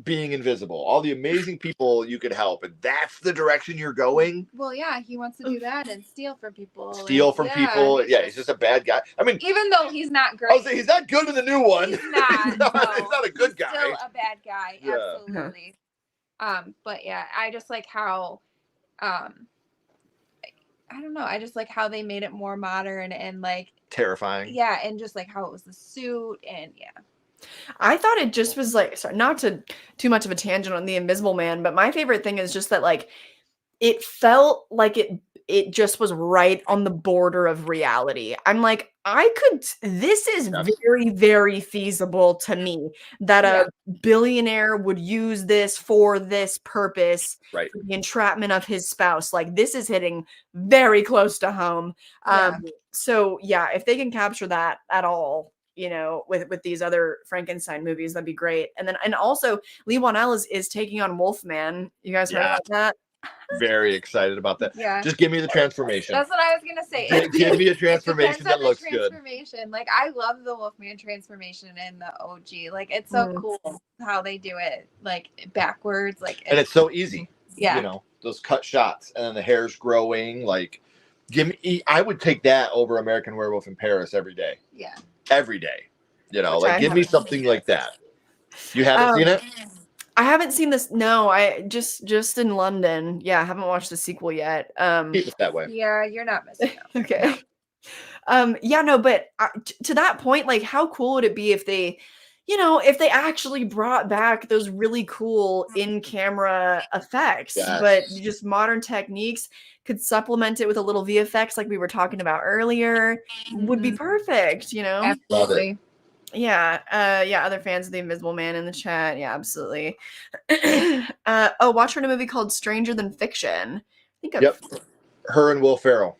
being invisible, all the amazing people you could help, and that's the direction you're going. Well, yeah, he wants to do that and steal from people. Steal from people. Yeah, he's just a bad guy. I mean, even though he's not great, I was saying, he's not good in the new one. He's not. he's not a good guy. Still a bad guy. Yeah. Absolutely. But yeah, I just like how, I don't know. I just like how they made it more modern and like terrifying. Yeah, and just like how it was the suit and yeah. I thought it just was like, sorry, not to too much of a tangent on the Invisible Man, but my favorite thing is just that like it felt like it just was right on the border of reality. I'm like, this is very, very feasible to me that a billionaire would use this for this purpose, right? For the entrapment of his spouse. Like this is hitting very close to home. So yeah, if they can capture that at all, you know, with these other Frankenstein movies, that'd be great. And also Lee Whannell is taking on Wolfman. You guys heard about that? Very excited about that. Yeah. Just give me the transformation. That's what I was gonna say. Give me a transformation that looks good. Like I love the Wolfman transformation in the OG. Like it's so cool how they do it, like backwards, like and it's so easy. Yeah. You know, those cut shots and then the hair's growing. Like, I would take that over American Werewolf in Paris every day. Yeah. Every day. You know, like give me something like that. You haven't seen it? I haven't seen this. No, I just in London. Yeah, I haven't watched the sequel yet. Keep it that way. Yeah, you're not missing out. Okay. Yeah, no, but to that point, like, how cool would it be if they, you know, if they actually brought back those really cool in-camera effects, but just modern techniques could supplement it with a little VFX, like we were talking about earlier, would be perfect. You know, absolutely. Yeah, other fans of The Invisible Man in the chat. Yeah, absolutely. Watch her in a movie called Stranger Than Fiction. I think her and Will Ferrell.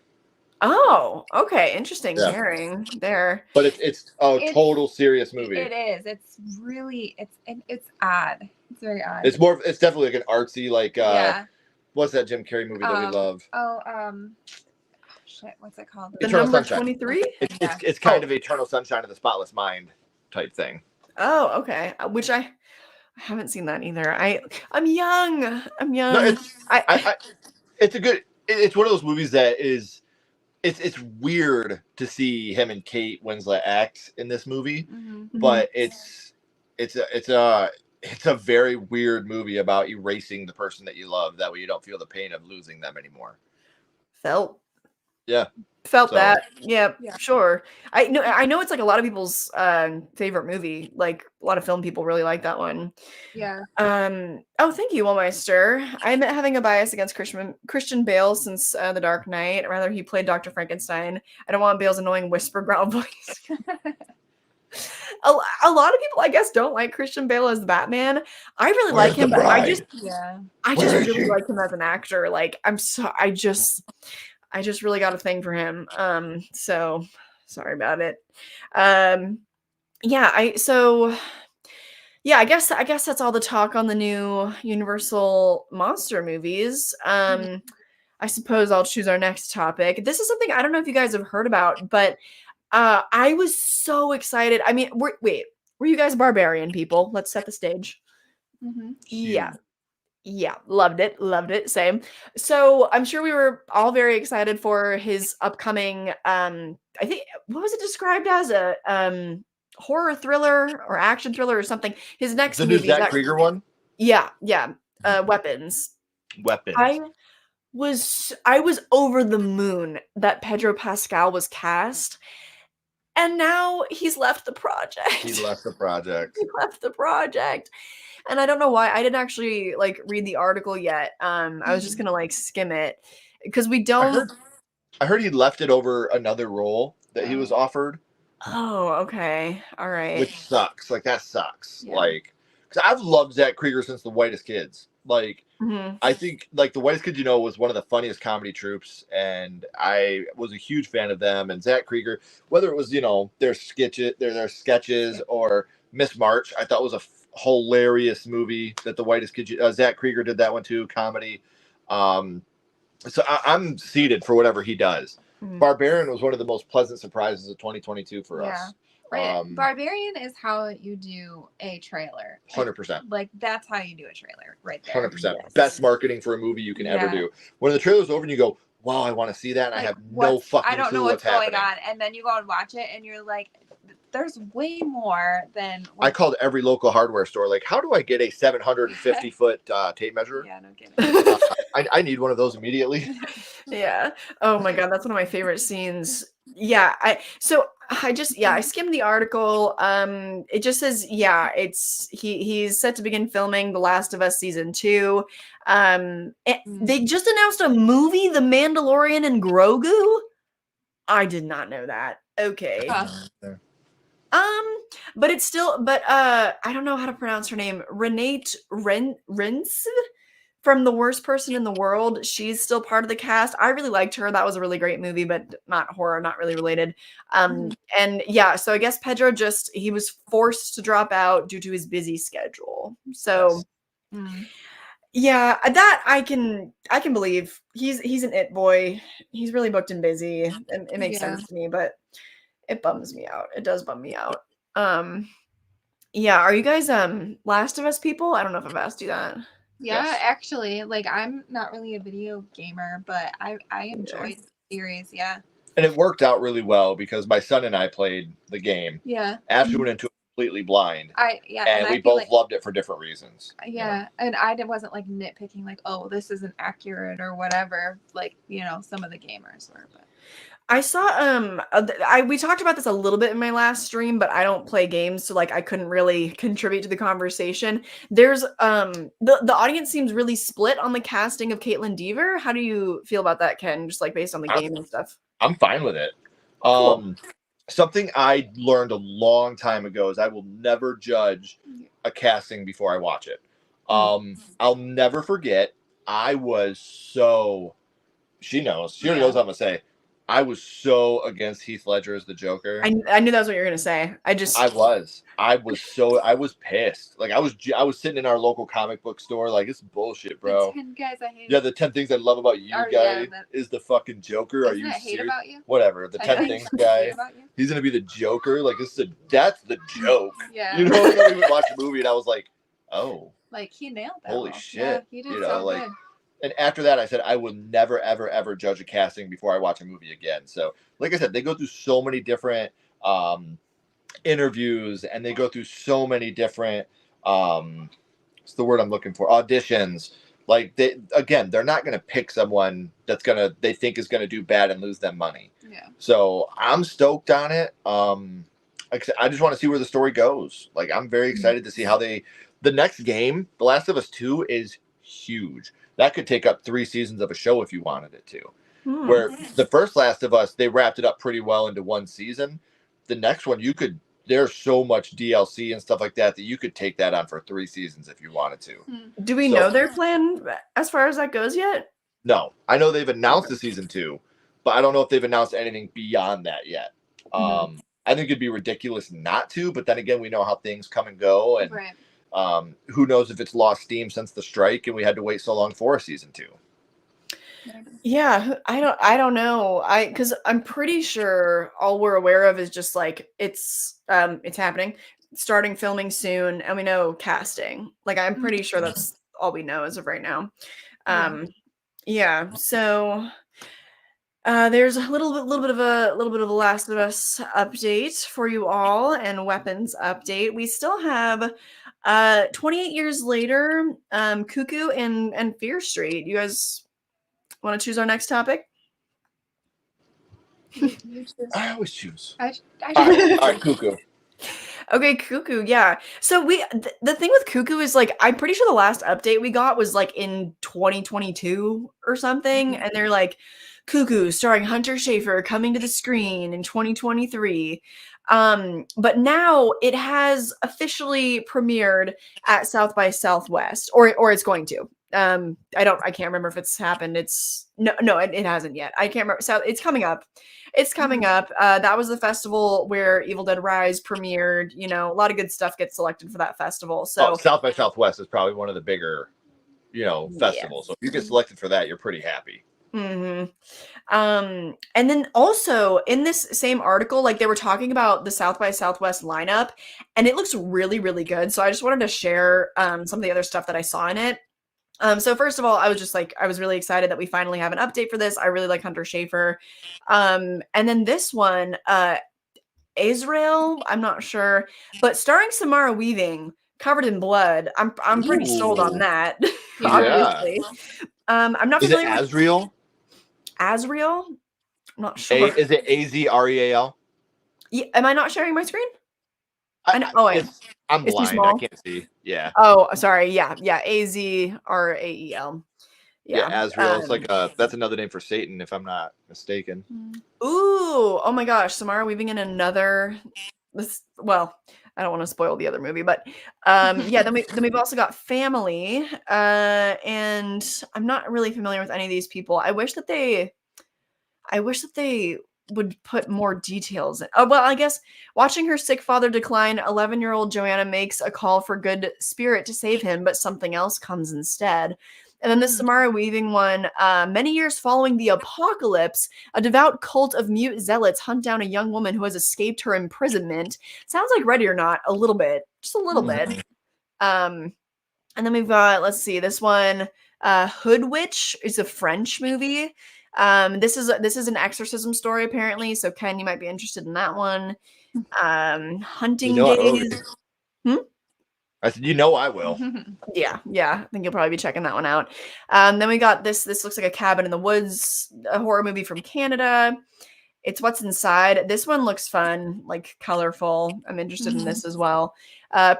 Oh, okay, interesting pairing there. But it's a total serious movie. It is. It's really it's odd. It's very odd. It's definitely like an artsy, like what's that Jim Carrey movie that we love? Shit, what's it called? The Eternal Number 23? It's kind of Eternal Sunshine of the Spotless Mind type thing. Oh, okay. Which I haven't seen that either. I'm young. No, it's one of those movies that is it's weird to see him and Kate Winslet act in this movie, but it's a very weird movie about erasing the person that you love. That way you don't feel the pain of losing them anymore. Felt So, that. Yeah, sure. I know it's like a lot of people's favorite movie. Like a lot of film people really like that one. Yeah. Oh, thank you, Wellmeister. I'm having a bias against Christian Bale since The Dark Knight. Rather, he played Dr. Frankenstein. I don't want Bale's annoying whisper growl voice. A lot of people, I guess, don't like Christian Bale as the Batman. I really like him, but I just really like him as an actor. Like I just really got a thing for him. So sorry about it. I guess that's all the talk on the new Universal monster movies. I suppose I'll choose our next topic. This is something I don't know if you guys have heard about, but I was so excited. I mean, were you guys barbarian people? Let's set the stage. Yeah, loved it. Same. So I'm sure we were all very excited for his upcoming, I think, what was it described as? A horror thriller or action thriller or something. His next movie. The new Zach Krieger one? Yeah. Weapons. I was over the moon that Pedro Pascal was cast. And now he's left the project. And I don't know why. I didn't actually read the article yet. I was just gonna skim it because we don't. I heard he left it over another role that he was offered. Oh, okay, all right. Which sucks. That sucks. Yeah. Because I've loved Zach Krieger since The Whitest Kids. I think The Whitest Kids, was one of the funniest comedy troupes, and I was a huge fan of them. And Zach Krieger, whether it was their sketches or Miss March, I thought was a hilarious movie that The Whitest Kids. Zach Krieger did that one too, comedy. So I'm seated for whatever he does. Barbarian was one of the most pleasant surprises of 2022 for us. Right. Barbarian is how you do a trailer. 100%. Like that's how you do a trailer right there. 100%. Yes. Best marketing for a movie you can ever do. When the trailer's over and you go, wow, I want to see that. And like, I have no fucking clue what's going on. And then you go and watch it and you're like, there's way more than. I called every local hardware store. Like, how do I get a 750-foot tape measure? Yeah, no kidding. I need one of those immediately. Yeah. Oh my God. That's one of my favorite scenes. Yeah. I skimmed the article. It just says, he's set to begin filming The Last of Us season 2. They just announced a movie, The Mandalorian and Grogu. I did not know that. Okay. But it's still, I don't know how to pronounce her name. Renate Rins from The Worst Person in the World. She's still part of the cast. I really liked her. That was a really great movie, but not horror, not really related. And yeah, so I guess Pedro he was forced to drop out due to his busy schedule. So yeah, that I can believe. He's an it boy. He's really booked and busy. It makes sense to me, but it bums me out. It does bum me out. Yeah, are you guys Last of Us people? I don't know if I've asked you that. Yeah, actually, like I'm not really a video gamer, but I enjoyed the series, And it worked out really well because my son and I played the game. Yeah. Ashley went into it completely blind. And we both loved it for different reasons. Yeah, and I wasn't like nitpicking like, oh, this isn't accurate or whatever, like, some of the gamers were, but I saw we talked about this a little bit in my last stream, but I don't play games, so like I couldn't really contribute to the conversation. There's the audience seems really split on the casting of Caitlin Dever. How do you feel about that, Ken? Just like based on the game and stuff. I'm fine with it. Cool. Something I learned a long time ago is I will never judge a casting before I watch it. I'll never forget. I was so she knows. She already knows what I'm gonna say. I was so against Heath Ledger as the Joker. I knew that was what you were gonna say. I was pissed. Like I was sitting in our local comic book store, like it's bullshit, bro. The 10 guys I hate. Yeah, the 10 things I love about you guy is the fucking Joker. Are you serious? Hate about you? Whatever. The 10 things guy. He's gonna be the Joker. Like that's the joke. Yeah. You know, I don't even watch the movie, and I was like, oh. Like he nailed that. Holy shit. Yeah, he did so good. And after that, I said, I will never, ever, ever judge a casting before I watch a movie again. So, like I said, they go through so many different interviews, and they go through so many different, what's the word I'm looking for? Auditions. Like, they're not going to pick someone they think is going to do bad and lose them money. Yeah. So, I'm stoked on it. Like I said, I just want to see where the story goes. Like, I'm very excited to see how the next game, The Last of Us 2, is huge. That could take up 3 seasons of a show if you wanted it to. Where the first Last of Us, they wrapped it up pretty well into 1 season. The next one, there's so much DLC and stuff like that you could take that on for 3 seasons if you wanted to. Do we know their plan as far as that goes yet? No. I know they've announced the season 2, but I don't know if they've announced anything beyond that yet. I think it'd be ridiculous not to, but then again, we know how things come and go, and who knows if it's lost steam since the strike and we had to wait so long for a season 2. Yeah, I don't know. Because I'm pretty sure all we're aware of is just like it's happening, starting filming soon, and we know casting. Like I'm pretty sure that's all we know as of right now. Yeah. So there's a little bit of a Last of Us update for you all, and weapons update. We still have 28 years later, Cuckoo and Fear Street. You guys want to choose our next topic? I always choose. All right, Cuckoo. Okay, Cuckoo, yeah. So the thing with Cuckoo is like I'm pretty sure the last update we got was like in 2022 or something, and they're like Cuckoo starring Hunter Schafer coming to the screen in 2023. But now it has officially premiered at South by Southwest, or it's going to. I can't remember if it's happened. No, it hasn't yet. I can't remember. So it's coming up. It's coming up. That was the festival where Evil Dead Rise premiered. You know, a lot of good stuff gets selected for that festival. So South by Southwest is probably one of the bigger, festivals. So if you get selected for that, you're pretty happy. And then also in this same article, like they were talking about the South by Southwest lineup, and it looks really, really good. So I just wanted to share some of the other stuff that I saw in it. So first of all, I was really excited that we finally have an update for this. I really like Hunter Schafer. And then this one, Israel, I'm not sure, but starring Samara Weaving, covered in blood. I'm pretty sold on that, obviously. I'm not Is it familiar with Azrael? Azrael? I'm not sure. Is it Azreal? Yeah, am I not sharing my screen? I'm It's too blind. small. I can't see. Yeah. Oh, sorry. Yeah. Azrael. Yeah, Azrael. It's like that's another name for Satan, if I'm not mistaken. Ooh, oh my gosh, Samara Weaving in another. Well, I don't want to spoil the other movie, but yeah. Then we've also got Family, and I'm not really familiar with any of these people. I wish that they would put more details in. Oh, well, I guess watching her sick father decline, 11-year-old Joanna makes a call for good spirit to save him, but something else comes instead. And then the Samara Weaving one, many years following the apocalypse, a devout cult of mute zealots hunt down a young woman who has escaped her imprisonment. Sounds like Ready or Not, a little bit, just a little bit. And then we've got, let's see, this one, Hood Witch is a French movie. This is an exorcism story apparently, so Ken, you might be interested in that one. Hunting Days. I said, I will. Yeah, I think you'll probably be checking that one out. Then we got this looks like a Cabin in the Woods, a horror movie from Canada. It's What's Inside. This one looks fun, like colorful. I'm interested in this as well.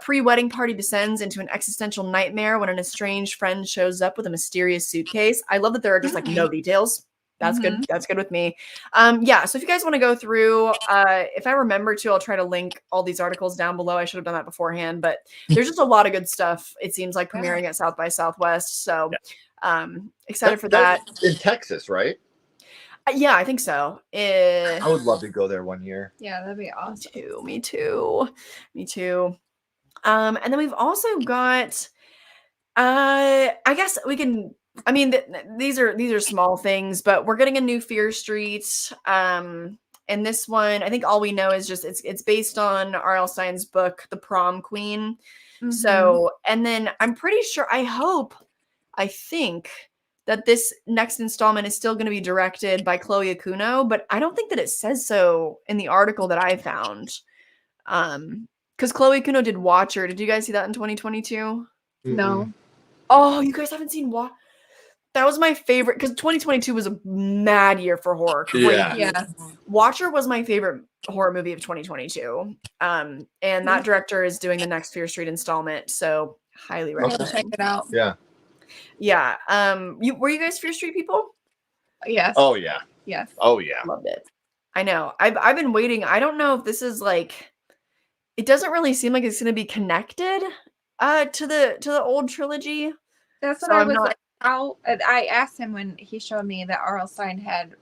Pre-wedding party descends into an existential nightmare when an estranged friend shows up with a mysterious suitcase. I love that there are just like no details. That's good. That's good with me. Yeah. So if you guys want to go through, if I remember to, I'll try to link all these articles down below. I should have done that beforehand, but there's just a lot of good stuff. It seems like premiering at South by Southwest. So, excited for that. In Texas, right? Yeah, I think so. I would love to go there one year. Yeah, that'd be awesome. Me too. And then we've also got, I guess we can. I mean, these are small things, but we're getting a new Fear Street. And this one, I think all we know is just it's based on R.L. Stein's book, The Prom Queen. So, and then I'm pretty sure, I think that this next installment is still going to be directed by Chloe Okuno, but I don't think that it says so in the article that I found. Because Chloe Okuno did Watcher. Did you guys see that in 2022? No. Oh, you guys haven't seen Watcher? That was my favorite, because 2022 was a mad year for horror. Yeah. Watcher was my favorite horror movie of 2022. And that director is doing the next Fear Street installment, so highly recommend. Check it out. Yeah. Yeah. Were you guys Fear Street people? Yes. Oh yeah. Yes. Oh yeah. Loved it. I know. I've been waiting. I don't know if this is like. It doesn't really seem like it's going to be connected to the old trilogy. That's what I was like. How I asked him when he showed me that R.L. Stein had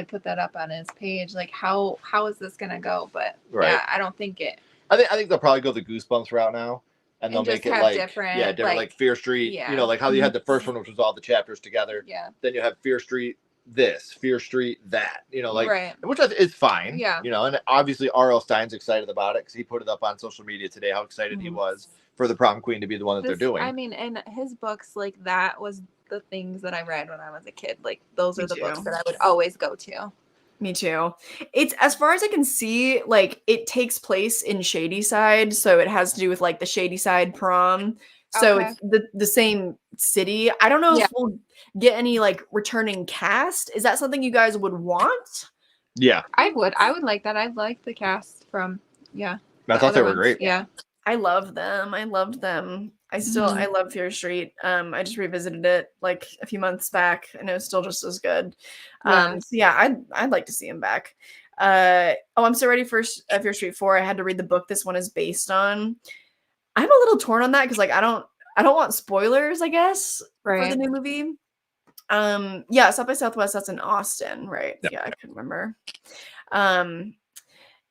put that up on his page. Like, how is this going to go? But yeah, I don't think it. I think they'll probably go the Goosebumps route now. And they'll make it like different, like Fear Street. Yeah. You know, like how you had the first one, which was all the chapters together. Yeah. Then you have Fear Street this, Fear Street that. You know, like which is fine. Yeah. You know, and obviously R.L. Stein's excited about it because he put it up on social media today how excited he was for the Prom Queen to be the one that they're doing. I mean, and his books, like that was the things that I read when I was a kid. Like those are the books that I would always go to. Me too. It's, as far as I can see, like it takes place in Shadyside, so it has to do with like the Shadyside prom. So it's the same city. I don't know if we'll get any like returning cast. Is that something you guys would want? Yeah. I would like that. I liked the cast from I thought they were great. Yeah. I loved them. I love Fear Street. I just revisited it like a few months back and it was still just as good. So yeah, I'd like to see him back. I'm so ready for Fear Street 4. I had to read the book this one is based on. I'm a little torn on that because like I don't want spoilers, I guess, for the new movie. South by Southwest, that's in Austin, right? Yeah, I couldn't remember.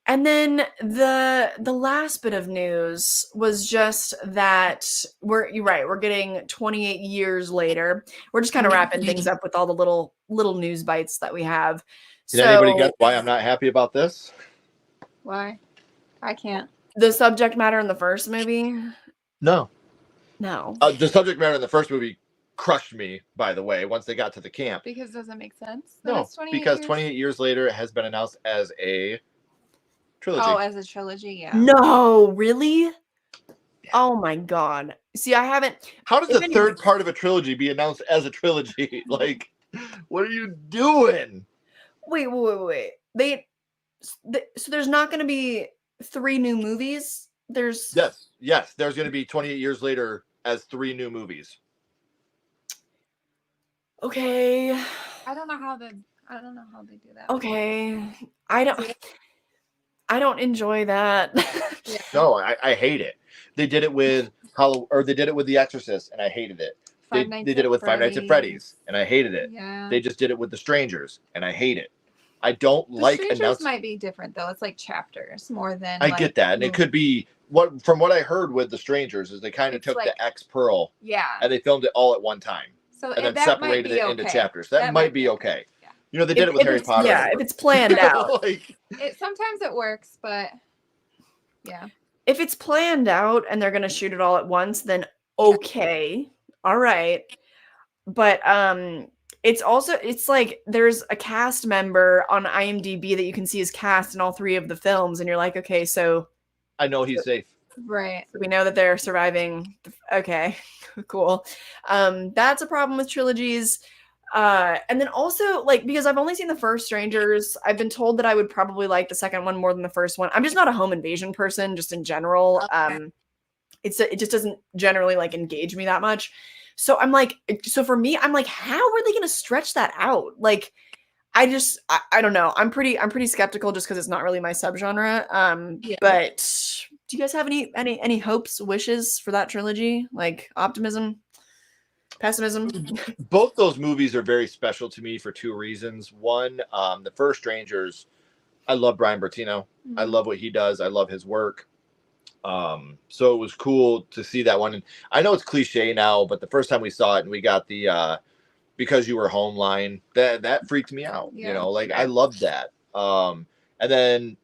And then the last bit of news was just that we're getting 28 years later. We're just kind of wrapping things up with all the little little news bites that we have. Did anybody guess why I'm not happy about this? Why? I can't. The subject matter in the first movie? No. The subject matter in the first movie crushed me, by the way, once they got to the camp. Because it doesn't make sense? No, because 28 years later, it has been announced as a trilogy. Oh, as a trilogy, yeah. No, really? Yeah. Oh my god. See, I haven't... How does the third part of a trilogy be announced as a trilogy? Like, what are you doing? Wait. So there's not going to be 3 new movies? Yes. There's going to be 28 years later as 3 new movies. Okay. I don't know how they do that. Okay. I don't enjoy that. Yeah. No, I hate it. They did it with they did it with The Exorcist, and I hated it. They did it with Five Nights at Freddy's, and I hated it. Yeah. They just did it with The Strangers, and I hate it. I don't like announcing. Strangers might be different though. It's like chapters more than. I get that, and it could be from what I heard with The Strangers is they kind of took the X Pearl, and they filmed it all at one time, and then separated it into chapters. That might be okay. Yeah. You know, they did it with Harry Potter. Yeah, if it's planned out. Sometimes it works, but yeah. If it's planned out and they're gonna shoot it all at once, then okay, all right. But it's like there's a cast member on IMDb that you can see is cast in all 3 of the films, and you're like, okay, so I know he's safe. Right. So we know that they're surviving. Okay, cool. That's a problem with trilogies. And then also, like, because I've only seen the first Strangers, I've been told that I would probably like the second one more than the first one. I'm just not a home invasion person, just in general. Okay. It just doesn't generally like engage me that much. So I'm like, for me, I'm like, how are they going to stretch that out? Like, I don't know. I'm pretty skeptical just because it's not really my subgenre. But do you guys have any hopes, wishes for that trilogy? Like optimism? Pessimism? Both those movies are very special to me for 2 reasons. One, the first Strangers, I love Brian Bertino. Mm-hmm. I love what he does. I love his work. So it was cool to see that one. And I know it's cliche now, but the first time we saw it and we got the Because You Were Home line, that freaked me out. Yeah. You know, like I loved that. And then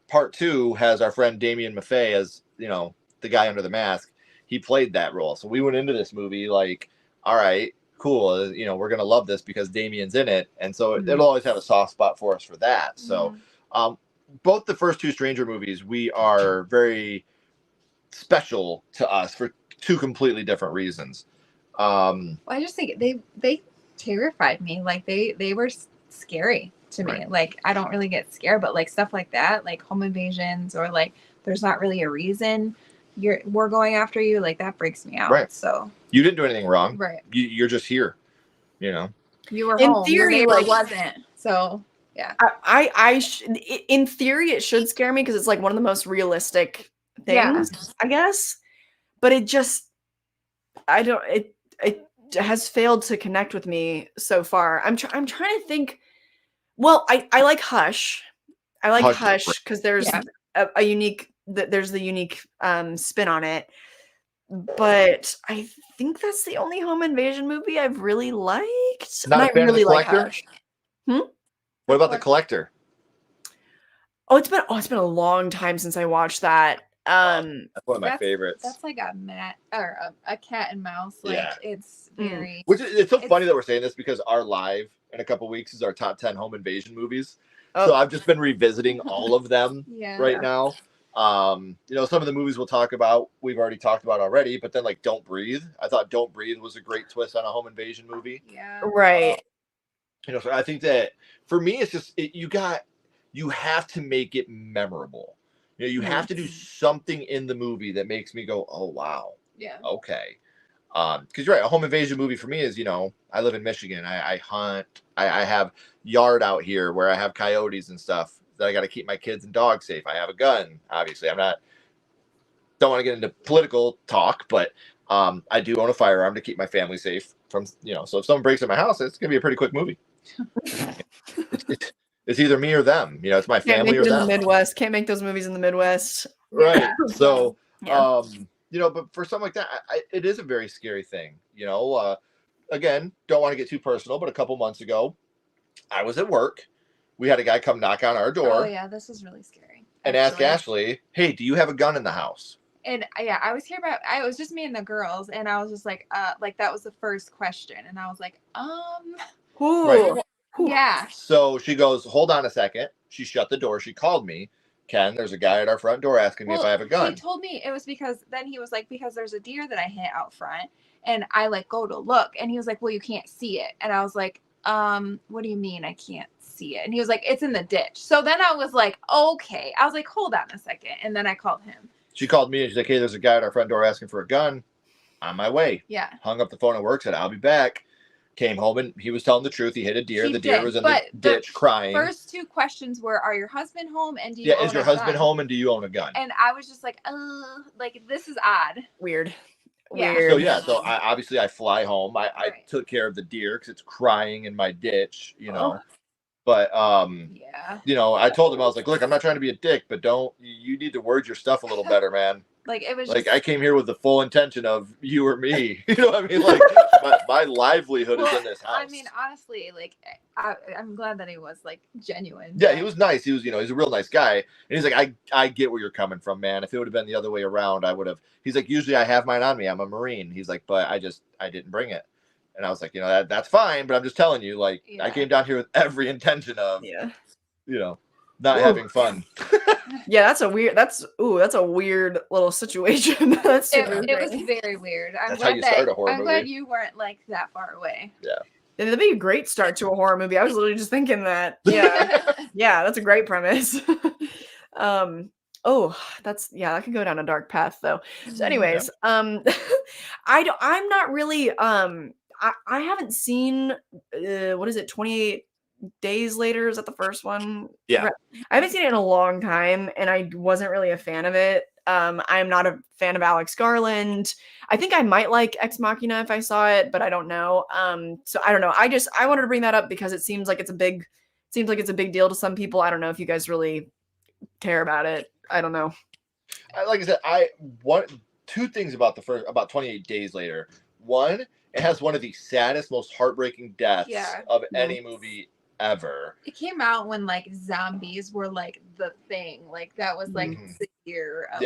part 2 has our friend Damien Maffei as, you know, the guy under the mask. He played that role. So we went into this movie like, all right, cool. You know, we're going to love this because Damien's in it. And so it'll always have a soft spot for us for that. So both the first 2 Stranger movies, we are very special to us for 2 completely different reasons. Well, I just think they terrified me. Like they were scary to me. Right. Like I don't really get scared, but like stuff like that, like home invasions or like there's not really a reason we're going after you, like that freaks me out. Right. So you didn't do anything wrong. Right. You're just here. You know. You were in home. Theory, your neighbor wasn't. So yeah. In theory, it should scare me because it's like one of the most realistic things, I guess. But it just, it has failed to connect with me so far. I'm trying to think. Well, I like Hush. I like Hush because there's a unique. There's the unique spin on it, but I think that's the only home invasion movie I've really liked. Not a fan of The Collector? Like Hush. What about The Collector? It's been a long time since I watched that. That's one of my favorites. That's like a cat and mouse. Like it's very. Which it's so funny that we're saying this because our live in a couple weeks is our top 10 home invasion movies. Oh. So I've just been revisiting all of them right now. You know, some of the movies we'll talk about, we've already talked about already, but then like Don't Breathe. I thought Don't Breathe was a great twist on a home invasion movie. Yeah. Right. You know, so I think that for me, it's just, you have to make it memorable. You know, you have to do something in the movie that makes me go, oh, wow. Yeah. Okay. Because you're right, a home invasion movie for me is, you know, I live in Michigan. I hunt. I have yard out here where I have coyotes and stuff that I got to keep my kids and dogs safe. I have a gun. Obviously, don't want to get into political talk, but I do own a firearm to keep my family safe from, you know, so if someone breaks in my house, it's going to be a pretty quick movie. It's either me or them. You know, it's my family or them. In the Midwest. Can't make those movies in the Midwest. Right. So, you know, but for something like that, it is a very scary thing. You know, again, don't want to get too personal, but a couple months ago, I was at work. We had a guy come knock on our door. Oh yeah, this is really scary. And ask Ashley, "Hey, do you have a gun in the house?" And yeah, I was here about. I was just me and the girls, and I was just like that was the first question, and I was like, Right. yeah. So she goes, "Hold on a second." She shut the door. She called me. Ken, there's a guy at our front door asking me if I have a gun. He told me it was because then he was like, because there's a deer that I hit out front, and I like go to look, and he was like, well, you can't see it, and I was like, what do you mean I can't see it? And he was like, it's in the ditch. So then I was like, okay. I was like, hold on a second, and then I called him. She called me and she's like, "Hey, there's a guy at our front door asking for a gun. On my way." Yeah. Hung up the phone at work, said, "I'll be back." Came home and he was telling the truth. He hit a deer. The deer was in the ditch crying. First two questions were, are your husband home and do you own is your husband home and do you own a gun? And I was just like, like this is odd. Weird. Yeah. Weird. So I fly home. I took care of the deer because it's crying in my ditch, you know. But you know, I told him, I was like, "Look, I'm not trying to be a dick, but you need to word your stuff a little better, man." Like it was like, I came here with the full intention of you or me. You know what I mean? Like my livelihood is in this house. I mean, honestly, like I'm glad that he was like genuine. Yeah, he was nice. He was, you know, he's a real nice guy. And he's like, I get where you're coming from, man. If it would have been the other way around, I would have. He's like, usually I have mine on me. I'm a Marine. He's like, but I didn't bring it. And I was like, you know, that's fine, but I'm just telling you, like, I came down here with every intention of, you know, not having fun. Yeah, that's a weird little situation. It was very weird. I'm glad you weren't like that far away. Yeah. That'd be a great start to a horror movie. I was literally just thinking that. Yeah. Yeah, that's a great premise. That could go down a dark path though. So anyways, I'm not really I haven't seen what is it, 28 Days Later? Is that the first one? Yeah. I haven't seen it in a long time, and I wasn't really a fan of it. I'm not a fan of Alex Garland. I think I might like Ex Machina if I saw it, but I don't know. So I don't know. I wanted to bring that up because it seems like it's a big deal to some people. I don't know if you guys really care about it. I don't know. Like I said, two things about about 28 Days Later. One, it has one of the saddest, most heartbreaking deaths of any movie ever. It came out when like zombies were like the thing. Like that was like the year of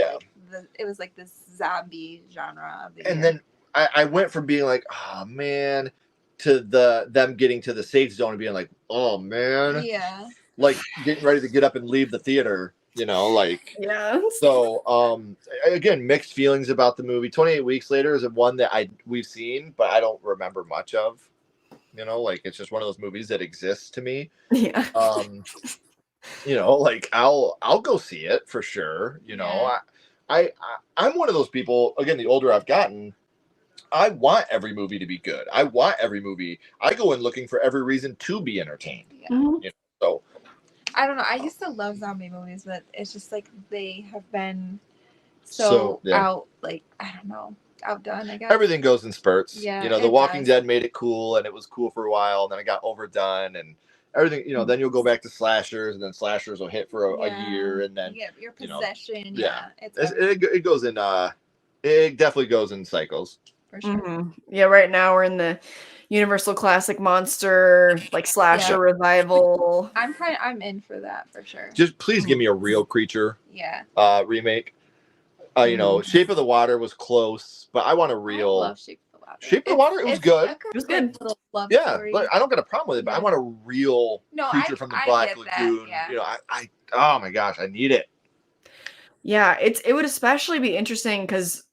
it was like this zombie genre of the year. And then I went from being like, oh man, to them getting to the safe zone and being like, oh man. Yeah. Like getting ready to get up and leave the theater. You know, like, yeah. So, again, mixed feelings about the movie. 28 Weeks Later is one that we've seen, but I don't remember much of. You know, like it's just one of those movies that exists to me. Yeah. You know, like I'll go see it for sure. You know, I'm one of those people. Again, the older I've gotten, I want every movie to be good. I want every movie. I go in looking for every reason to be entertained. Yeah. You know, so. I don't know. I used to love zombie movies, but it's just like they have been so out, like, I don't know, outdone, I guess. Everything goes in spurts. Yeah, you know, The Walking Dead made it cool, and it was cool for a while, and then it got overdone, and everything, you know, then you'll go back to slashers, and then slashers will hit for a year, and then your possession. It goes in it definitely goes in cycles. For sure. Yeah, right now we're in the Universal Classic Monster like slasher revival. I'm in for that for sure. Just please give me a real creature remake. You know, Shape of the Water was close, but I want a real. I love Shape of the Water. Shape of the Water, it was good. It was good. Little love story. But I don't got a problem with it. But I want a real creature from the Black Lagoon. You know, I oh my gosh, I need it. Yeah, it would especially be interesting because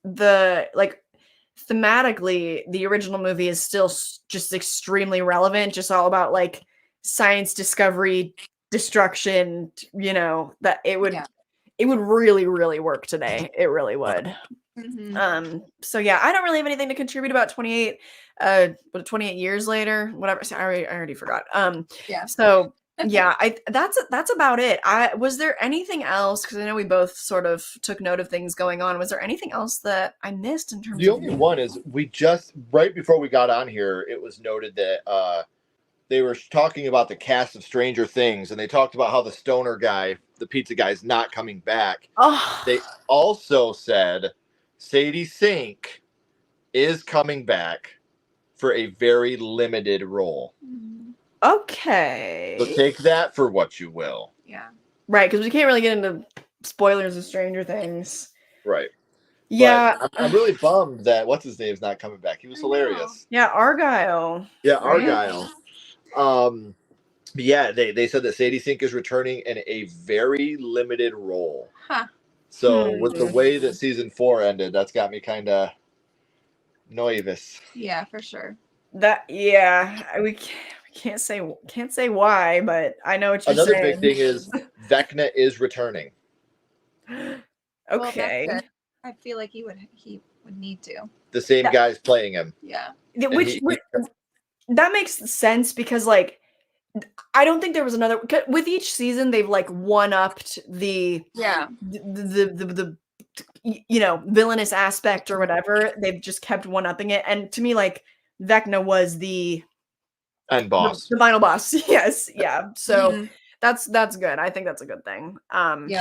thematically, the original movie is still just extremely relevant, just all about like science discovery, destruction, you know, that it would really, really work today. It really would. So yeah, I don't really have anything to contribute about 28 years later, whatever. So I already forgot. So yeah, that's about it. Was there anything else? Because I know we both sort of took note of things going on. Was there anything else that I missed in terms? The only one is we just right before we got on here, it was noted that they were talking about the cast of Stranger Things, and they talked about how the stoner guy, the pizza guy, is not coming back. They also said Sadie Sink is coming back for a very limited role. Okay. So take that for what you will. Yeah. Right, because we can't really get into spoilers of Stranger Things. Right. Yeah. But I'm really bummed that what's his name's not coming back. He was I know. hilarious. Yeah, Argyle. Yeah, Right? Argyle. But yeah, they said that Sadie Sink is returning in a very limited role. Huh. So with the way that season 4 ended, that's got me kind of nervous. Yeah, for sure. We can't say why, but I know what you're Another saying. big thing is Vecna is returning. Okay. Well, that's good. I feel like he would need to. The same guy's playing him. Yeah. Which that makes sense because like I don't think there was another with each season they've like one-upped the villainous aspect or whatever. They've just kept one-upping it, and to me like Vecna was the end boss, the final boss. Yes, yeah. So that's good. I think that's a good thing. Yeah.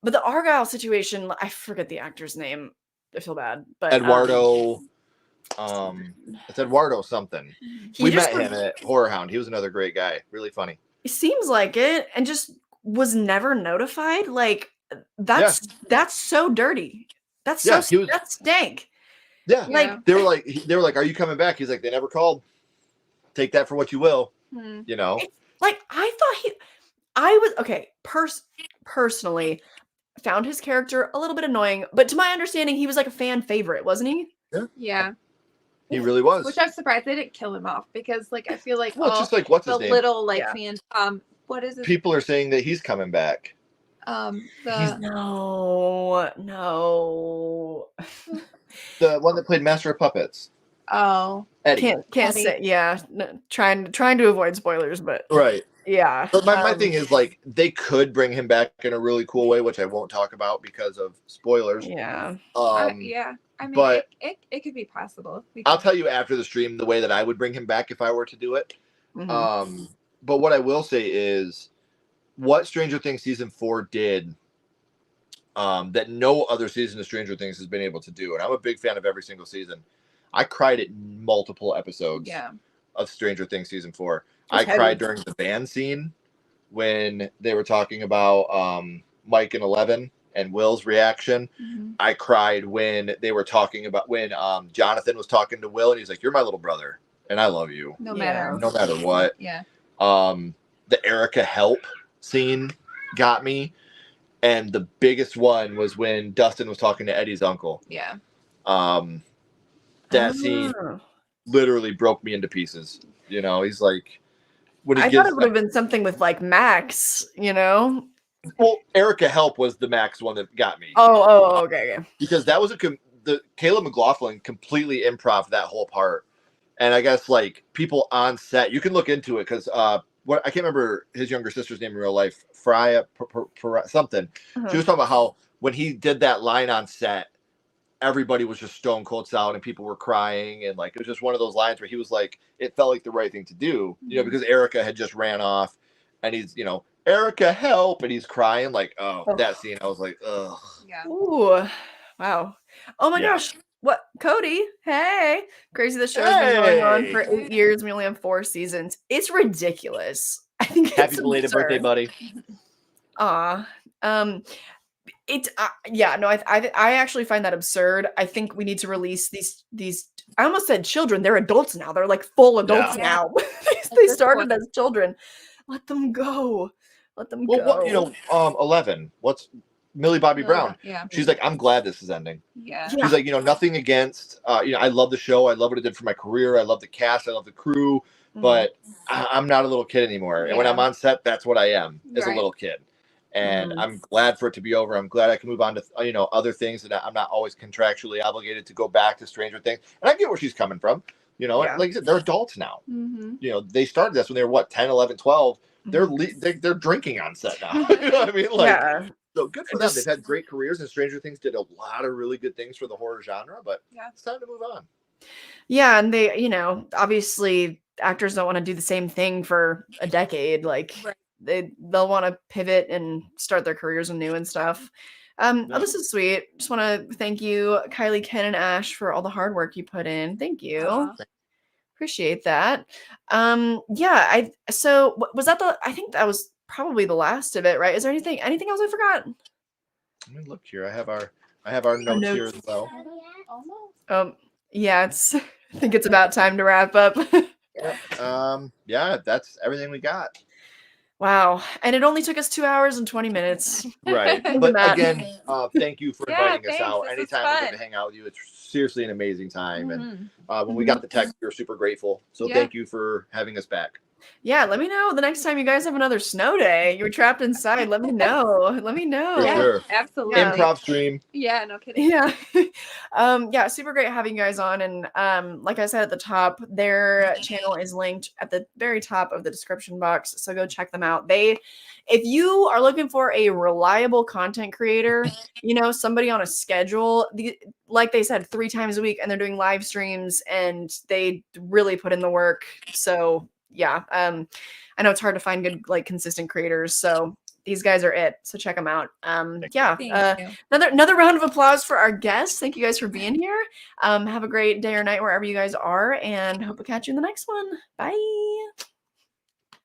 But the Argyle situation, I forget the actor's name. I feel bad, but Eduardo. It's Eduardo something. We met him at Horror Hound. He was another great guy. Really funny. It seems like it, and just was never notified. Like that's so dirty. That's that's dank. Yeah. Like they were like, "Are you coming back?" He's like, "They never called. Take that for what you will." You know. It's, like I was okay. Personally, found his character a little bit annoying, but to my understanding, he was like a fan favorite, wasn't he? Yeah. He really was. Which I'm surprised they didn't kill him off because, like, I feel like it's just like what's his name? Little like fans. What is it? People are saying that he's coming back. No. The one that played Master of Puppets. Oh, Eddie. Can't say. Yeah, trying to avoid spoilers, but right. Yeah. But my thing is like they could bring him back in a really cool way, which I won't talk about because of spoilers. Yeah. Yeah. I mean, but it could be possible. I'll tell you after the stream the way that I would bring him back if I were to do it. But what I will say is what Stranger Things season 4 did that no other season of Stranger Things has been able to do. And I'm a big fan of every single season. I cried at multiple episodes of Stranger Things season 4. I cried during the band scene when they were talking about Mike and 11 and Will's reaction. I cried when they were talking about when Jonathan was talking to Will and he's like, "You're my little brother and I love you no matter what." Yeah. The Erica help scene got me, and the biggest one was when Dustin was talking to Eddie's uncle. Yeah. That scene literally broke me into pieces. You know, he's like, I thought it would have been something with like Max, you know. Well, Erica Help was the Max one that got me. Oh, okay. Because that was the Caleb McLaughlin completely improv that whole part, and I guess like people on set, you can look into it because what I can't remember his younger sister's name in real life, Freya something. She was talking about how when he did that line on set, everybody was just stone cold solid and people were crying, and like it was just one of those lines where he was like, it felt like the right thing to do, you know, because Erica had just ran off, and he's, you know, Erica help, and he's crying like, that scene, I was like, ugh. Yeah. Ooh, wow. Oh my gosh. What, Cody? Hey, crazy. The show's been going on for 8 years. We only have 4 seasons. It's ridiculous. I think. Happy belated birthday, buddy. I actually find that absurd. I think we need to release these. I almost said children. They're adults now. They're like full adults now. They started as children. Let them go. Let them go. Well, you know, 11. What's Millie Bobby Brown? Yeah. She's like, I'm glad this is ending. Yeah. She's like, you know, nothing against. You know, I love the show. I love what it did for my career. I love the cast. I love the crew. But I'm not a little kid anymore. And when I'm on set, that's what I am, as a little kid. And I'm glad for it to be over. I'm glad I can move on to, you know, other things that I'm not always contractually obligated to go back to Stranger Things. And I get where she's coming from. You know, like I said, they're adults now. You know, they started this when they were, what, 10, 11, 12. They're drinking on set now. You know what I mean? Like, so good for them. They've had great careers, and Stranger Things did a lot of really good things for the horror genre, but it's time to move on. Yeah, and they, you know, obviously actors don't want to do the same thing for a decade. Like they'll want to pivot and start their careers anew and stuff. Oh, this is sweet. Just want to thank you, Kylie, Ken, and Ash, for all the hard work you put in. Thank you. Appreciate that. Yeah, was that I think that was probably the last of it, right? Is there anything else I forgot? Let me look here. I have our notes here as well. Yeah, I think it's about time to wrap up. Yeah, that's everything we got. Wow. And it only took us 2 hours and 20 minutes. Right. But again, thank you for inviting us out. Anytime we get to hang out with you, it's seriously an amazing time. And when we got the text, we were super grateful. So thank you for having us back. Yeah, let me know the next time you guys have another snow day. You're trapped inside. Let me know. Let me know. For sure. Absolutely. Improv stream. Yeah, no kidding. Yeah. Yeah, super great having you guys on. And like I said at the top, their channel is linked at the very top of the description box. So go check them out. If you are looking for a reliable content creator, somebody on a schedule, like they said, 3 times a week, and they're doing live streams and they really put in the work. So yeah, I know it's hard to find good, like, consistent creators. So these guys are it. So check them out. Another round of applause for our guests. Thank you guys for being here. Have a great day or night wherever you guys are, and hope to catch you in the next one. Bye.